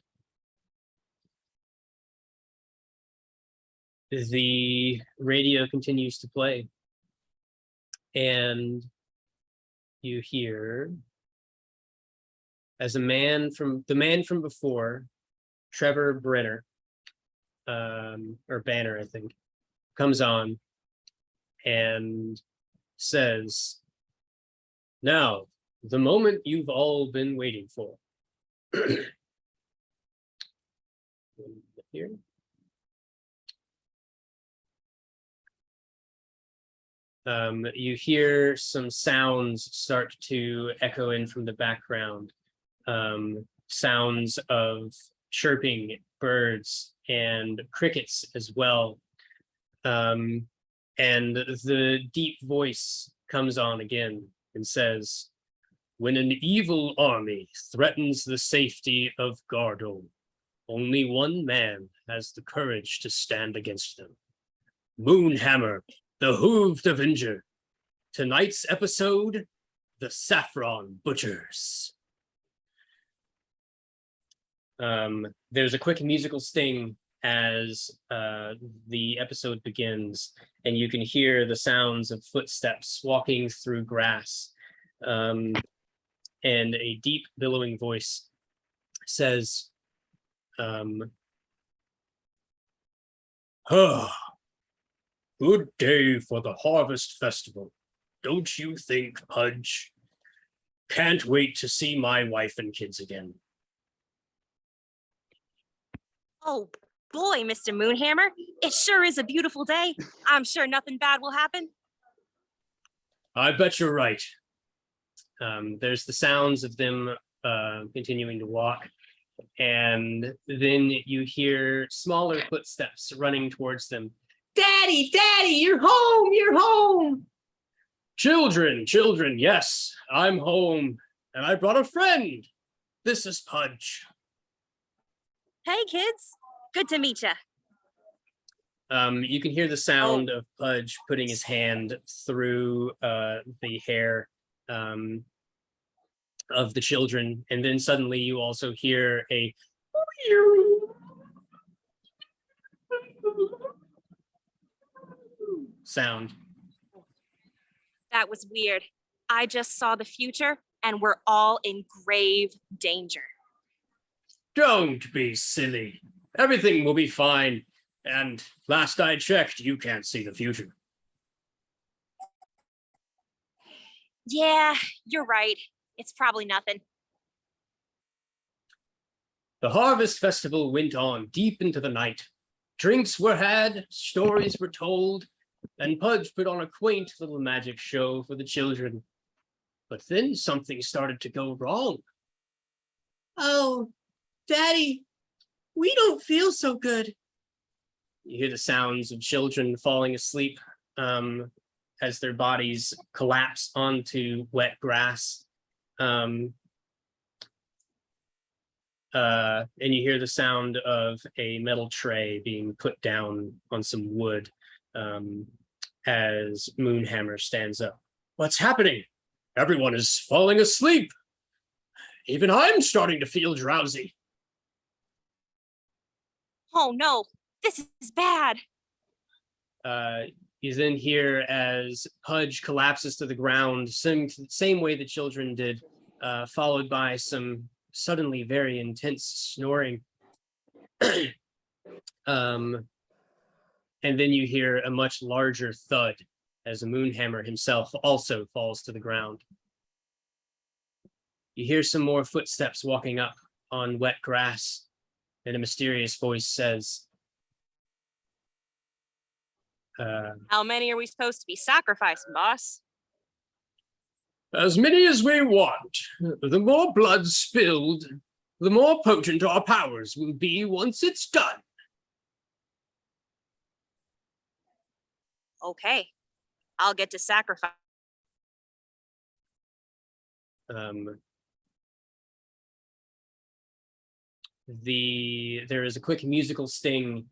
The radio continues to play, and you hear as the man from before, Trevor Brenner, or Banner, I think, comes on and says, "Now, the moment you've all been waiting for." Here. You hear some sounds start to echo in from the background. Sounds of chirping birds and crickets as well. And the deep voice comes on again and says, "When an evil army threatens the safety of Gardo, only one man has the courage to stand against them. Moonhammer, the Hooved Avenger. Tonight's episode, the Saffron Butchers." There's a quick musical sting as the episode begins, and you can hear the sounds of footsteps walking through grass. And a deep billowing voice says, "Good day for the Harvest Festival. Don't you think, Pudge? Can't wait to see my wife and kids again." Oh boy, Mr. Moonhammer, it sure is a beautiful day. I'm sure nothing bad will happen. I bet you're right. There's the sounds of them continuing to walk, and then you hear smaller footsteps running towards them, Daddy, Daddy, you're home, you're home. Children, children, yes, I'm home, and I brought a friend. This is Pudge. Hey, kids. Good to meet ya. You can hear the sound of Pudge putting his hand through the hair of the children, and then suddenly you also hear a sound. That was weird. I just saw the future, and we're all in grave danger. Don't be silly. Everything will be fine. And last I checked, you can't see the future. Yeah, you're right. It's probably nothing. The harvest festival went on deep into the night. Drinks were had, stories were told, and Pudge put on a quaint little magic show for the children. But then something started to go wrong. Oh, Daddy, we don't feel so good. You hear the sounds of children falling asleep as their bodies collapse onto wet grass. And you hear the sound of a metal tray being put down on some wood as Moonhammer stands up. What's happening? Everyone is falling asleep. Even I'm starting to feel drowsy. Oh no, this is bad. You then hear as Pudge collapses to the ground, same way the children did, followed by some suddenly very intense snoring. And then you hear a much larger thud as Moonhammer himself also falls to the ground. You hear some more footsteps walking up on wet grass, and a mysterious voice says, How many are we supposed to be sacrificing, boss? as many as we want. The more blood spilled, the more potent our powers will be once it's done. Okay, I'll get to sacrifice. There is a quick musical sting,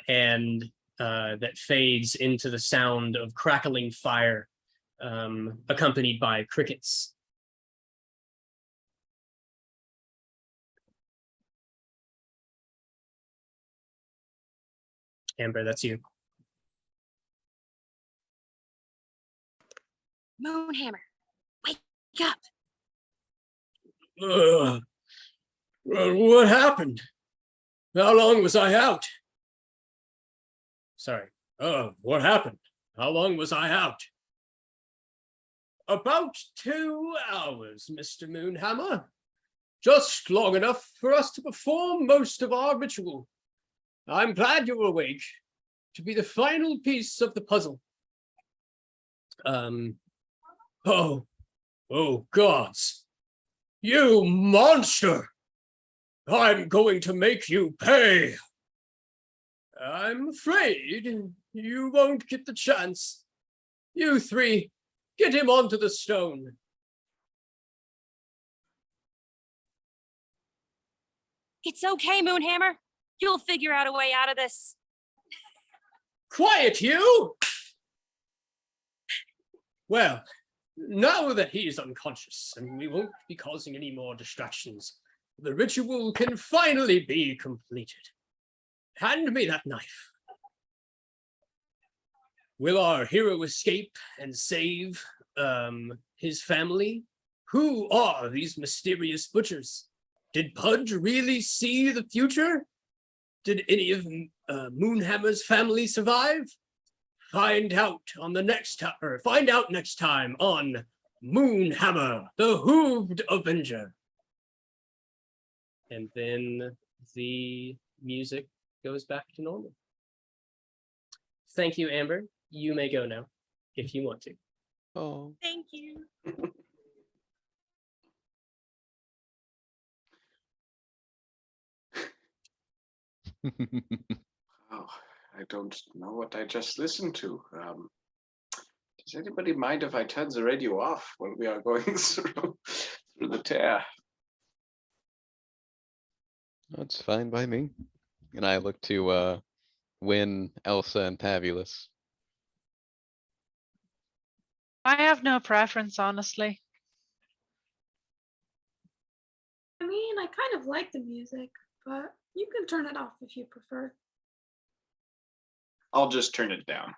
and that fades into the sound of crackling fire, accompanied by crickets. Amber, that's you. Moonhammer, wake up. What happened? How long was I out? Sorry. What happened? How long was I out? About 2 hours, Mr. Moonhammer. Just long enough for us to perform most of our ritual. I'm glad you're awake to be the final piece of the puzzle. Oh, gods. You monster! I'm going to make you pay. I'm afraid you won't get the chance. You three, get him onto the stone. It's okay, Moonhammer. You'll figure out a way out of this. Quiet, you! Well, now that he is unconscious and we won't be causing any more distractions, the ritual can finally be completed. Hand me that knife. Will our hero escape and save his family? Who are these mysterious butchers? Did Pudge really see the future? Did any of Moonhammer's family survive? Find out next time on Moonhammer, the Hooved Avenger. And then the music goes back to normal. Thank you, Amber. You may go now, if you want to. Oh. Thank you. Oh, I don't know what I just listened to. Does anybody mind if I turn the radio off when we are going through the tear? That's fine by me. And I look to Win, Elsa, and Pavulus. I have no preference, honestly. I mean, I kind of like the music, but you can turn it off if you prefer. I'll just turn it down.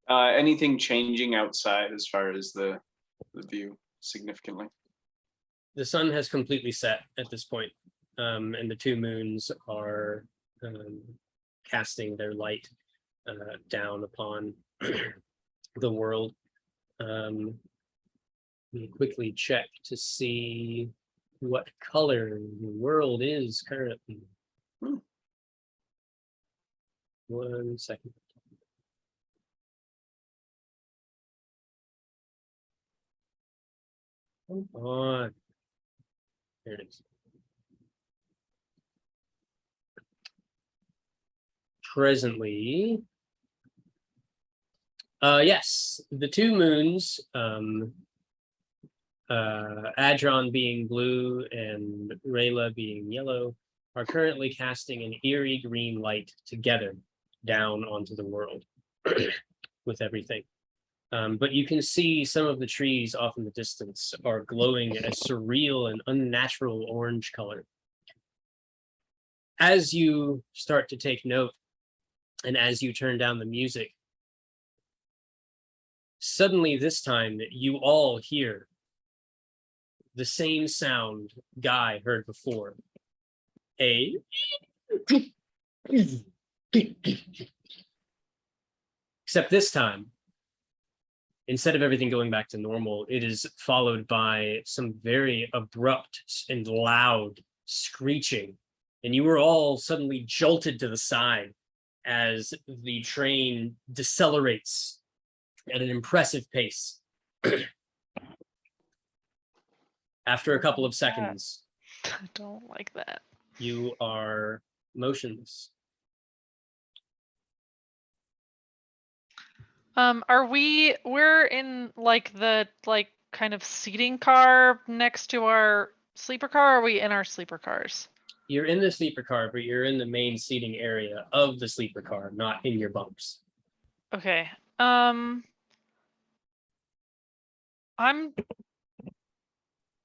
Anything changing outside as far as the view significantly? The sun has completely set at this point, and the two moons are casting their light down upon the world. Let me quickly check to see what color the world is currently. 1 second. Come on. There it is. Presently, yes, the two moons, Adron being blue and Rayla being yellow, are currently casting an eerie green light together down onto the world with everything. But you can see some of the trees off in the distance are glowing a surreal and unnatural orange color. As you start to take note, and as you turn down the music, suddenly this time you all hear the same sound Guy heard before. Except this time, instead of everything going back to normal, it is followed by some very abrupt and loud screeching. And you were all suddenly jolted to the side as the train decelerates at an impressive pace. After a couple of seconds, I don't like that. you are motionless. We're in like the kind of seating car next to our sleeper car, or are we in our sleeper cars? You're in the sleeper car, but you're in the main seating area of the sleeper car, not in your bunks. Okay. I'm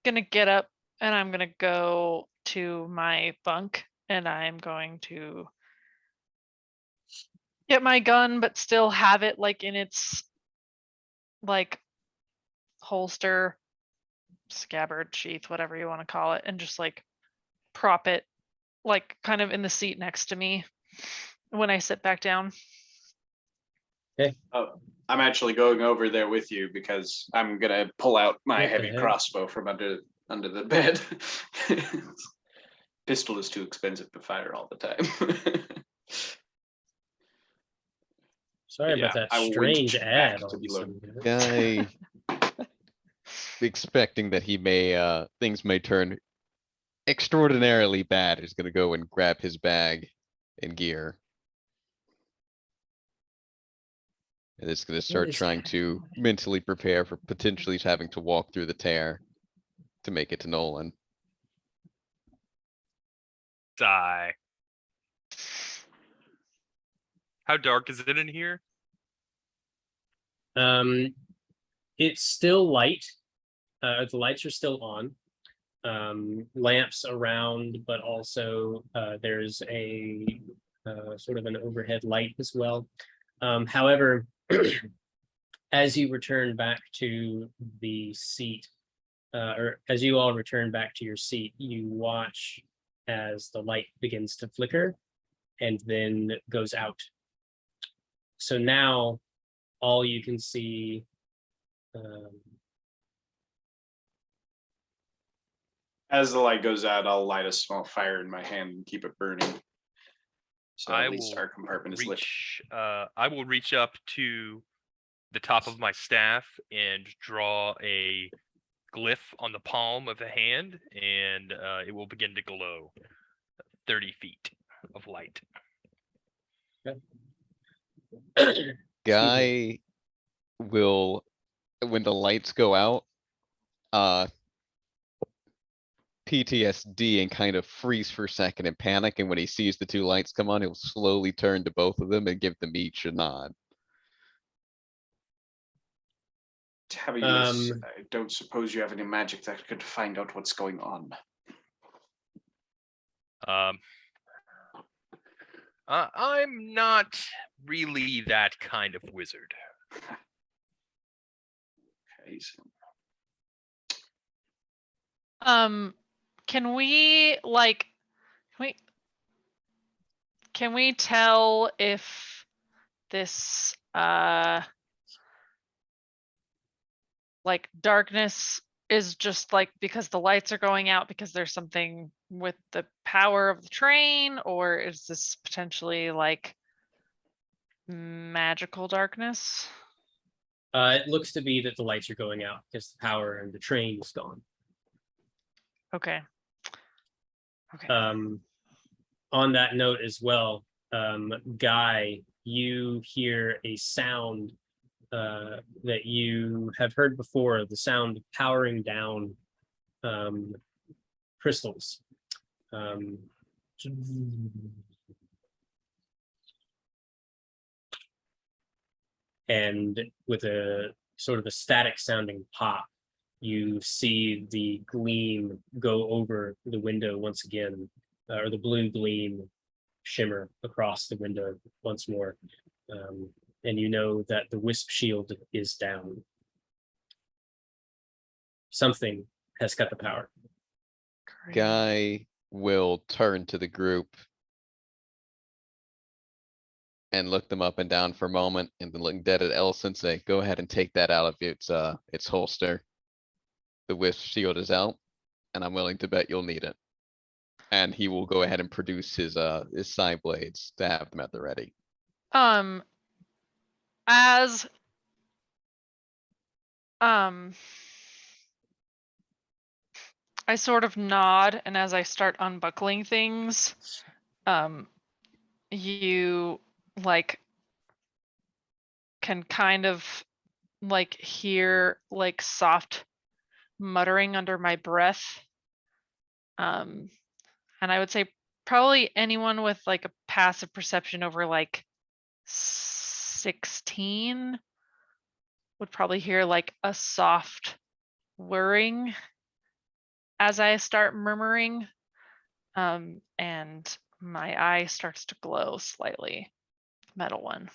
gonna get up and I'm gonna go to my bunk and I'm going to get my gun, but still have it like in its like holster, scabbard, sheath, whatever you want to call it, and just like prop it like kind of in the seat next to me when I sit back down. I'm actually going over there with you because I'm gonna pull out my What the heavy heck? crossbow from under the bed. Pistol is too expensive to fire all the time. Sorry Yeah, about that I will strange winch back ad. All to of be a sudden. Guy expecting that he may things may turn extraordinarily bad is gonna go and grab his bag and gear. And it's gonna start is trying that? to mentally prepare for potentially having to walk through the tear to make it to Nolan. Die. How dark is it in here? It's still light. The lights are still on. Lamps around, but also there's a sort of an overhead light as well. However, as you return back to the seat, or as you all return back to your seat, you watch as the light begins to flicker and then goes out. So now all you can see As the light goes out, I'll light a small fire in my hand and keep it burning. So I at least will our compartment is lit. I will reach up to the top of my staff and draw a glyph on the palm of the hand, and it will begin to glow. 30 feet of light. Guy will, when the lights go out, PTSD and kind of freeze for a second and panic, and when he sees the two lights come on, he'll slowly turn to both of them and give them each a nod. Tabulous, I don't suppose you have any magic that could find out what's going on. I'm not really that kind of wizard. Okay, so Can we like, can we tell if this, like darkness is just like because the lights are going out because there's something with the power of the train, or is this potentially like magical darkness? It looks to be that the lights are going out because the power and the train is gone. Okay. Okay. On that note as well, Guy, you hear a sound that you have heard before, the sound of powering down crystals. And with a sort of a static sounding pop, you see the gleam go over the window once again, or the blue gleam shimmer across the window once more. And you know that the wisp shield is down. Something has cut the power. Great. Guy will turn to the group and look them up and down for a moment, and then look dead at Elsa and say, go ahead and take that out of its holster. The wisp shield is out, and I'm willing to bet you'll need it. And he will go ahead and produce his side blades to have them at the ready. As I sort of nod, and as I start unbuckling things, you like can kind of like hear like soft muttering under my breath. And I would say probably anyone with like a passive perception over like 16 would probably hear like a soft whirring as I start murmuring. And my eye starts to glow slightly, metal one.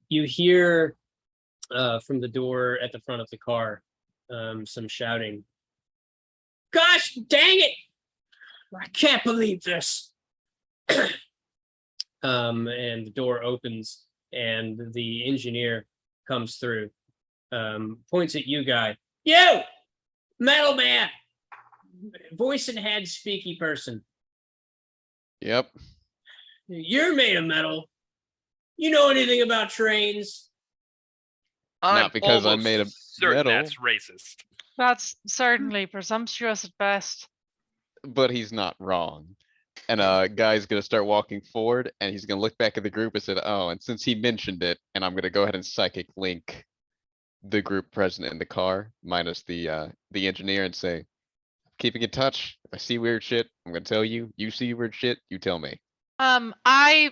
You hear from the door at the front of the car some shouting. Gosh dang it! I can't believe this. And the door opens and the engineer comes through, points at you, Guy. You! Metal man! Voice and head speaky person. Yep. You're made of metal. You know anything about trains? Not because I'm almost made of certain metal. that's racist. That's certainly presumptuous at best. But he's not wrong. And Guy's gonna start walking forward, and he's gonna look back at the group and say, oh, and since he mentioned it, and I'm gonna go ahead and psychic link the group present in the car, minus the engineer, and say, keeping in touch. If I see weird shit, I'm gonna tell you. You see weird shit, you tell me. I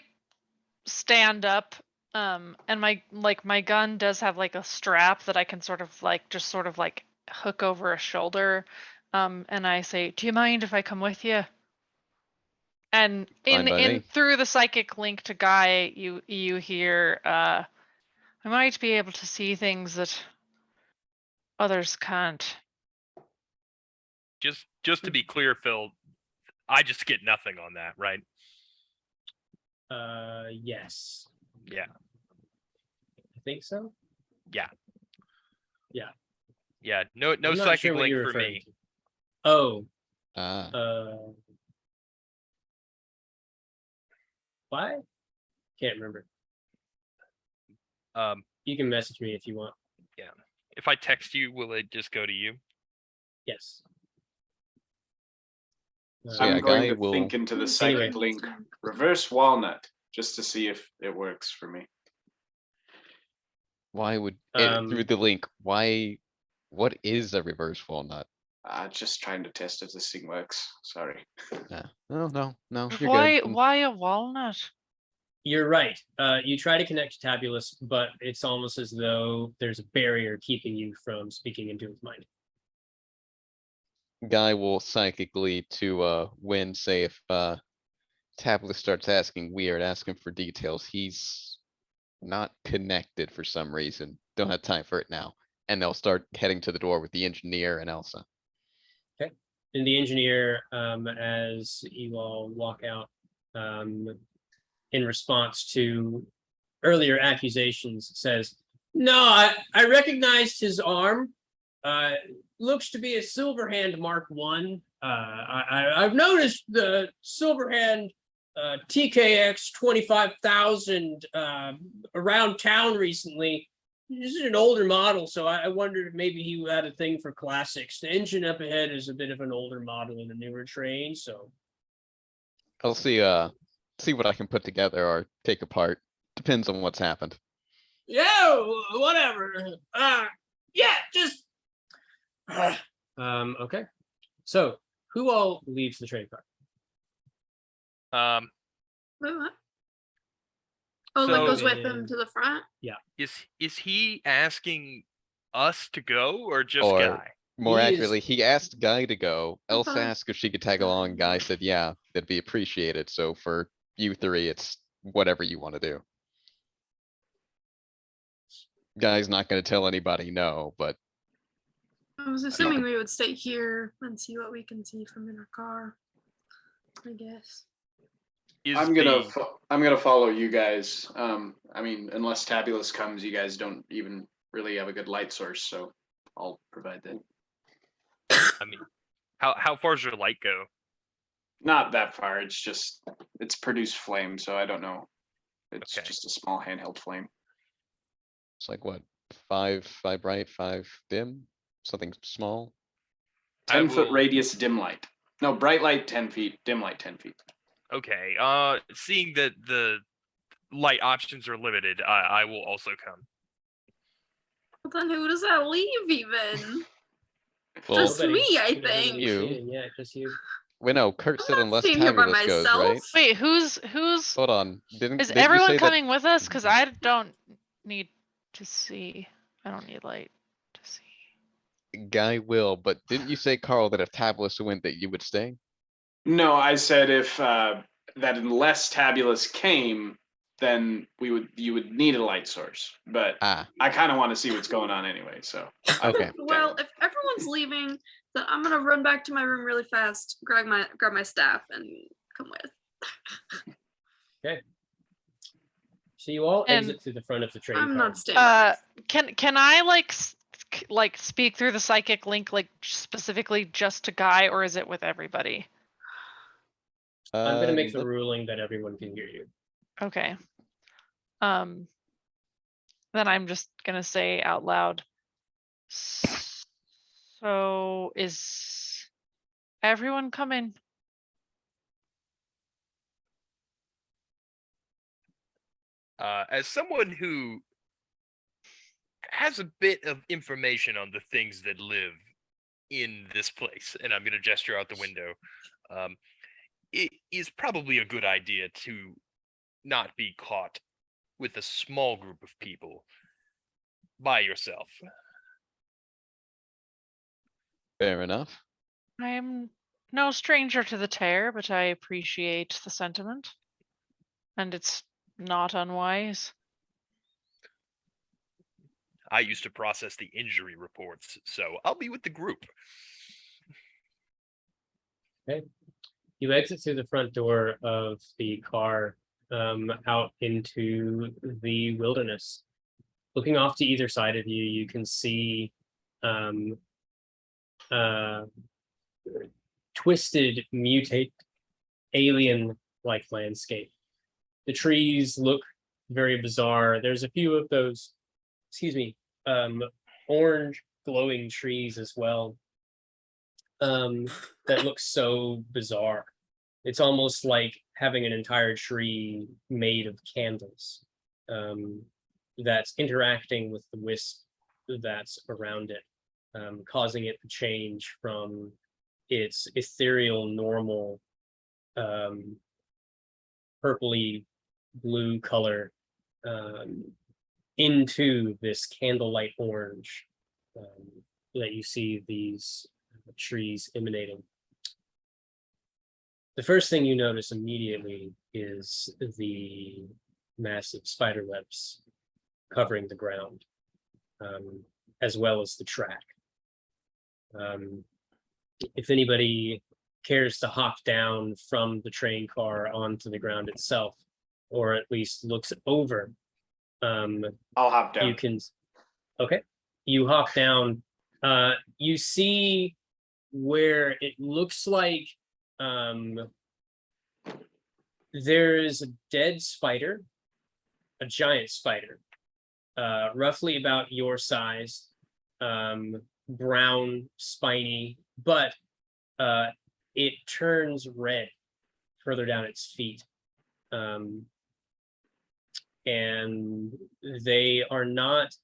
stand up, and my gun does have like a strap that I can sort of like just sort of like hook over a shoulder. And I say, do you mind if I come with you? And Fine by me. through the psychic link to Guy, you hear I might be able to see things that others can't. Just to be clear, Phil, I just get nothing on that, right? Yes. Yeah. I think so. Yeah. Yeah. Yeah. No I'm not psychic sure what link you're for referring me. to. Oh, Ah, why? Can't remember. Um, You can message me if you want. if I text you, will it just go to you? Yes. So yeah, I'm going guy to will- think into the Anyway. psychic link reverse walnut just to see if it works for me. Why would it through Um, the link? Why? What is a reverse walnut? Just trying to test if this thing works. Sorry. Yeah. No. You're Why good. why a walnut? You're right. You try to connect to Tabulus, but it's almost as though there's a barrier keeping you from speaking into his mind. Guy will psychically to when say if Tablet starts asking weird, asking for details, he's not connected for some reason. Don't have time for it now. And they'll start heading to the door with the engineer and Elsa. And the engineer, as you all walk out, in response to earlier accusations, says, "No, I recognized his arm. Looks to be a Silverhand Mark One. I've noticed the Silverhand TKX 25,000 around town recently. This is an older model, so I wondered if maybe he had a thing for classics. The engine up ahead is a bit of an older model in a newer train, so I'll see what I can put together or take apart. Depends on what's happened. yeah, whatever. Yeah, just okay. So who all leaves the train car? Wait, what? Oh, like goes So- with him to the front. Is he asking us to go or just Or- Guy? More He is- accurately, he asked Guy to go. Elsa Uh-huh. asked if she could tag along. Guy said, yeah, that'd be appreciated. So for you three, it's whatever you want to do. Guy's not gonna tell anybody no, but I was assuming we would stay here and see what we can see from in our car. I guess. Is I'm gonna the- I'm gonna follow you guys. I mean, unless Tabulus comes, you guys don't even really have a good light source, so I'll provide that. I mean, how far does your light go? Not that far. It's produced flame, so I don't know. It's Okay. just a small handheld flame. it's like what? Five bright, 5 dim, something small. I 10-foot will- radius dim light. No, bright light 10 feet, dim light 10 feet. Okay. Seeing that the light options are limited, I will also come. Well, then who does that leave even? Well, Just me, I Nobody think. leaves You. Yeah, just you. wait, no, Kurt I'm said not unless staying here by Tabulus goes, myself. right? Wait, who's Hold on, didn't is you everyone say coming with us? Because I don't need to see. I don't need light to see. that Guy will, but didn't you say, Carl, that if Tabulus went, that you would stay? No, I said if that unless Tabulus came, then you would need a light source. But Ah, I kind of want to see what's going on anyway, so. okay. Well, if everyone's leaving, then I'm gonna run back to my room really fast, grab my staff, and come with. So you all And- exit through the front of the train I'm car. not staying. By Can I like speak through the psychic link like specifically just to Guy, or is it with everybody? I'm gonna make the Let- ruling that everyone can hear you. Okay. Then I'm just gonna say out loud. So is everyone coming? As someone who has a bit of information on the things that live in this place, and I'm going to gesture out the window, it is probably a good idea to not be caught with a small group of people by yourself. Fair enough. I am no stranger to the tear, but I appreciate the sentiment. And it's not unwise. I used to process the injury reports, so I'll be with the group. You exit through the front door of the car, out into the wilderness. Looking off to either side of you, you can see twisted, mutate, alien-like landscape. The trees look very bizarre. There's a few of those, orange glowing trees as well. that looks so bizarre. It's almost like having an entire tree made of candles, that's interacting with the wisp that's around it, causing it to change from its ethereal, normal, purpley blue color, into this candlelight orange, that you see these trees emanating. The first thing you notice immediately is the massive spider webs covering the ground, as well as the track. If anybody cares to hop down from the train car onto the ground itself, or at least looks over, I'll hop down. you can, okay, you hop down. You see where it looks like there is a dead spider, a giant spider, roughly about your size, brown, spiny, but it turns red further down its feet. And they are not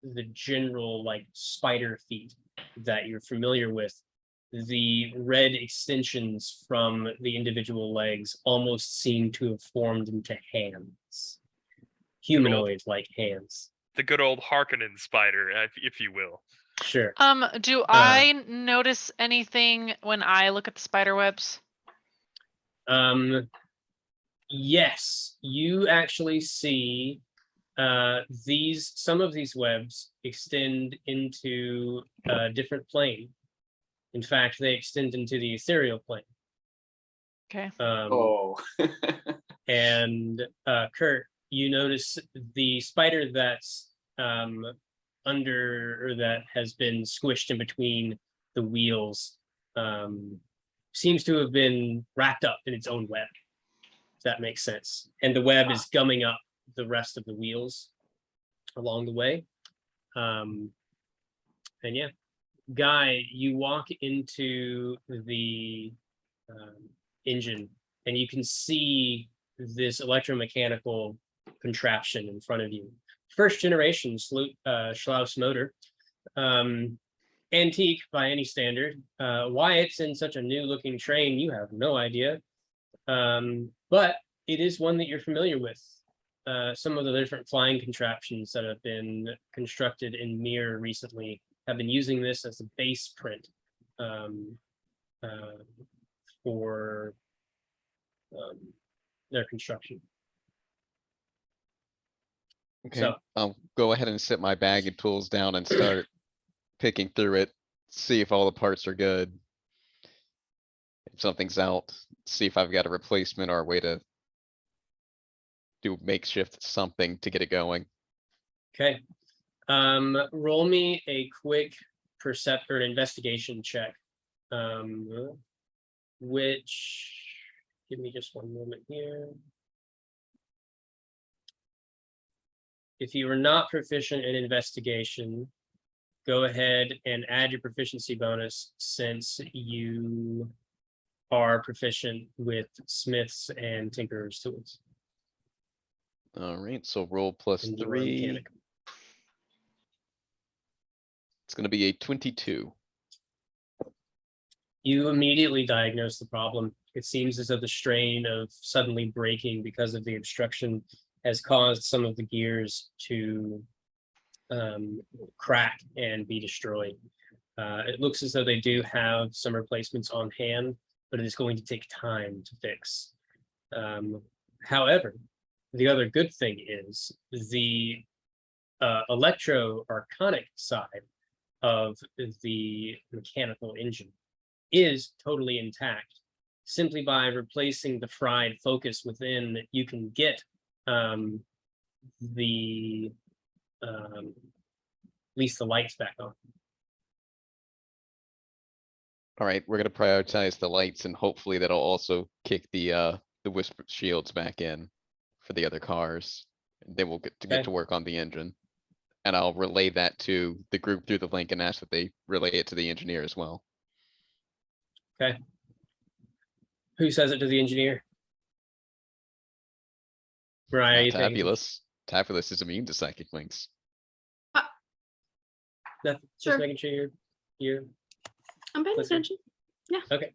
the general like spider feet that you're familiar with. The red extensions from the individual legs almost seem to have formed into hands, humanoid-like hands. The good old Harkonnen spider, if you will. Sure. Do I notice anything when I look at the spider webs? Yes, you actually see some of these webs extend into a different plane. In fact, they extend into the ethereal plane. Okay. Oh. And Kurt, you notice the spider that's under, or that has been squished in between the wheels, seems to have been wrapped up in its own web, if that makes sense. And the web is gumming up the rest of the wheels along the way. And yeah, Guy, you walk into the engine and you can see this electromechanical contraption in front of you. First generation Schlauss motor, antique by any standard. Why it's in such a new looking train, you have no idea. But it is one that you're familiar with. Some of the different flying contraptions that have been constructed in Mir recently have been using this as a base print for their construction. Okay, So, I'll go ahead and sit my bag of tools down and start picking through it, see if all the parts are good. If something's out, see if I've got a replacement or a way to do makeshift something to get it going. okay. Roll me a quick percept or an investigation check. Which, give me just one moment here. If you are not proficient in investigation, go ahead and add your proficiency bonus since you are proficient with smiths and tinkerers tools. Alright, so roll plus and you are 3. mechanic. It's gonna be a 22. You immediately diagnose the problem. It seems as though the strain of suddenly braking because of the obstruction has caused some of the gears to crack and be destroyed. It looks as though they do have some replacements on hand, but it is going to take time to fix. However, the other good thing is the electro-archonic side of the mechanical engine is totally intact. Simply by replacing the fried focus within, you can get at least the lights back on. Alright, we're gonna prioritize the lights and hopefully that'll also kick the wisp shields back in for the other cars. Then we'll get Okay. to work on the engine. And I'll relay that to the group through the link and ask that they relay it to the engineer as well. Okay. Who says it to the engineer? Mariah, Not you think? Tabulous. Tabulous is immune to psychic links. Nothing. Sure. Just making sure you're I'm paying Listen. attention. Yeah. Okay.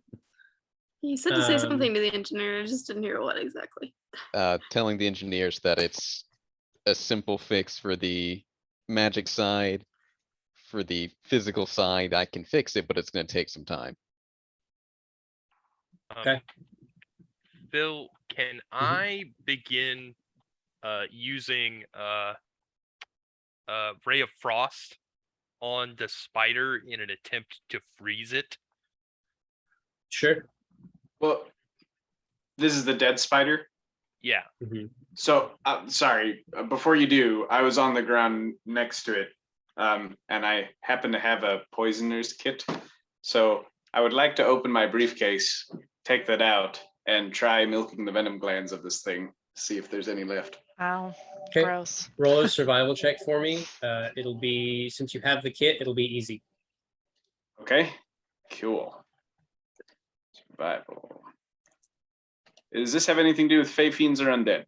You said to say Um, something to the engineer. I just didn't hear what exactly. Telling the engineers that it's a simple fix for the magic side. For the physical side, I can fix it, but it's gonna take some time. Okay. Phil, can I begin using Ray of Frost on the spider in an attempt to freeze it? Sure. Well, this is the dead spider. Yeah. Mhm. So, sorry. Before you do, I was on the ground next to it, and I happen to have a poisoner's kit. So I would like to open my briefcase, take that out, and try milking the venom glands of this thing. See if there's any left. Wow. Okay. Gross. Roll a survival check for me. It'll be, since you have the kit, it'll be easy. Okay. Cool. Survival. Does this have anything to do with Fey Fiends or undead?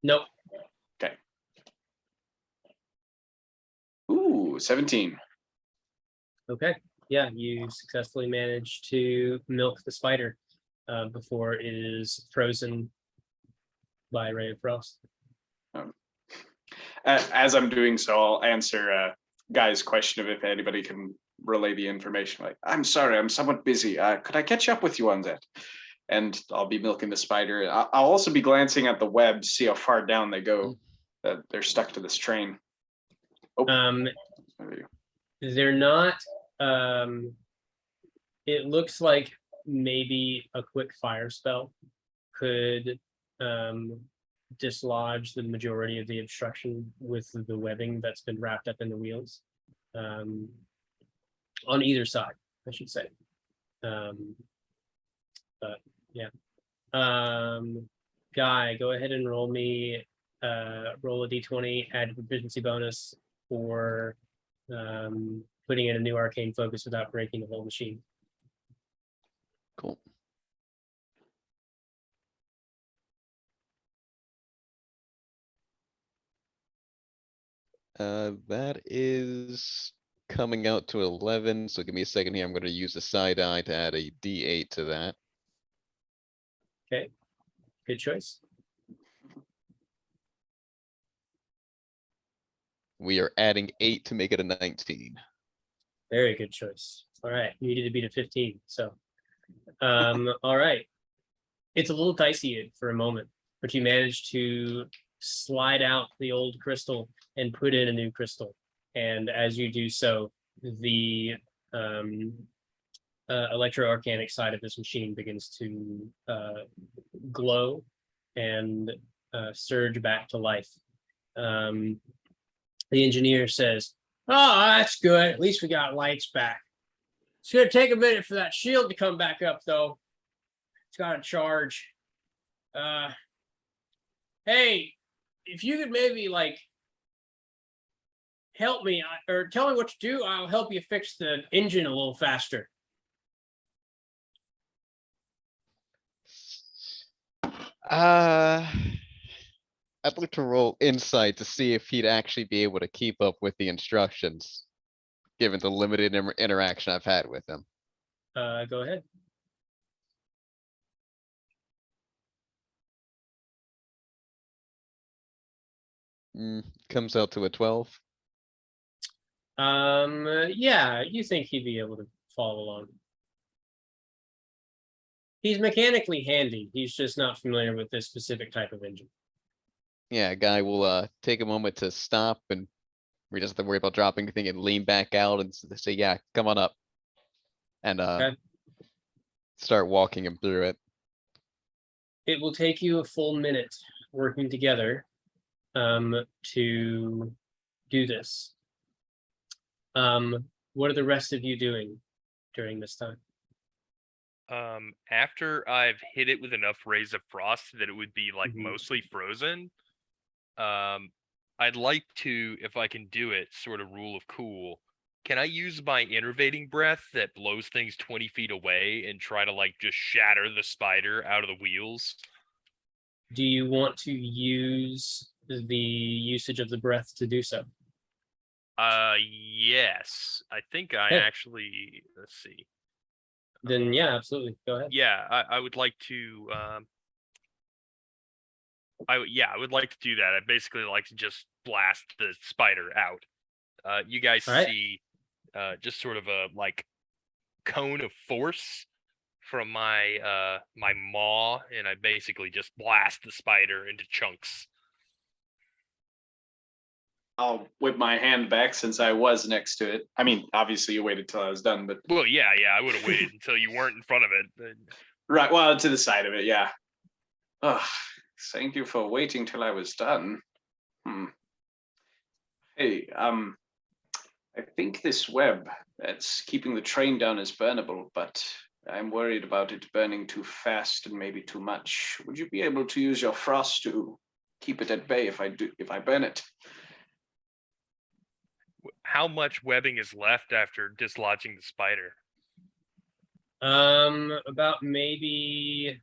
Nope. Ooh, 17. Okay. Yeah, you successfully managed to milk the spider before it is frozen by Ray of Frost. As I'm doing so, I'll answer Guy's question of if anybody can relay the information. Like, I'm sorry, I'm somewhat busy. Could I catch up with you on that? And I'll be milking the spider. I'll also be glancing at the web to see how far down they go. That they're stuck to this train. Oh, there you go. They're not. It looks like maybe a quick fire spell could dislodge the majority of the obstruction with the webbing that's been wrapped up in the wheels. On either side, I should say. But yeah. Guy, go ahead and roll me roll a d20, add proficiency bonus for putting in a new arcane focus without breaking the whole machine. Cool. That is coming out to 11, so give me a second here. I'm gonna use a side eye to add a D8 to that. Okay, good choice. We are adding 8 to make it a 19. Very good choice. All right, you needed to beat a 15. So, all right. It's a little dicey for a moment, but you managed to slide out the old crystal and put in a new crystal. And as you do so, the electro-organic side of this machine begins to glow and surge back to life. The engineer says, "Oh, that's good. At least we got lights back. It's gonna take a minute for that shield to come back up, though. It's got to charge. Hey, if you could maybe like help me or tell me what to do, I'll help you fix the engine a little faster." I'd like to roll insight to see if he'd actually be able to keep up with the instructions, given the limited interaction I've had with him. Go ahead. Comes out to a 12. Yeah, you think he'd be able to follow along. He's mechanically handy. He's just not familiar with this specific type of engine. Yeah, guy will take a moment to stop, and we just have to worry about dropping anything and lean back out and say, "Yeah, come on up," and Okay. start walking him through it. It will take you a full minute working together to do this. What are the rest of you doing during this time? After I've hit it with enough rays of frost that it would be like Mhm. mostly frozen, I'd like to, if I can do it, sort of rule of cool, Can I use my innervating breath that blows things 20 feet away and try to like just shatter the spider out of the wheels? Do you want to use the usage of the breath to do so? Yes. I think I Okay. actually, let's see. Then yeah, absolutely. Go ahead. Yeah, I would like to I would like to do that. I basically like to just blast the spider out. You guys All right. see just sort of a like cone of force from my my maw, and I basically just blast the spider into chunks. I'll whip my hand back since I was next to it. I mean, obviously you waited till I was done, but Well, yeah, I would have waited until you weren't in front of it. right, well, to the side of it, yeah. Oh, thank you for waiting till I was done. Hey, I think this web that's keeping the train down is burnable, but I'm worried about it burning too fast and maybe too much. Would you be able to use your frost to keep it at bay if I burn it? How much webbing is left after dislodging the spider? About maybe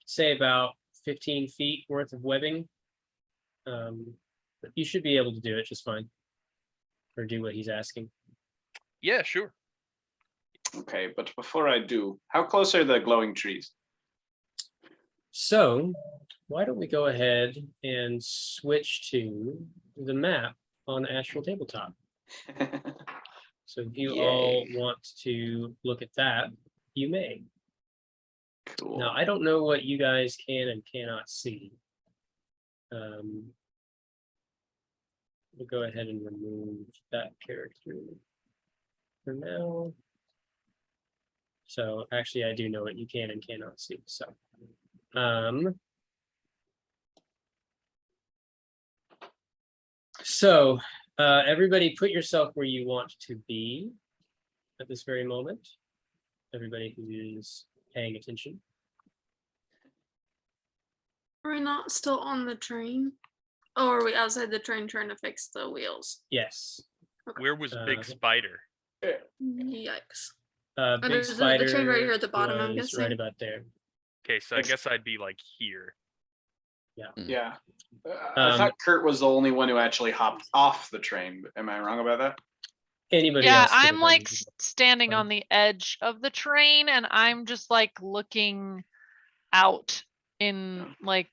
say about 15 feet worth of webbing. But you should be able to do it just fine. Or do what he's asking. Yeah, sure. Okay, but before I do, how close are the glowing trees? So why don't we go ahead and switch to the map on Astral Tabletop? So if you all Yay. want to look at that, you may. Cool. Now, I don't know what you guys can and cannot see. We'll go ahead and remove that character for now. So actually, I do know what you can and cannot see. So, everybody put yourself where you want to be at this very moment. Everybody who's paying attention. Are we not still on the train? Oh, are we outside the train trying to fix the wheels? Yes. Where was Big Spider? Yikes. Big there's the Spider train right here at the bottom, I'm was guessing. right about there. Okay, so I guess I'd be like here. Yeah. I thought Kurt was the only one who actually hopped off the train. Am I wrong about that? Anybody Yeah, else could have I'm done like it. standing Fine. on the edge of the train and I'm just like looking out in like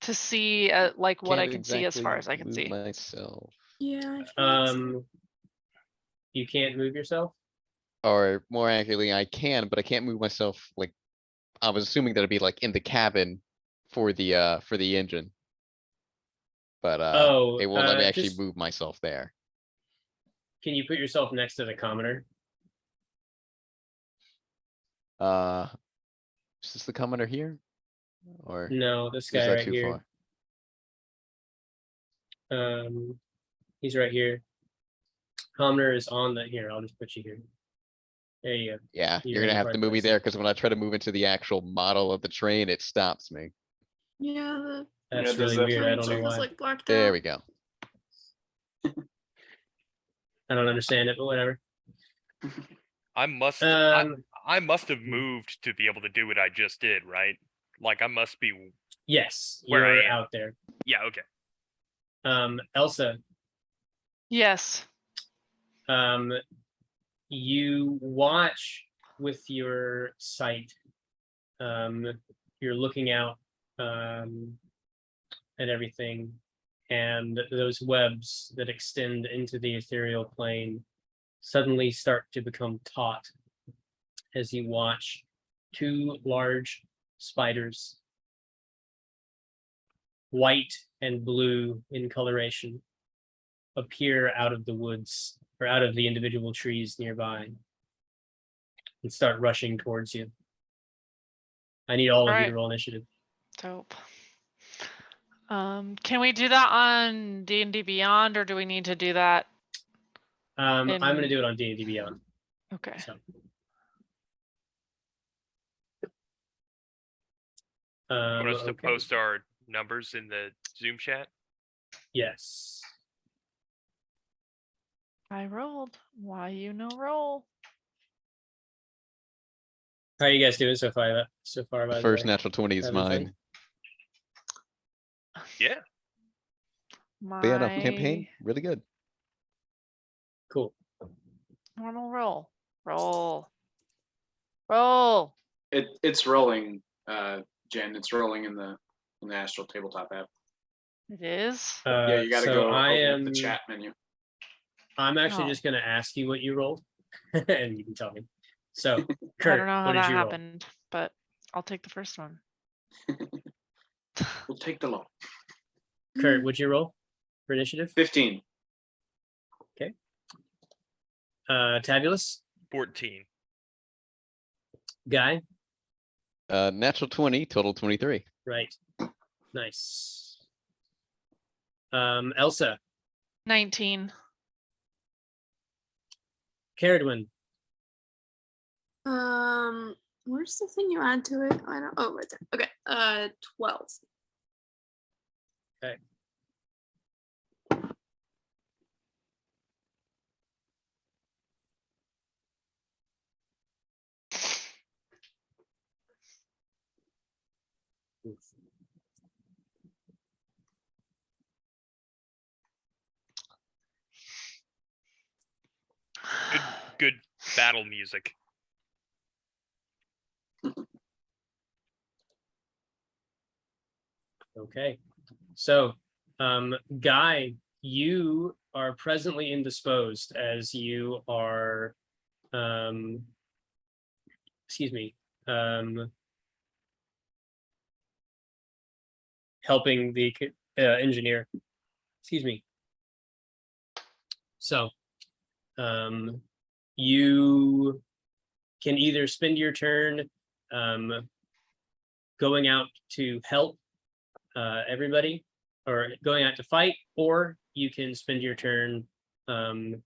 to see like what I Can't can see as far exactly as I can move see. myself. Yeah. I feel like You can't move yourself? Or more accurately, I can, but I can't move myself. Like, I was assuming that it'd be like in the cabin for the engine. But it won't let me actually just move myself there. can you put yourself next to the commoner? Is this the commoner here? Or No, this is guy that right too here. far? He's right here. Commoner is on the here. I'll just put you here. There you go. Yeah, You're you're in gonna the have right to move me place. there because when I try to move into the actual model of the train, it stops me. yeah, That's does really that weird. the I don't know circle's why. like blacked There out. we go. I don't understand it, but whatever. I must Um, I must have moved to be able to do what I just did, right? Like I must be yes, where I you're am. out there. Yeah, okay. Elsa, Yes. you watch with your sight. You're looking out at everything, and those webs that extend into the ethereal plane suddenly start to become taut as you watch two large spiders, white and blue in coloration, appear out of the woods or out of the individual trees nearby and start rushing towards you. I need all of you to Alright. roll initiative. Dope. Can we do that on D&D Beyond, or do we need to do that? I'm going to In- do it on D&D Beyond. Okay. So. Want us to Okay. post our numbers in the Zoom chat? Yes. I rolled. Why you no roll? How are you guys doing so far? So far, by The the first way? natural 20 is Having fun? mine. Yeah. But yeah, no, campaign, My really good. Cool. normal roll. Roll. Roll. It's rolling, Jen. It's rolling in the Astral Tabletop app. It is. Yeah, you got to So go I open up am. the chat menu. I'm actually Oh. just going to ask you what you rolled, and you can tell me. So, I Kurt, don't know how what did that you roll? happened, but I'll take the first one. We'll take the low. Kurt, what'd you roll for initiative? 15. Tabulous 14. guy, Natural 20, total 23. right? Nice. Elsa, 19. Caradwin, Where's the thing you add to it? I don't. Oh, right there. Okay. 12. Good battle music. okay. So, Guy, you are presently indisposed as you are, excuse me, helping the engineer. Excuse me. So, you can either spend your turn going out to help everybody, or going out to fight, or you can spend your turn getting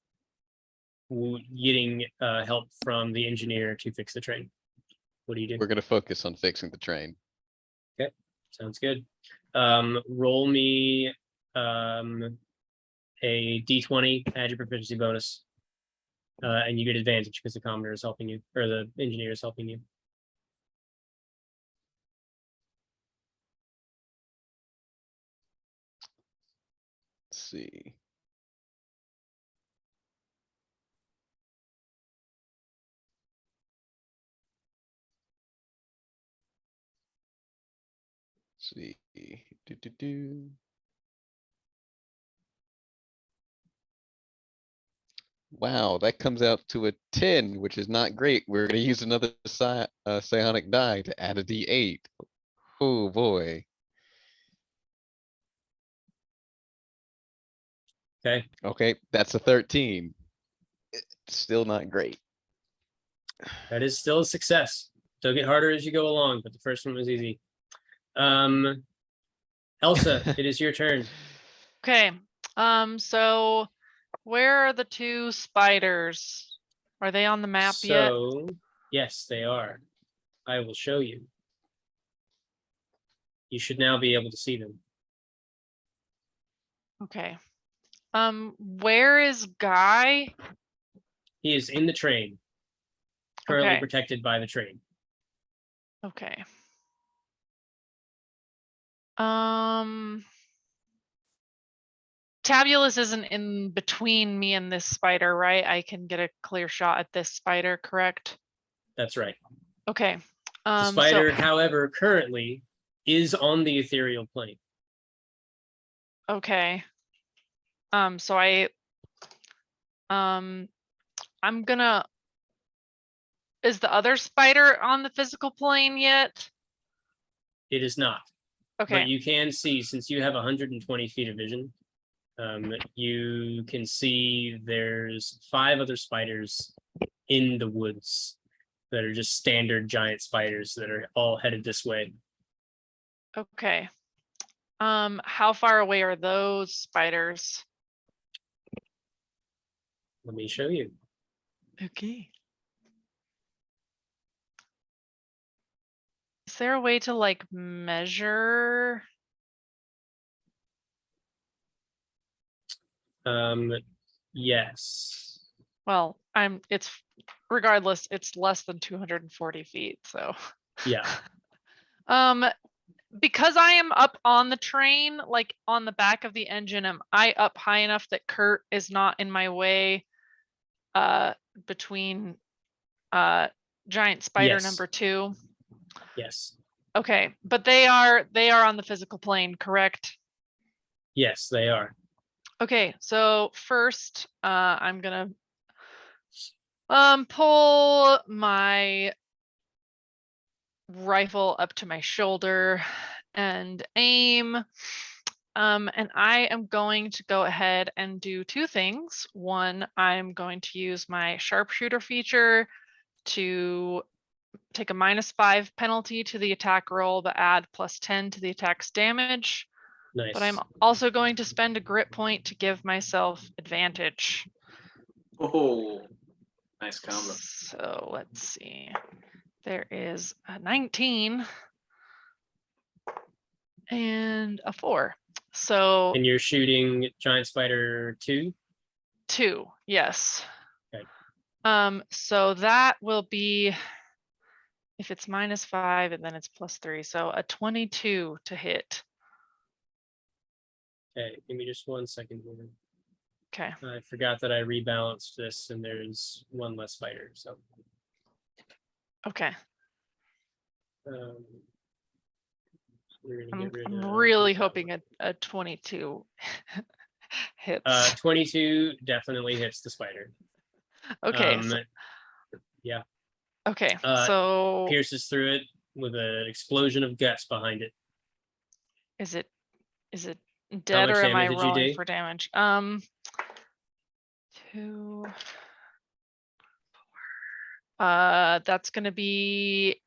help from the engineer to fix the train. What do you do? We're gonna focus on fixing the train. Sounds good. Roll me a d20, add your proficiency bonus, and you get advantage because the commoner is helping you, or the engineer is helping you. Let's see. See. Do. Wow, that comes out to a 10, which is not great. We're gonna use another psionic die to add a d8. Oh boy. Okay. Okay, that's a 13. Still not great. That is still a success. It'll get harder as you go along, but the first one was easy. Elsa, it is your turn. Okay. So where are the two spiders? Are they on the map yet? So, yes, they are. I will show you. You should now be able to see them. Okay. Where is Guy? He is in the train, currently Okay. protected by the train. Okay. Tabulous isn't in between me and this spider, right? I can get a clear shot at this spider, correct? That's right. Okay. The spider, however, currently is on the ethereal plane. Okay. So I'm gonna, is the other spider on the physical plane yet? It is not. Okay. But you can see, since you have 120 feet of vision, you can see there's 5 other spiders in the woods that are just standard giant spiders that are all headed this way. Okay. How far away are those spiders? Let me show you. Okay. Is there a way to like measure? Yes. Well, it's regardless, it's less than 240 feet, so. Yeah. Because I am up on the train, like on the back of the engine, am I up high enough that Kurt is not in my way between giant spider Yes. number 2? Yes. Okay, but they are on the physical plane, correct? Yes, they are. Okay, so first I'm gonna pull my rifle up to my shoulder and aim. And I am going to go ahead and do 2 things. One, I'm going to use my sharpshooter feature to take a -5 penalty to the attack roll, but add +10 to the attack's damage. Nice. But I'm also going to spend a grit point to give myself advantage. Oh, nice combo. So let's see. There is a 19 and a 4. So And you're shooting Giant Spider 2? 2, yes. Okay. So that will be, if it's -5 and then it's +3, so a 22 to hit. Okay, give me just 1 second here. Okay. I forgot that I rebalanced this and there's 1 less spider, so. Okay. We're gonna I'm get rid of really that hoping one. a 22 hits. 22 definitely hits the spider. Okay. Yeah. Okay. Uh, So Pierces through it with an explosion of guts behind it. is it dead much or am I damage did you rolling do? for damage? 2. That's gonna be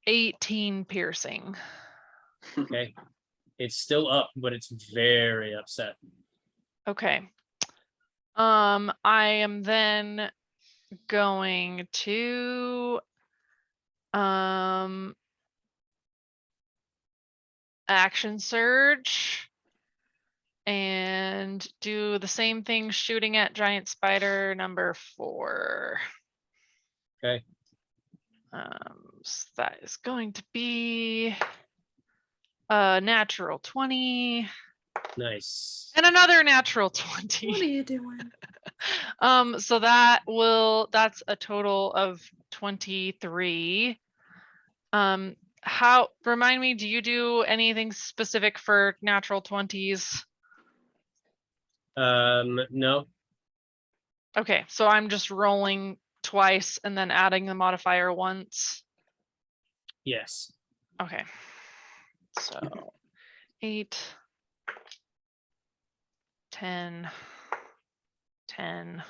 18 piercing. Okay. It's still up, but it's very upset. Okay. I am then going to action surge and do the same thing, shooting at giant spider number 4. Okay. So that is going to be a natural 20 Nice. and another natural 20. What are you doing? So that's a total of 23. Remind me, do you do anything specific for natural 20s? No. Okay, so I'm just rolling twice and then adding the modifier once. Yes. Okay. So 8, 10, 10,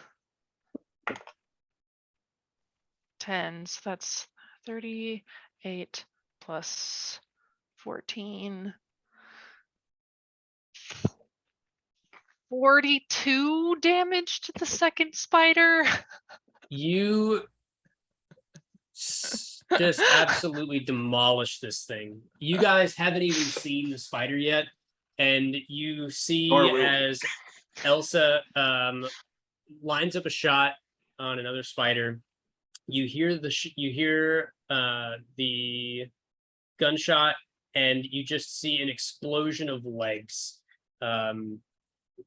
10. So that's 38 plus 14. 42 damage to the second spider. You just absolutely demolished this thing. You guys haven't even seen the spider yet, and you see Or will we? as Elsa lines up a shot on another spider. You hear the gunshot, and you just see an explosion of legs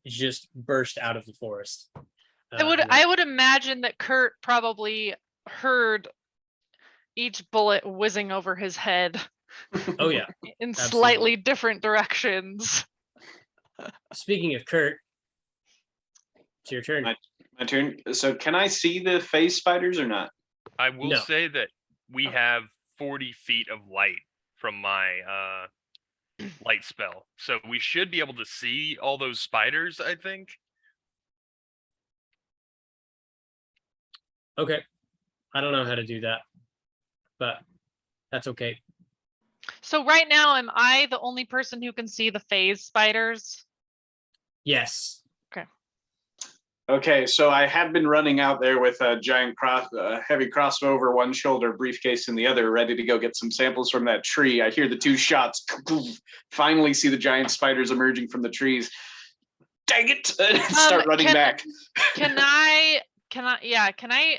just burst out of the forest. I would imagine that Kurt probably heard each bullet whizzing over his head Oh yeah. in Absolutely. slightly different directions. Speaking of Kurt, it's your turn. My turn. So can I see the phase spiders or not? I will No. say that we have 40 feet of light from my light spell, so we should be able to see all those spiders, I think. Okay. I don't know how to do that, but that's okay. So right now, am I the only person who can see the phase spiders? Yes. Okay, so I had been running out there with a giant heavy crossbow over one shoulder, briefcase in the other, ready to go get some samples from that tree. I hear the 2 shots. Finally see the giant spiders emerging from the trees. dang it, and start running back. Can I,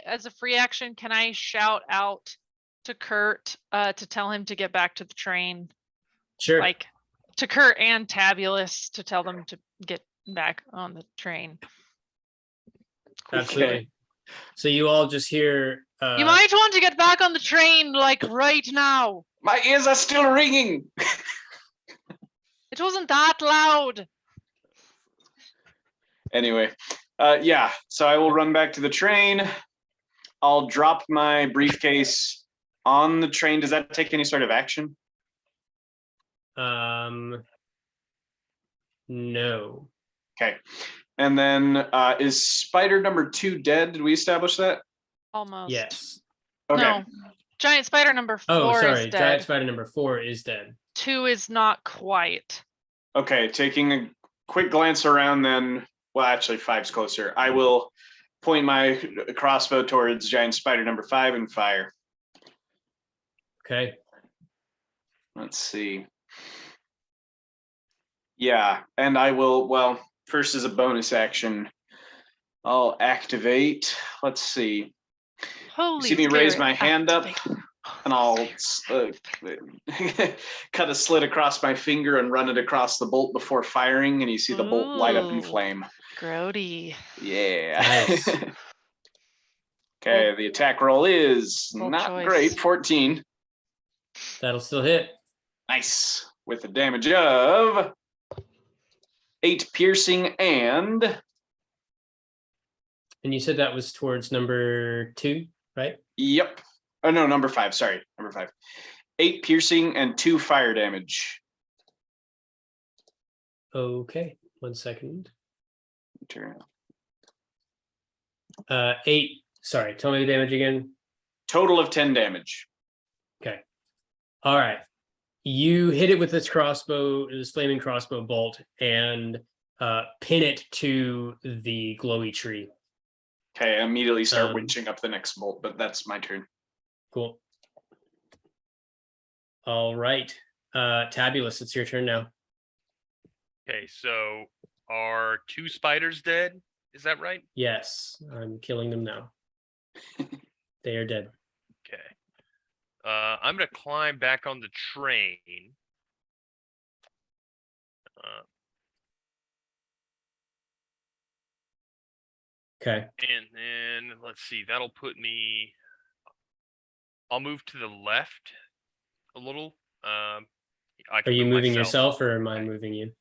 as a free action, can I shout out to Kurt to tell him to get back to the train? Sure. Like to Kurt and Tabulous to tell them to get back on the train. Absolutely. So you all just hear. You might want to get back on the train, like right now. My ears are still ringing. It wasn't that loud. Anyway, yeah, so I will run back to the train. I'll drop my briefcase on the train. Does that take any sort of action? No. Okay. And then is spider number 2 dead? Did we establish that? Almost. Yes. Okay. No. Giant spider number 4 Oh, sorry. is dead. Giant spider number 4 is dead. 2 is not quite. Okay, taking a quick glance around then. Well, actually, 5's closer. I will point my crossbow towards giant spider number 5 and fire. Okay. Let's see. Yeah, and I will, well, first as a bonus action, I'll activate. Let's see. Holy See me raise spirit, my hand up, activate. and I'll cut a slit across my finger and run it across the bolt before firing, and you see the bolt light up in Ooh. flame. Grody. Yeah. Nice. Okay, the attack roll is Bold not choice. great, 14. That'll still hit. Nice. With a damage of 8 piercing and And you said that was towards number 2, right? yep. Oh no, number 5. Sorry, number 5. 8 piercing and 2 fire damage. Okay. 1 second. Turn. 8. Sorry. Tell me the damage again. Total of 10 damage. Okay. All right. You hit it with this crossbow, this flaming crossbow bolt, and pin it to the glowy tree. Okay, I immediately start Um, winching up the next bolt, but that's my turn. Cool. All right. Tabulous, it's your turn now. Okay, so are 2 spiders dead? Is that right? Yes, I'm killing them now. They are dead. Okay. I'm gonna climb back on the train. Okay. And then let's see, that'll put me. I'll move to the left a little. I Are can you move moving myself. yourself or am I Okay. moving you?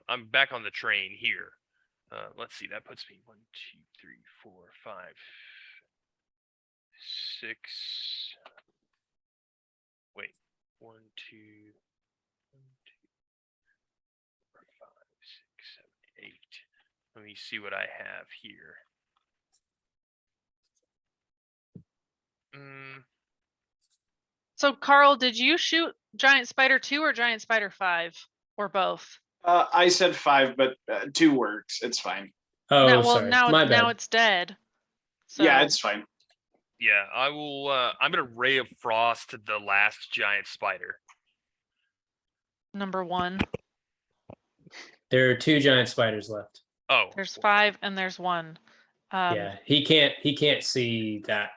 I'm back on the train here. Let's see, that puts me 1, 2, 3, 4, 5, 6. Wait, 1, 2, 1, 2, 4, 5, 6, 7, 8. Let me see what I have here. So Carl, did you shoot Giant Spider 2 or Giant Spider 5? Or both? I said 5, but 2 works. It's fine. Oh, now, sorry. now My bad. it's dead. So Yeah, it's fine. Yeah, I will. I'm gonna Ray of Frost the last giant spider. number 1. There are 2 giant spiders left. Oh, There's 5 and there's 1. Yeah, he can't see that.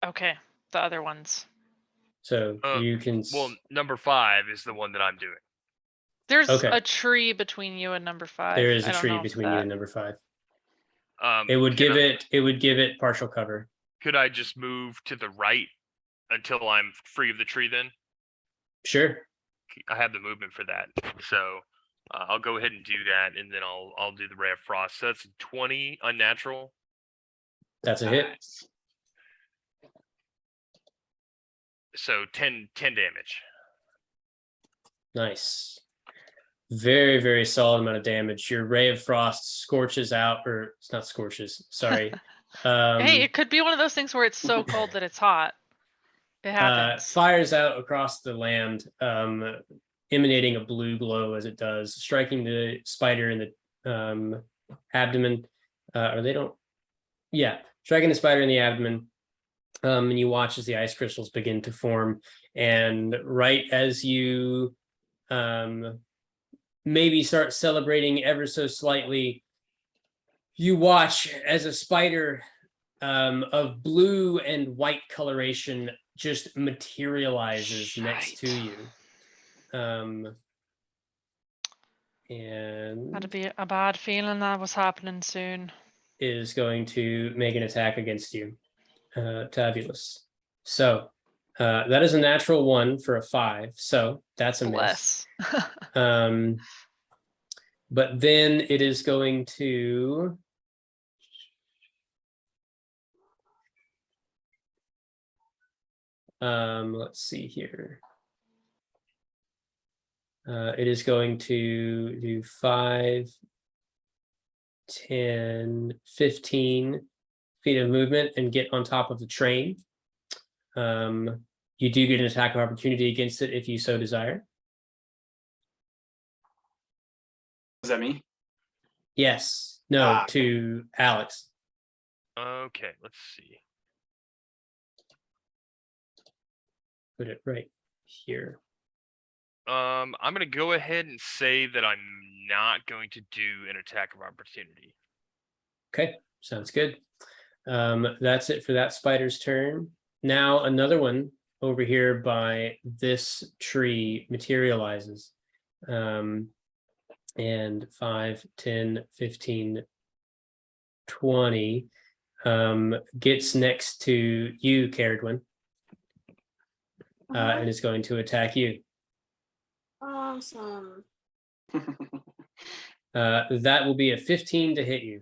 Okay, the other ones. So you can. well, number 5 is the one that I'm doing. There's Okay. a tree between you and number 5. There is I a don't tree know if between you that- and number 5. It It would give it partial cover. Could I just move to the right until I'm free of the tree? Then Sure. I have the movement for that, so I'll go ahead and do that, and then I'll do the Ray of Frost. So that's 20 unnatural. That's a hit. Nice. So 10 damage. Nice. Very, very solid amount of damage. Your ray of frost scorches out, or it's not scorches, sorry. Hey, it could be one of those things where it's so cold that it's hot. It happens. Fires out across the land, emanating a blue glow as it does, striking the spider in the abdomen. Striking the spider in the abdomen. And you watch as the ice crystals begin to form. And right as you maybe start celebrating ever so slightly, you watch as a spider of blue and white coloration just materializes next to Shite. you. And That'd be a bad feeling that was happening soon. is going to make an attack against you. Tabulous. So that is a natural 1 for a 5. So that's a miss. Bless. But then it is going to let's see here. It is going to do 5, 10, 15 feet of movement and get on top of the train. You do get an attack of opportunity against it if you so desire. Is that me? Yes. No, Ah. to Alex. Okay, let's see. Put it right here. I'm gonna go ahead and say that I'm not going to do an attack of opportunity. Okay, sounds good. That's it for that spider's turn. Now another one over here by this tree materializes. And 5, 10, 15, 20 gets next to you, Caradwin, and is going to attack you. Awesome. That will be a 15 to hit you.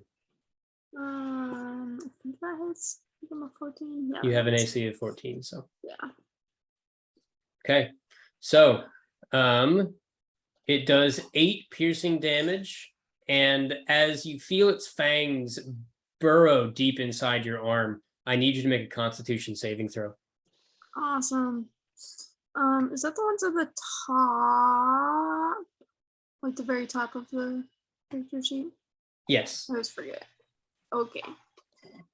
I think that hits. I think I'm a 14. Yeah. You have an that's- AC of 14, so. Yeah. Okay, so it does 8 piercing damage, and as you feel its fangs burrow deep inside your arm, I need you to make a Constitution saving throw. Awesome. Is that the ones at the top? Like the very top of the character sheet? Yes. I always forget. Okay.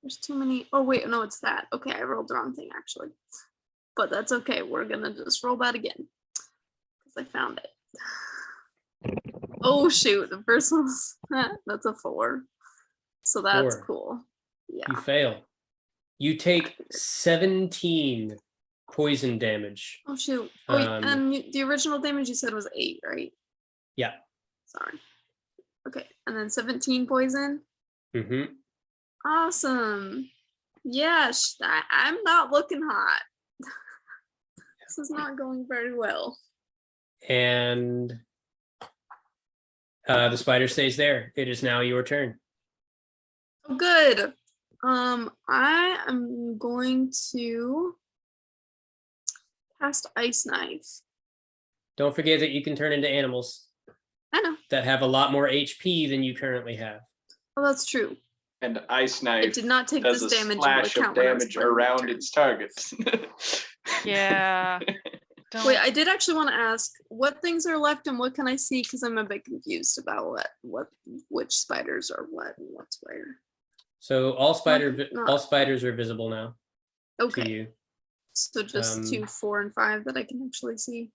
There's too many. Oh, wait. No, it's that. Okay, I rolled the wrong thing, actually. But that's okay. We're going to just roll that again. Because I found it. Oh, shoot. The first one's. That's a 4. So that's 4. cool. Yeah. You fail. You take 17 poison damage. Oh, shoot. Oh, Um, the original damage you said was 8, right? Yeah. Sorry. Okay. And then 17 poison. Mm-hmm. Awesome. Yeah, I'm not looking hot. This is not going very well. And the spider stays there. It is now your turn. Oh, good. I am going to cast Ice Knife. Don't forget that you can turn into animals I know. that have a lot more HP than you currently have. Oh, that's true. And Ice It Knife did not take does this a damage into splash of account when I was damage planning my around turn. its target. Yeah. Don't. Wait, I did actually want to ask what things are left and what can I see, because I'm a bit confused about which spiders are what and what's where. So all No. spiders are visible now to Okay, you. so just 2, 4, and 5 that I can actually see.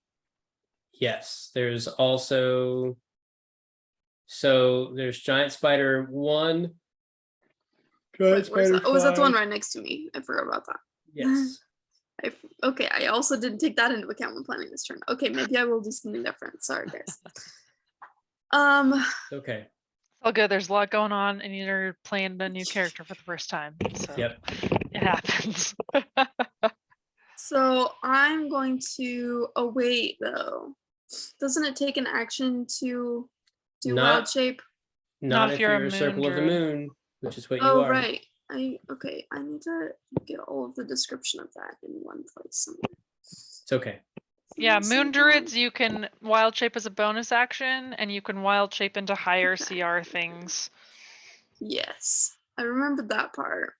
Yes, there's also, so there's giant spider 1. Giant Where's spider that? Oh, is that the one 5. right next to me? I forgot about that. Yes. Okay, I also didn't take that into account when planning this turn. Okay, maybe I will do something different. Sorry, guys. Okay. All good. There's a lot going on, and you're playing a new character for the first time. So Yep. it happens. So I'm going to. Oh wait, though. Doesn't it take an action to do Not- wild shape? Not if you're a moon circle of the druid. moon, which is what you Oh are. right. Okay. I need to get all of the description of that in one place somewhere. It's okay. Yeah, Let me see moon if druids, you can wild shape as a bonus action, and you can wild shape into higher Okay. CR things. Yes, I remembered that part.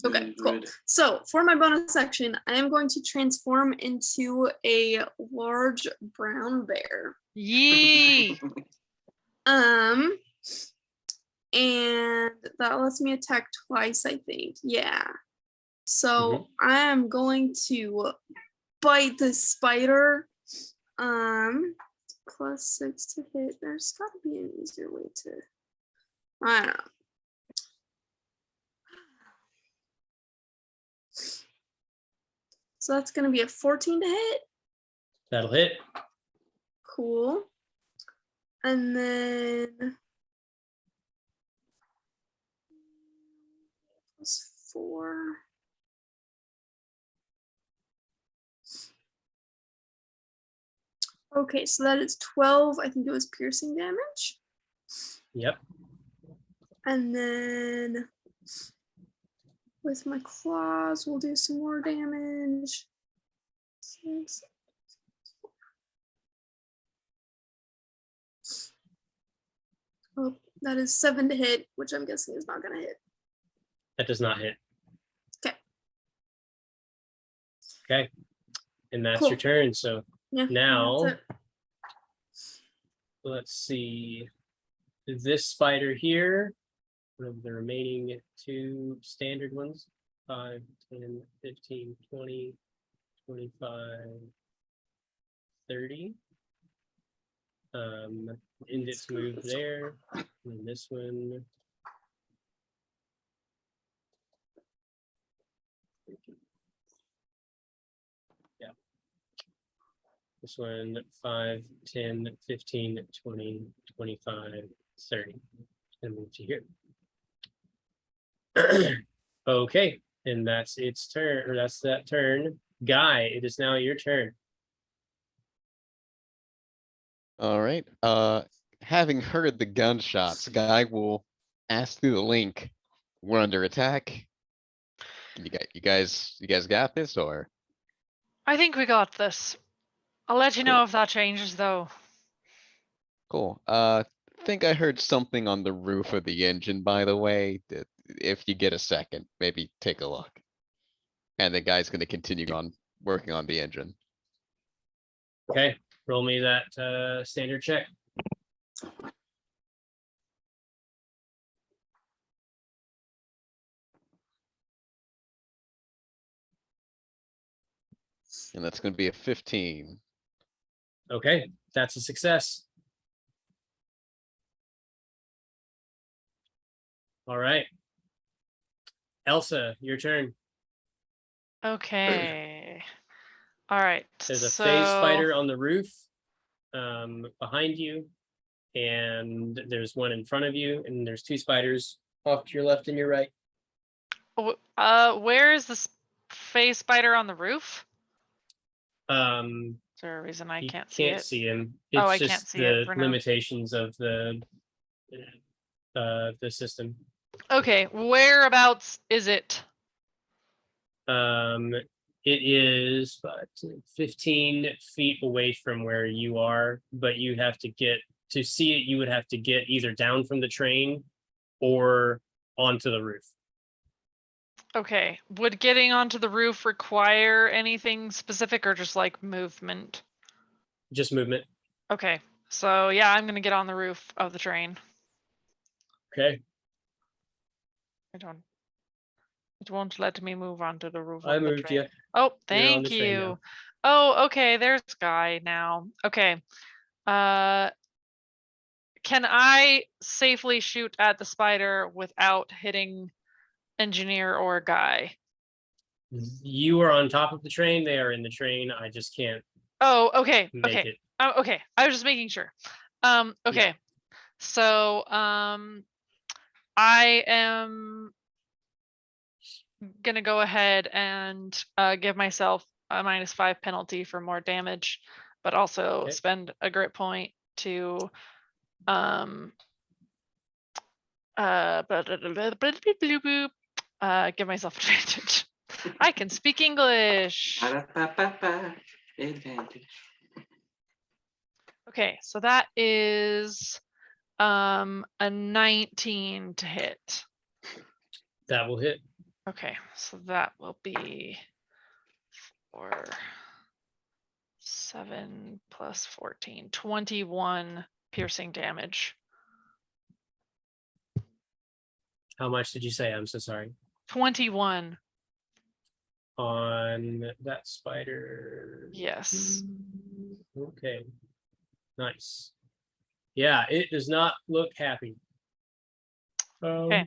Okay, Moon cool. druid. So for my bonus action, I am going to transform into a large brown bear. Yee! And that lets me attack twice, I think. Yeah. So I am going to bite the spider. +6 to hit. There's got to be an easier way to. I don't know. So that's going to be a 14 to hit. That'll hit. Cool. And then +4. Okay, so that is 12. I think it was piercing damage. Yep. And then with my claws, we'll do some more damage. 6. Oh, that is 7 to hit, which I'm guessing is not going to hit. That does not hit. Okay. Okay. And that's Cool. your turn. So Yeah. now, that's it. let's see. This spider here, one of the remaining 2 standard ones, 5, 10, 15, 20, 25, 30. End its move there. And then this one. Yeah. This one, 5, 10, 15, 20, 25, 30. And move to here. Okay, and that's its turn, or that's that turn. Guy, it is now your turn. All right. Having heard the gunshots, Guy will ask through the link. We're under attack. You guys got this, or? I think we got this. I'll let you Cool. know if that changes though. Cool. Think I heard something on the roof of the engine, by the way. If you get a second, maybe take a look. And the guy's gonna continue on working on the engine. Okay, roll me that standard check. And that's gonna be a 15. Okay, that's a success. All right. Elsa, your turn. Okay. All right. There's a so phase spider on the roof behind you, and there's one in front of you, and there's 2 spiders off to your left and your right. Where is this phase spider on the roof? Um, Is there a reason I you can't can't see see him. Oh, It's I can't just see it the for now. limitations of the system. it? Okay, whereabouts is it? It is 15 feet away from where you are, but you have to get to see it. You would have to get either down from the train or onto the roof. Okay, would getting onto the roof require anything specific or just like movement? Just movement. Okay, so yeah, I'm gonna get on the roof of the train. Okay, It won't let me move onto the roof I of the moved train. you. Oh, You're on thank the train now. you. Oh, okay, there's Guy now. Okay. Can I safely shoot at the spider without hitting engineer or Guy? You are on top of the train. They are in the train. I just can't Oh, okay. make Okay. it. Oh, okay. I was just making sure. Okay. So, I am gonna go ahead and give myself a -5 penalty for more damage, but also Okay. spend a grit point to give myself advantage. I can speak English. Advantage. Okay, so that is a 19 to hit. That will hit. Okay, so that will be 4, 7 plus 14, 21 piercing damage. How much did you say? I'm so sorry. 21. On that spider. Yes. Okay. Nice. Yeah, it does not look happy. Okay.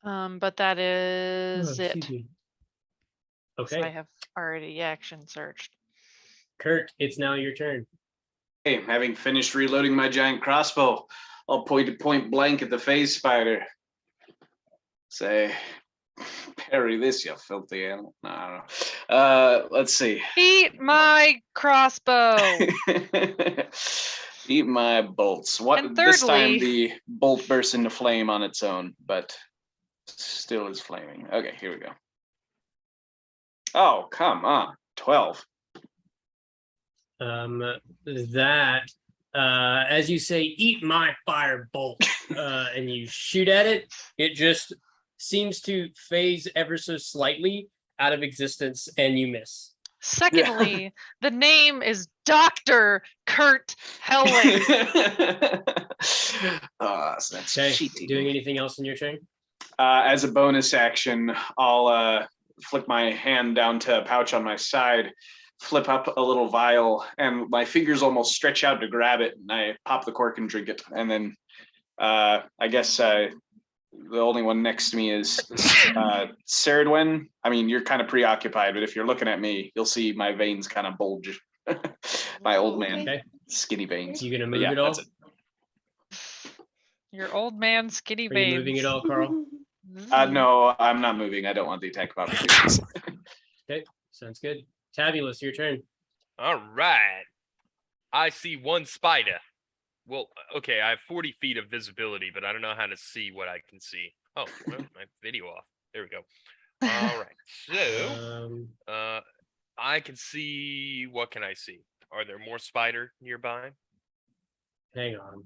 But that is it. excuse me. 'Cause Okay, I have already action searched. Kurt, it's now your turn. Hey, having finished reloading my giant crossbow, I'll point it point blank at the phase spider. Say, parry this, you filthy animal. No, I don't know. Let's see. Eat my crossbow. Eat my bolts. What And this time thirdly- the bolt bursts into flame on its own, but still is flaming. Okay, here we go. Oh, come on. 12. That as you say, eat my fire bolt, and you shoot at it, it just seems to phase ever so slightly out of existence, and you miss. Secondly, the name is Dr. Kurt Hellwig. So that's Okay, cheating. doing anything else in your turn? As a bonus action, I'll flick my hand down to a pouch on my side, flip up a little vial, and my fingers almost stretch out to grab it, and I pop the cork and drink it. And then I guess the only one next to me is Ceridwen. I mean, you're kind of preoccupied, but if you're looking at me, you'll see my veins kind of bulge. My old man, Okay. skinny veins. You gonna But move yeah, it all? that's it. Your old man skinny Are veins. you moving it all, Carl? No, I'm not moving. I don't want the attack of opportunities. Okay, sounds good. Tabulous, your turn. All right. I see one spider. Well, okay, I have 40 feet of visibility, but I don't know how to see what I can see. Oh, well, my video off. There we go. All right. So, I can see. What can I see? Are there more spider nearby? Hang on.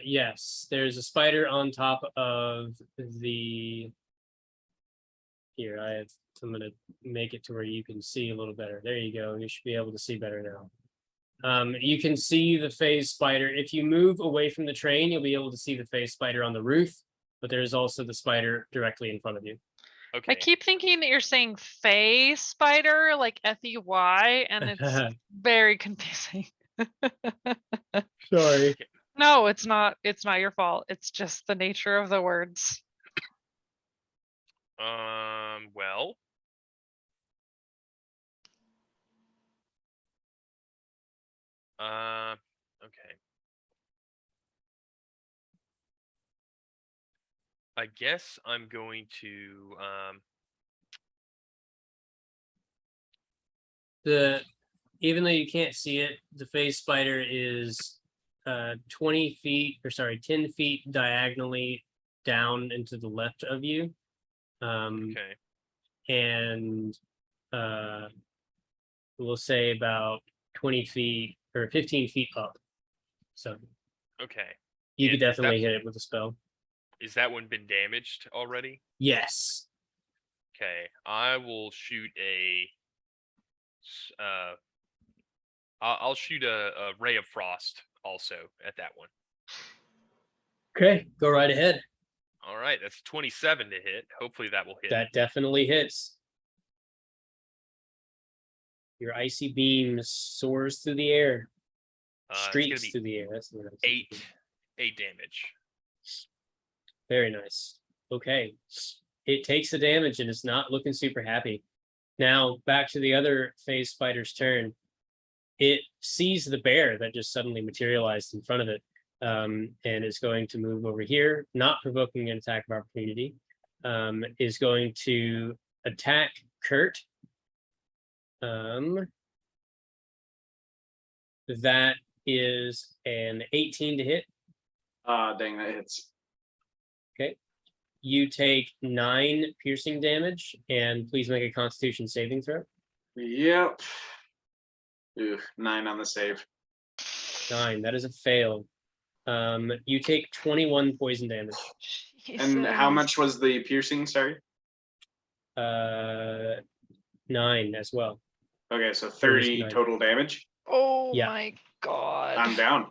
Yes, there's a spider on top of the. Here, I'm gonna make it to where you can see a little better. There you go. You should be able to see better now. You can see the phase spider. If you move away from the train, you'll be able to see the phase spider on the roof, but there's also the spider directly in front of you. Okay. I keep thinking that you're saying Fey spider, like Fey, and it's very confusing. Sorry. No, it's not. It's not your fault. It's just the nature of the words. Well. Okay. I guess I'm going to Even though you can't see it, the phase spider is 10 feet diagonally down into the left of you. okay. And we'll say about 20 feet or 15 feet up. So Okay. you And could is that- definitely hit it with a spell. Is that one been damaged already? Yes. Okay. I will shoot I'll shoot a ray of frost also at that one. Okay, go right ahead. All right, that's 27 to hit. Hopefully that will hit. That definitely hits. Your icy beam soars through the air, It's gonna streaks be through the air. That's what I was eight thinking. damage. Very nice. Okay, it takes the damage and it's not looking super happy. Now back to the other phase spider's turn. It sees the bear that just suddenly materialized in front of it, and is going to move over here, not provoking an attack of opportunity. Is going to attack Kurt. That is an 18 to hit. Dang, that hits. Okay. You take 9 piercing damage, and please make a Constitution saving throw. Yep. Ooh, 9 on the save. 9. That is a fail. You take 21 poison damage. And how much was the piercing? Sorry. 9 as well. Okay, so 30 9. total damage. Oh Yeah. my god. I'm down.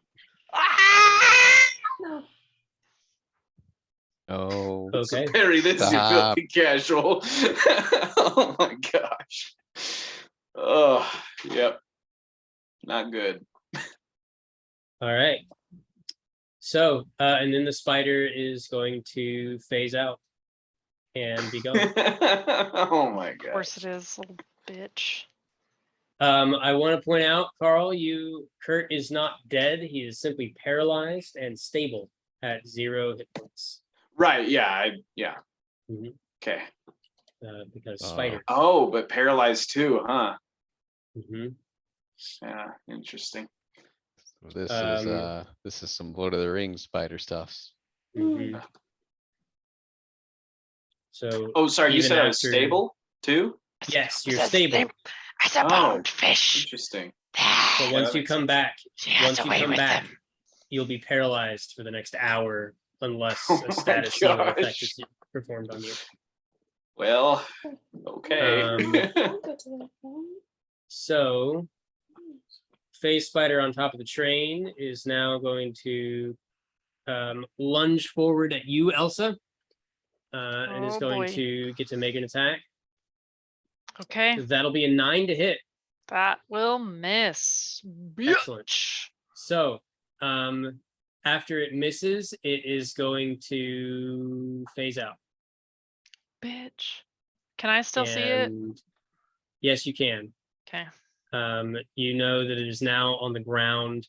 Oh, Okay. So parry this, you Stop. filthy casual. Oh my gosh. Oh, yep. Not good. All right. So, and then the spider is going to phase out and be gone. Oh my Of course god. it is, little bitch. I want to point out, Carl, Kurt is not dead. He is simply paralyzed and stable at 0 hit points. Right, yeah, Mhm. okay. Because Oh. spider. Oh, but paralyzed too, huh? Mhm. Yeah, interesting. This is some Lord of the Rings spider stuffs. Mhm. So, Oh, sorry, you even said I was after- stable too? Yes, you're stable. As a Oh, bound fish. Interesting. But Yeah, once that you makes come sense. back, She has once a you way come with back, them. you'll be paralyzed for the next hour unless Oh a my status seal effect gosh. is performed on you. Well, okay. So, Phase Spider on top of the train is now going to lunge forward at you, Elsa, and is Oh, going boy. to get to make an attack. Okay, That'll be a 9 to hit. that will miss. Excellent. Bitch. So, after it misses, it is going to phase out. Bitch. Can I still see it? And yes, you can. Okay. You know that it is now on the ground,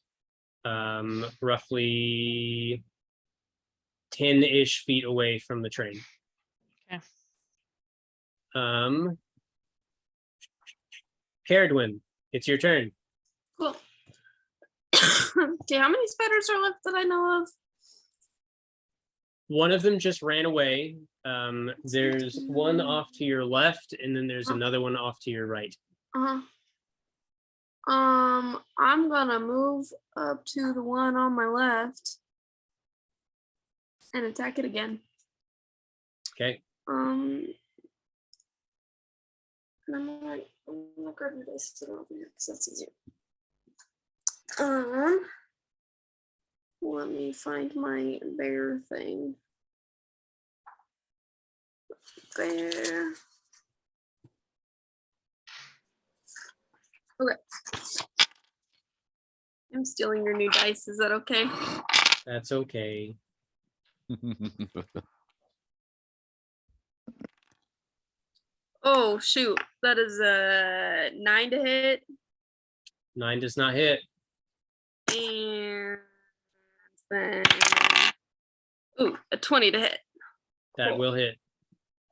roughly 10-ish feet away from the train. Okay. Caradwin, it's your turn. Cool. Okay, how many spiders are left that I know of? One of them just ran away. There's one off to your left, and then there's another one off to your right. Uh-huh. I'm gonna move up to the one on my left and attack it again. Okay. And I'm gonna grab my dice to over here because that's easier. Let me find my bear thing. There. Okay. I'm stealing your new dice. Is that okay? That's okay. Oh shoot, that is a 9 to hit 9 does not hit. and then a 20 to hit. That Cool. will hit.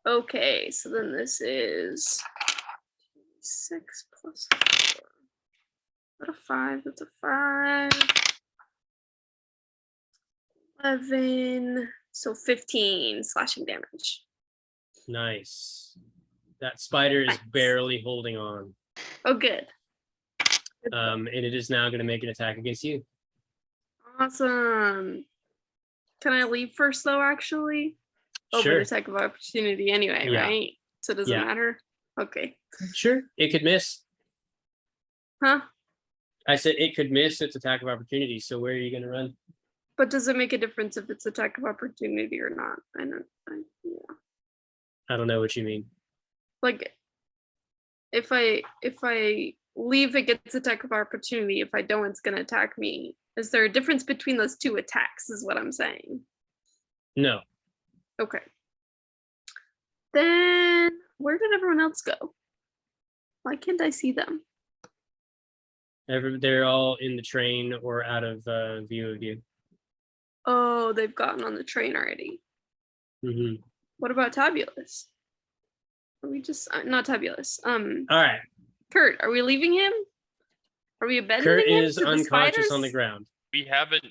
Okay, so then this is 6 plus 4. What a 5? That's a 5. 11. So 15 slashing damage. Nice. That spider is Nice. barely holding on. Oh, good. And it is now going to make an attack against you. Awesome. Can I leave first though, actually? Oh, Sure. but attack of opportunity anyway, Yeah. right? So it doesn't Yeah. matter? Okay. Sure. It could miss. Huh? I said it could miss its attack of opportunity. So where are you going to run? But does it make a difference if it's attack of opportunity or not? Yeah. I don't know what you mean. Like if I leave, it gets attack of opportunity. If I don't, it's gonna attack me. Is there a difference between those two attacks is what I'm saying? No. Okay. Then where did everyone else go? Why can't I see them? They're all in the train or out of view of you. Oh, they've gotten on the train already. Hmm. What about Tabulous? Are we just not Tabulous? All right. Kurt, are we leaving him? Are we abandoning Kurt him is to the unconscious spiders? on the ground. We haven't.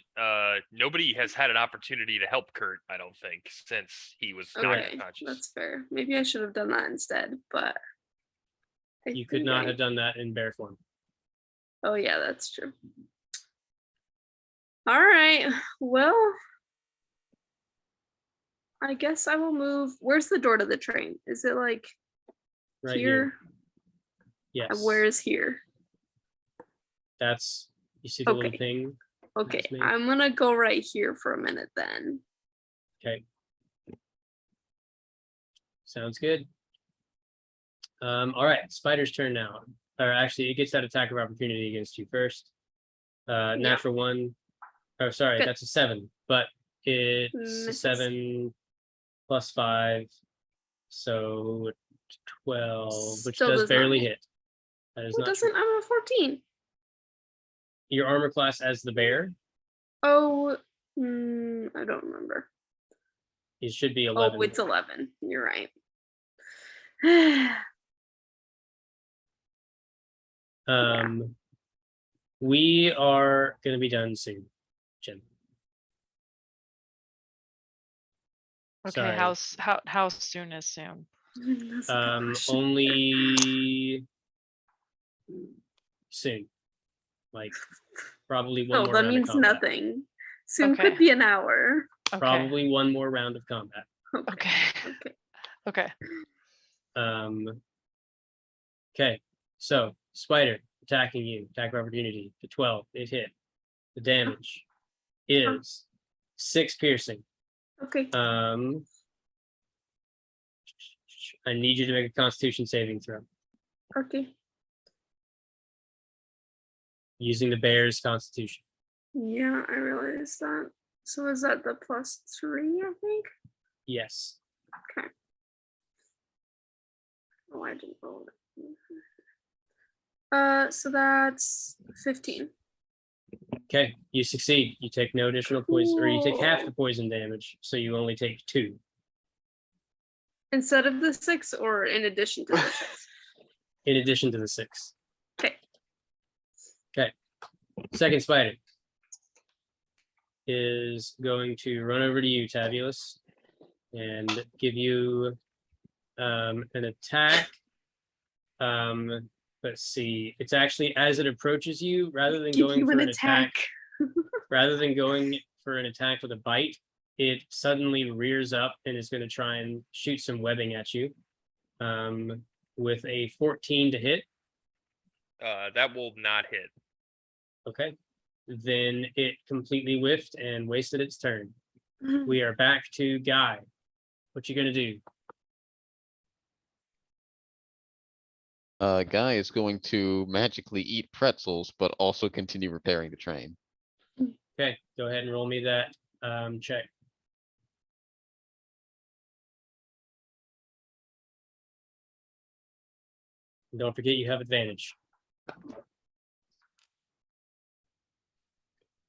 Nobody has had an opportunity to help Kurt. I don't think since he was not Okay, unconscious. that's fair. Maybe I should have done that instead, but You could not have done that in bear form. Oh yeah, that's true. All right. Well, I guess I will move. Where's the door to the train? Is it like Right here? here. Yes. And where is here? That's, you see the little Okay. thing? Okay, That's me. I'm gonna go right here for a minute then. Okay. Sounds good. All right, Spider's turn now. Or actually, it gets that attack of opportunity against you first. Natural 1, Oh, sorry, Good. that's a 7, but it's Misses. 7 plus 5, so 12, which Still does does not barely hit. hit. That is Who not doesn't? true. I'm a 14. Your armor class as the bear, Oh, I don't remember. it should be 11. Oh, it's 11. You're right. We are gonna be done soon, Jim. Okay, Sorry. how soon is soon? That's a good question. Only soon. Like probably one Oh, more that round of means combat. nothing. Soon Okay. could be an hour. Okay. Probably one more round of combat. Okay. Okay. Okay. Okay, so spider attacking you, attack of opportunity, the 12, it hit. The damage is 6 piercing. Okay. I need you to make a constitution saving throw Okay. using the bear's constitution. Yeah, I realized that. So is that the +3, I think? Yes. Okay. Oh, I didn't roll it. So that's 15. Okay, you succeed. You take no additional poison, or you take half the Cool. poison damage, so you only take 2. Instead of the 6 or in addition to the 6? In addition to the 6. Okay. Okay. Second spider is going to run over to you, Tabulous, and give you an attack. Let's see. It's actually as it approaches you, rather than Give going you for an an attack, attack. rather than going for an attack with a bite, it suddenly rears up and is going to try and shoot some webbing at you. With a 14 to hit. That will not hit. Okay. Then it completely whiffed and wasted its turn. We are back to Guy. What you gonna do? Guy is going to magically eat pretzels, but also continue repairing the train. Okay, go ahead and roll me that check. And don't forget you have advantage.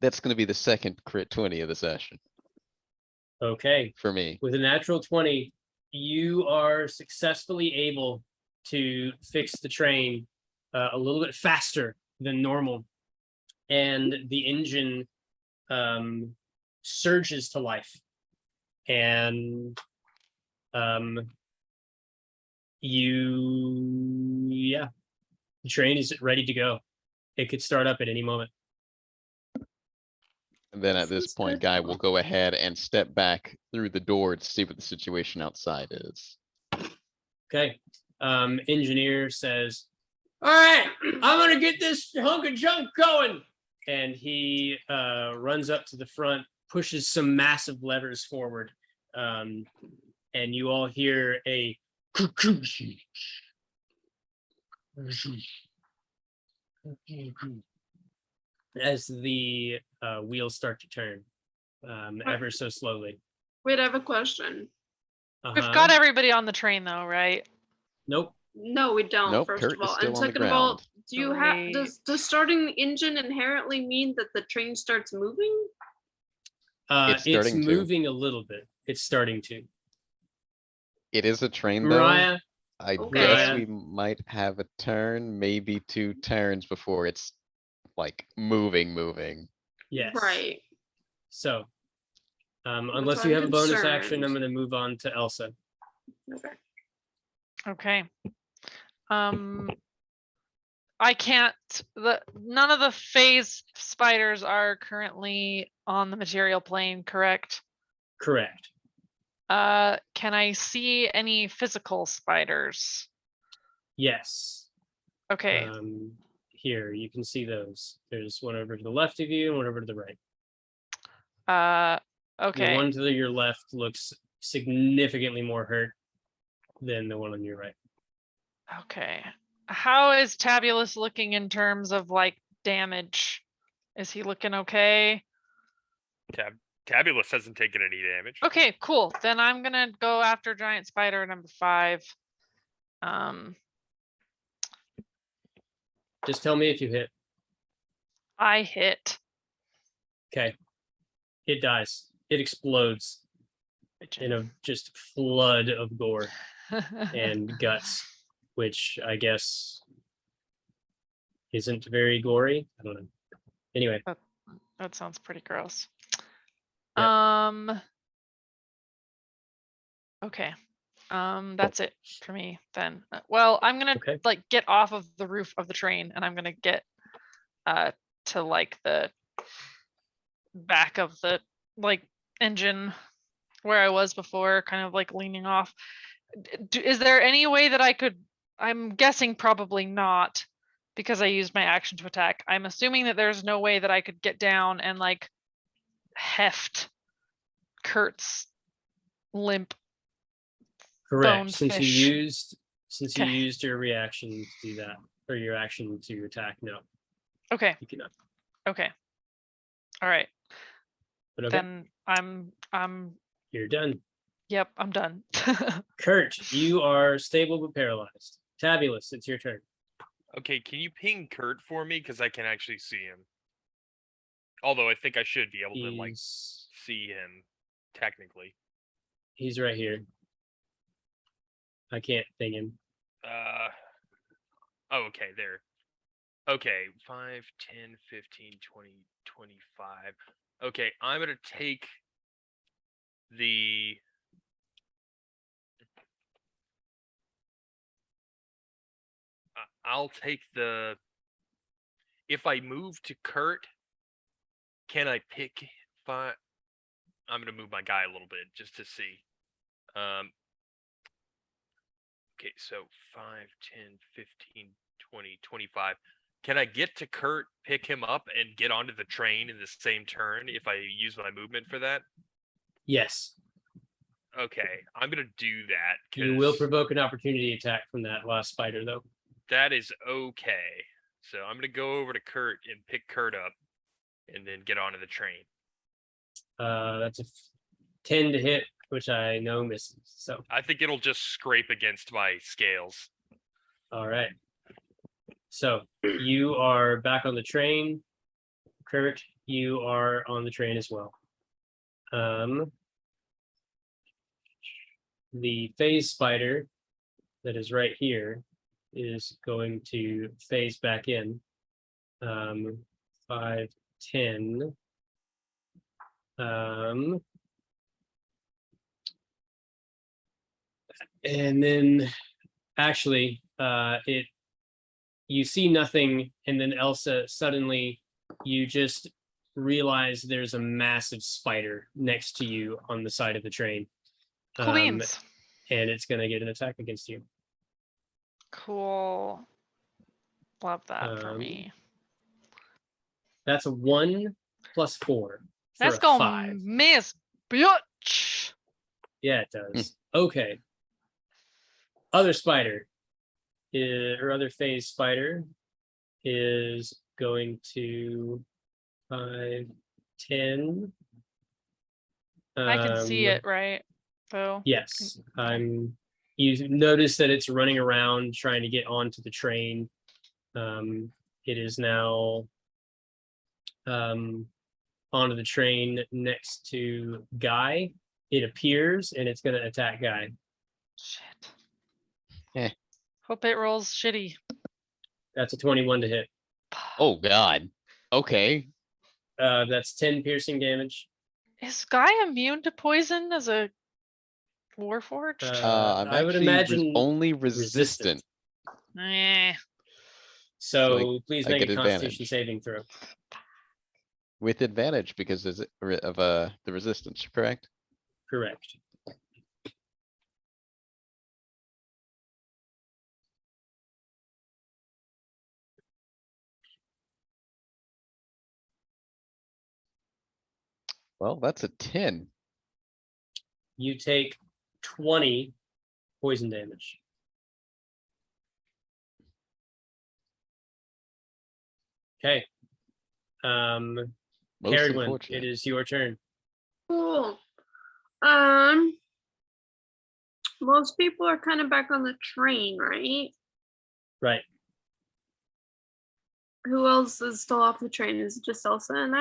That's going to be the second crit 20 of the session Okay, for me. with a natural 20, you are successfully able to fix the train a little bit faster than normal, and the engine surges to life, and the train is ready to go. It could start up at any moment. And then at this Sounds point, good. Guy will go ahead and step back through the door to see what the situation outside is. Okay. Engineer says, "All right, I'm gonna get this hunk of junk going." And he runs up to the front, pushes some massive levers forward. And you all hear a as the wheels start to turn ever so slowly. Wait, I have a question. We've got everybody on the train though, right? Nope. No, we don't. Nope, first Kurt of is all, still and on the second of all, ground. do you have We- does starting the engine inherently mean that the train starts moving? It's It's starting to. moving a little bit. It's starting to. It is a train though. Mariah, I Okay. guess we might have a turn, maybe 2 turns before it's like moving. yes. Right. So, That's unless why you I'm have a bonus action, I'm concerned. going to move on to Elsa. Okay. Okay. I can't, none of the phase spiders are currently on the material plane, correct? Correct. Can I see any physical spiders? Yes. Okay. Here, you can see those. There's one over to the left of you and one over to the right. The Okay. one to your left looks significantly more hurt than the one on your right. Okay. How is Tabulous looking in terms of like damage? Is he looking okay? Tabulous hasn't taken any damage. Okay, cool. Then I'm gonna go after giant spider number 5. Just tell me if you hit. I hit. Okay. It dies. It explodes in a just flood of gore and guts, which I guess isn't very gory. I don't know. Anyway, That sounds pretty gross. Yep. Okay. That's it for me then. Well, I'm gonna Okay. like get off of the roof of the train, and I'm gonna get to like the back of the like engine where I was before, kind of like leaning off. Is there any way that I could? I'm guessing probably not, because I used my action to attack. I'm assuming that there's no way that I could get down and like heft Kurt's limp correct. boned Since fish. you Okay. used your reaction to do that, or your action to attack, no, Okay. you cannot. Okay. All right. But okay, Then I'm you're done. yep, I'm done. Kurt, you are stable but paralyzed. Tabulous, it's your turn. Okay, can you ping Kurt for me? Because I can actually see him. Although I think I should be able to like see him technically. He's right here. I can't ping him. Oh, okay, there. Okay, 5, 10, 15, 20, 25. Okay, I'm gonna take the I'll take the if I move to Kurt, can I pick 5? I'm gonna move my guy a little bit just to see. Okay, so 5, 10, 15, 20, 25. Can I get to Kurt, pick him up, and get onto the train in the same turn if I use my movement for that? Yes. Okay, I'm gonna do that. You will 'cause provoke an opportunity attack from that last spider, though. that is okay. So I'm gonna go over to Kurt and pick Kurt up, and then get onto the train. That's a 10 to hit, which I know misses. So, I think it'll just scrape against my scales. all right. So you are back on the train. Kurt, you are on the train as well. The phase spider that is right here is going to phase back in. 5, 10. And then actually, you see nothing, and then Elsa, suddenly you just realize there's a massive spider next to you on the side of the train. Cool beans. And it's gonna get an attack against you. Cool. Love that for me. That's a 1 + 4. That's a gonna 5. miss, bitch. Yeah, it does. Okay. Other spider or other phase spider is going to 5, 10. I can see it, right? So Yes. You notice that it's running around trying to get onto the train. It is now onto the train next to Guy. It appears and it's gonna attack Guy. shit. Eh. Hope it rolls shitty. That's a 21 to hit. Oh God. Okay. That's 10 piercing damage. Is Guy immune to poison as a warforged? I'm I would actually imagine only resistant. Eh. So please I make get a Constitution advantage. saving throw. With advantage because of the resistance, correct? Correct. Well, that's a 10. You take 20 poison damage. Okay. Most Carried one, unfortunate. it is your turn. Cool. Most people are kind of back on the train, right? Right. Who else is still off the train? Is it just Elsa and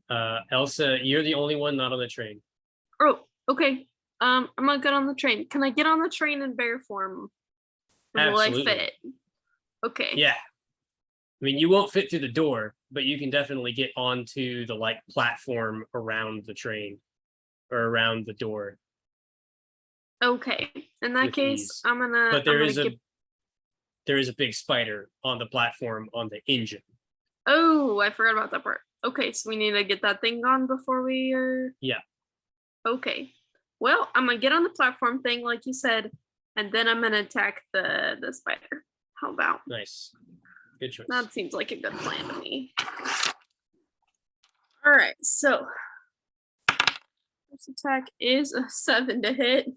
I? Elsa, you're the only one not on the train. Oh, okay. I'm gonna get on the train. Can I get on the train in bear form? Will I Absolutely. fit? Okay. Yeah. I mean, you won't fit through the door, but you can definitely get onto the like platform around the train or around the door. Okay. In that With case, ease. I'm gonna. But there I'm is gonna a get... there is a big spider on the platform on the engine. Oh, I forgot about that part. Okay, so we need to get that thing on before we are. Yeah. Okay. Well, I'm gonna get on the platform thing, like you said, and then I'm gonna attack the spider. How about? Nice. Good choice. That seems like a good plan to me. All right, so first attack is a 7 to hit.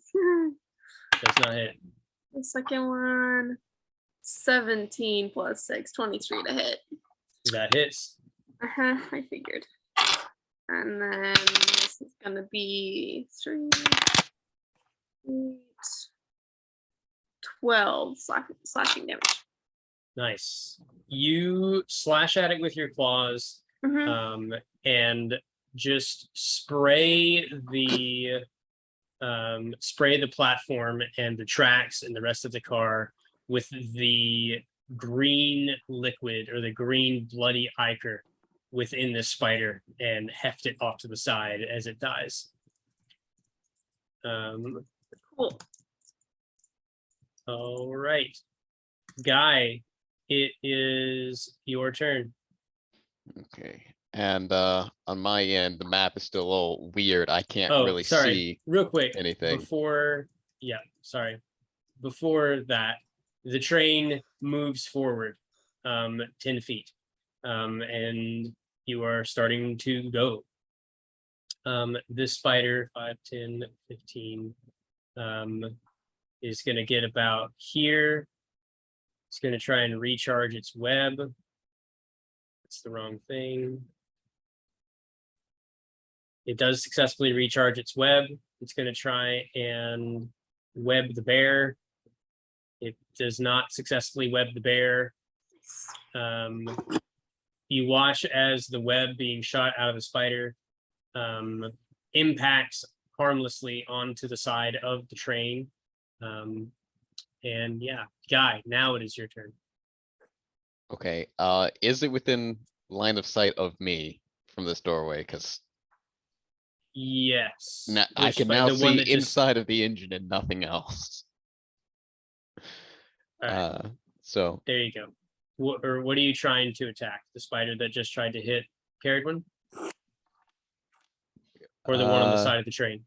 Does not hit. The second one, 17 plus 6, 23 to hit. That hits. I figured. And then this is gonna be 3, 8, 12 slashing damage. Nice. You slash at it with your claws, Mhm. and just spray the platform and the tracks and the rest of the car with the green liquid or the green bloody ichor within the spider and heft it off to the side as it dies. Cool. All right. Guy, it is your turn. Okay. And on my end, the map is still a little weird. I can't Oh, really sorry. see Real quick, anything. before that, the train moves forward 10 feet, and you are starting to go. This spider, 5, 10, 15, is going to get about here. It's going to try and recharge its web. That's the wrong thing. It does successfully recharge its web. It's going to try and web the bear. It does not successfully web the bear. You watch as the web being shot out of the spider impacts harmlessly onto the side of the train. And yeah, Guy, now it is your turn. Okay. Is it within line of sight of me from this doorway? Because Yes. I Which can spi- now the one see that just- inside of the engine and nothing else. All right, So there you go. What are you trying to attack? The spider that just tried to hit Carried one? Or the one on the side of the train?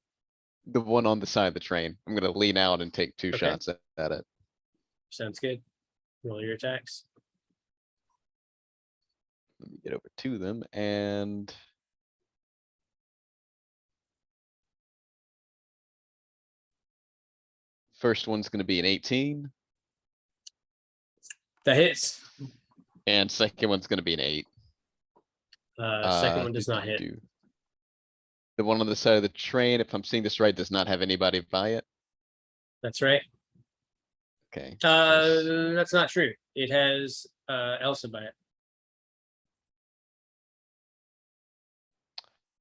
the one on the side of the train. I'm gonna lean out and take 2 Okay. shots at it. Sounds good. Roll your attacks. Let me get over to them and first one's gonna be an 18 That hits. and second one's gonna be an 8. Second one does not hit. The one on the side of the train, if I'm seeing this right, does not have anybody by it. That's right. Okay. That's not true. It has Elsa by it.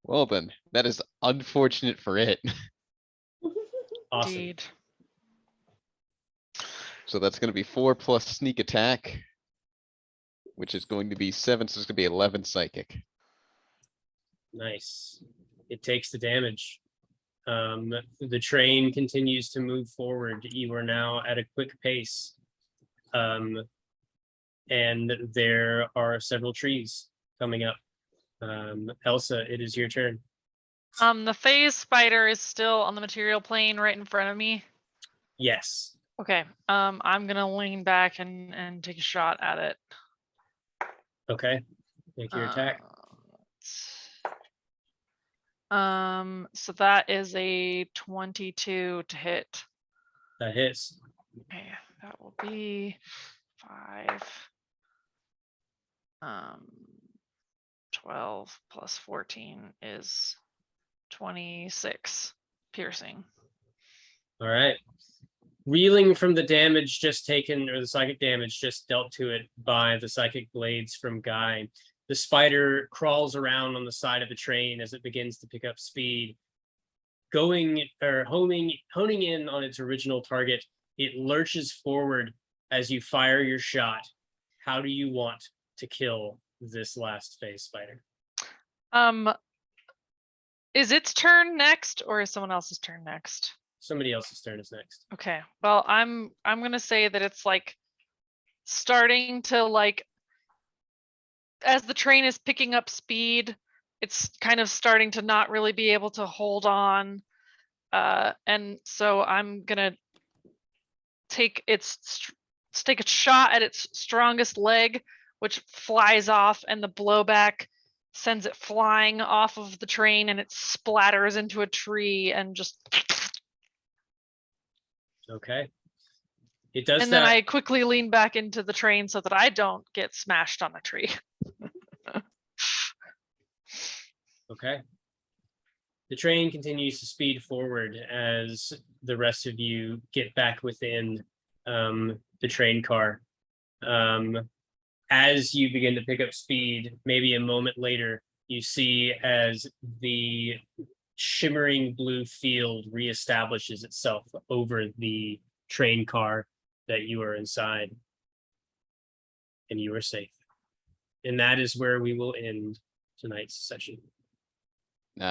Well then, that is unfortunate for it. Awesome. Indeed. So that's gonna be 4 plus sneak attack, which is going to be 7, so it's gonna be 11 psychic. Nice. It takes the damage. The train continues to move forward. You are now at a quick pace. And there are several trees coming up. Elsa, it is your turn. The phase spider is still on the material plane right in front of me. Yes. Okay. I'm gonna lean back and take a shot at it. Okay. Make your attack. So that is a 22 to hit. That hits. Okay, that will be 5. 12 plus 14 is 26 piercing. All right. Reeling from the damage just taken, or the psychic damage just dealt to it by the psychic blades from Guy, the spider crawls around on the side of the train as it begins to pick up speed. Going or honing in on its original target, it lurches forward as you fire your shot. How do you want to kill this last phase spider? Is its turn next, or is someone else's turn next? Somebody else's turn is next. Okay. Well, I'm gonna say that it's like starting to like, as the train is picking up speed, it's kind of starting to not really be able to hold on. And so I'm gonna take a shot at its strongest leg, which flies off, and the blowback sends it flying off of the train, and it splatters into a tree and just. Okay. It does And that. then I quickly lean back into the train so that I don't get smashed on a tree. Okay. The train continues to speed forward as the rest of you get back within the train car. As you begin to pick up speed, maybe a moment later, you see as the shimmering blue field reestablishes itself over the train car that you are inside, and you are safe. And that is where we will end tonight's session.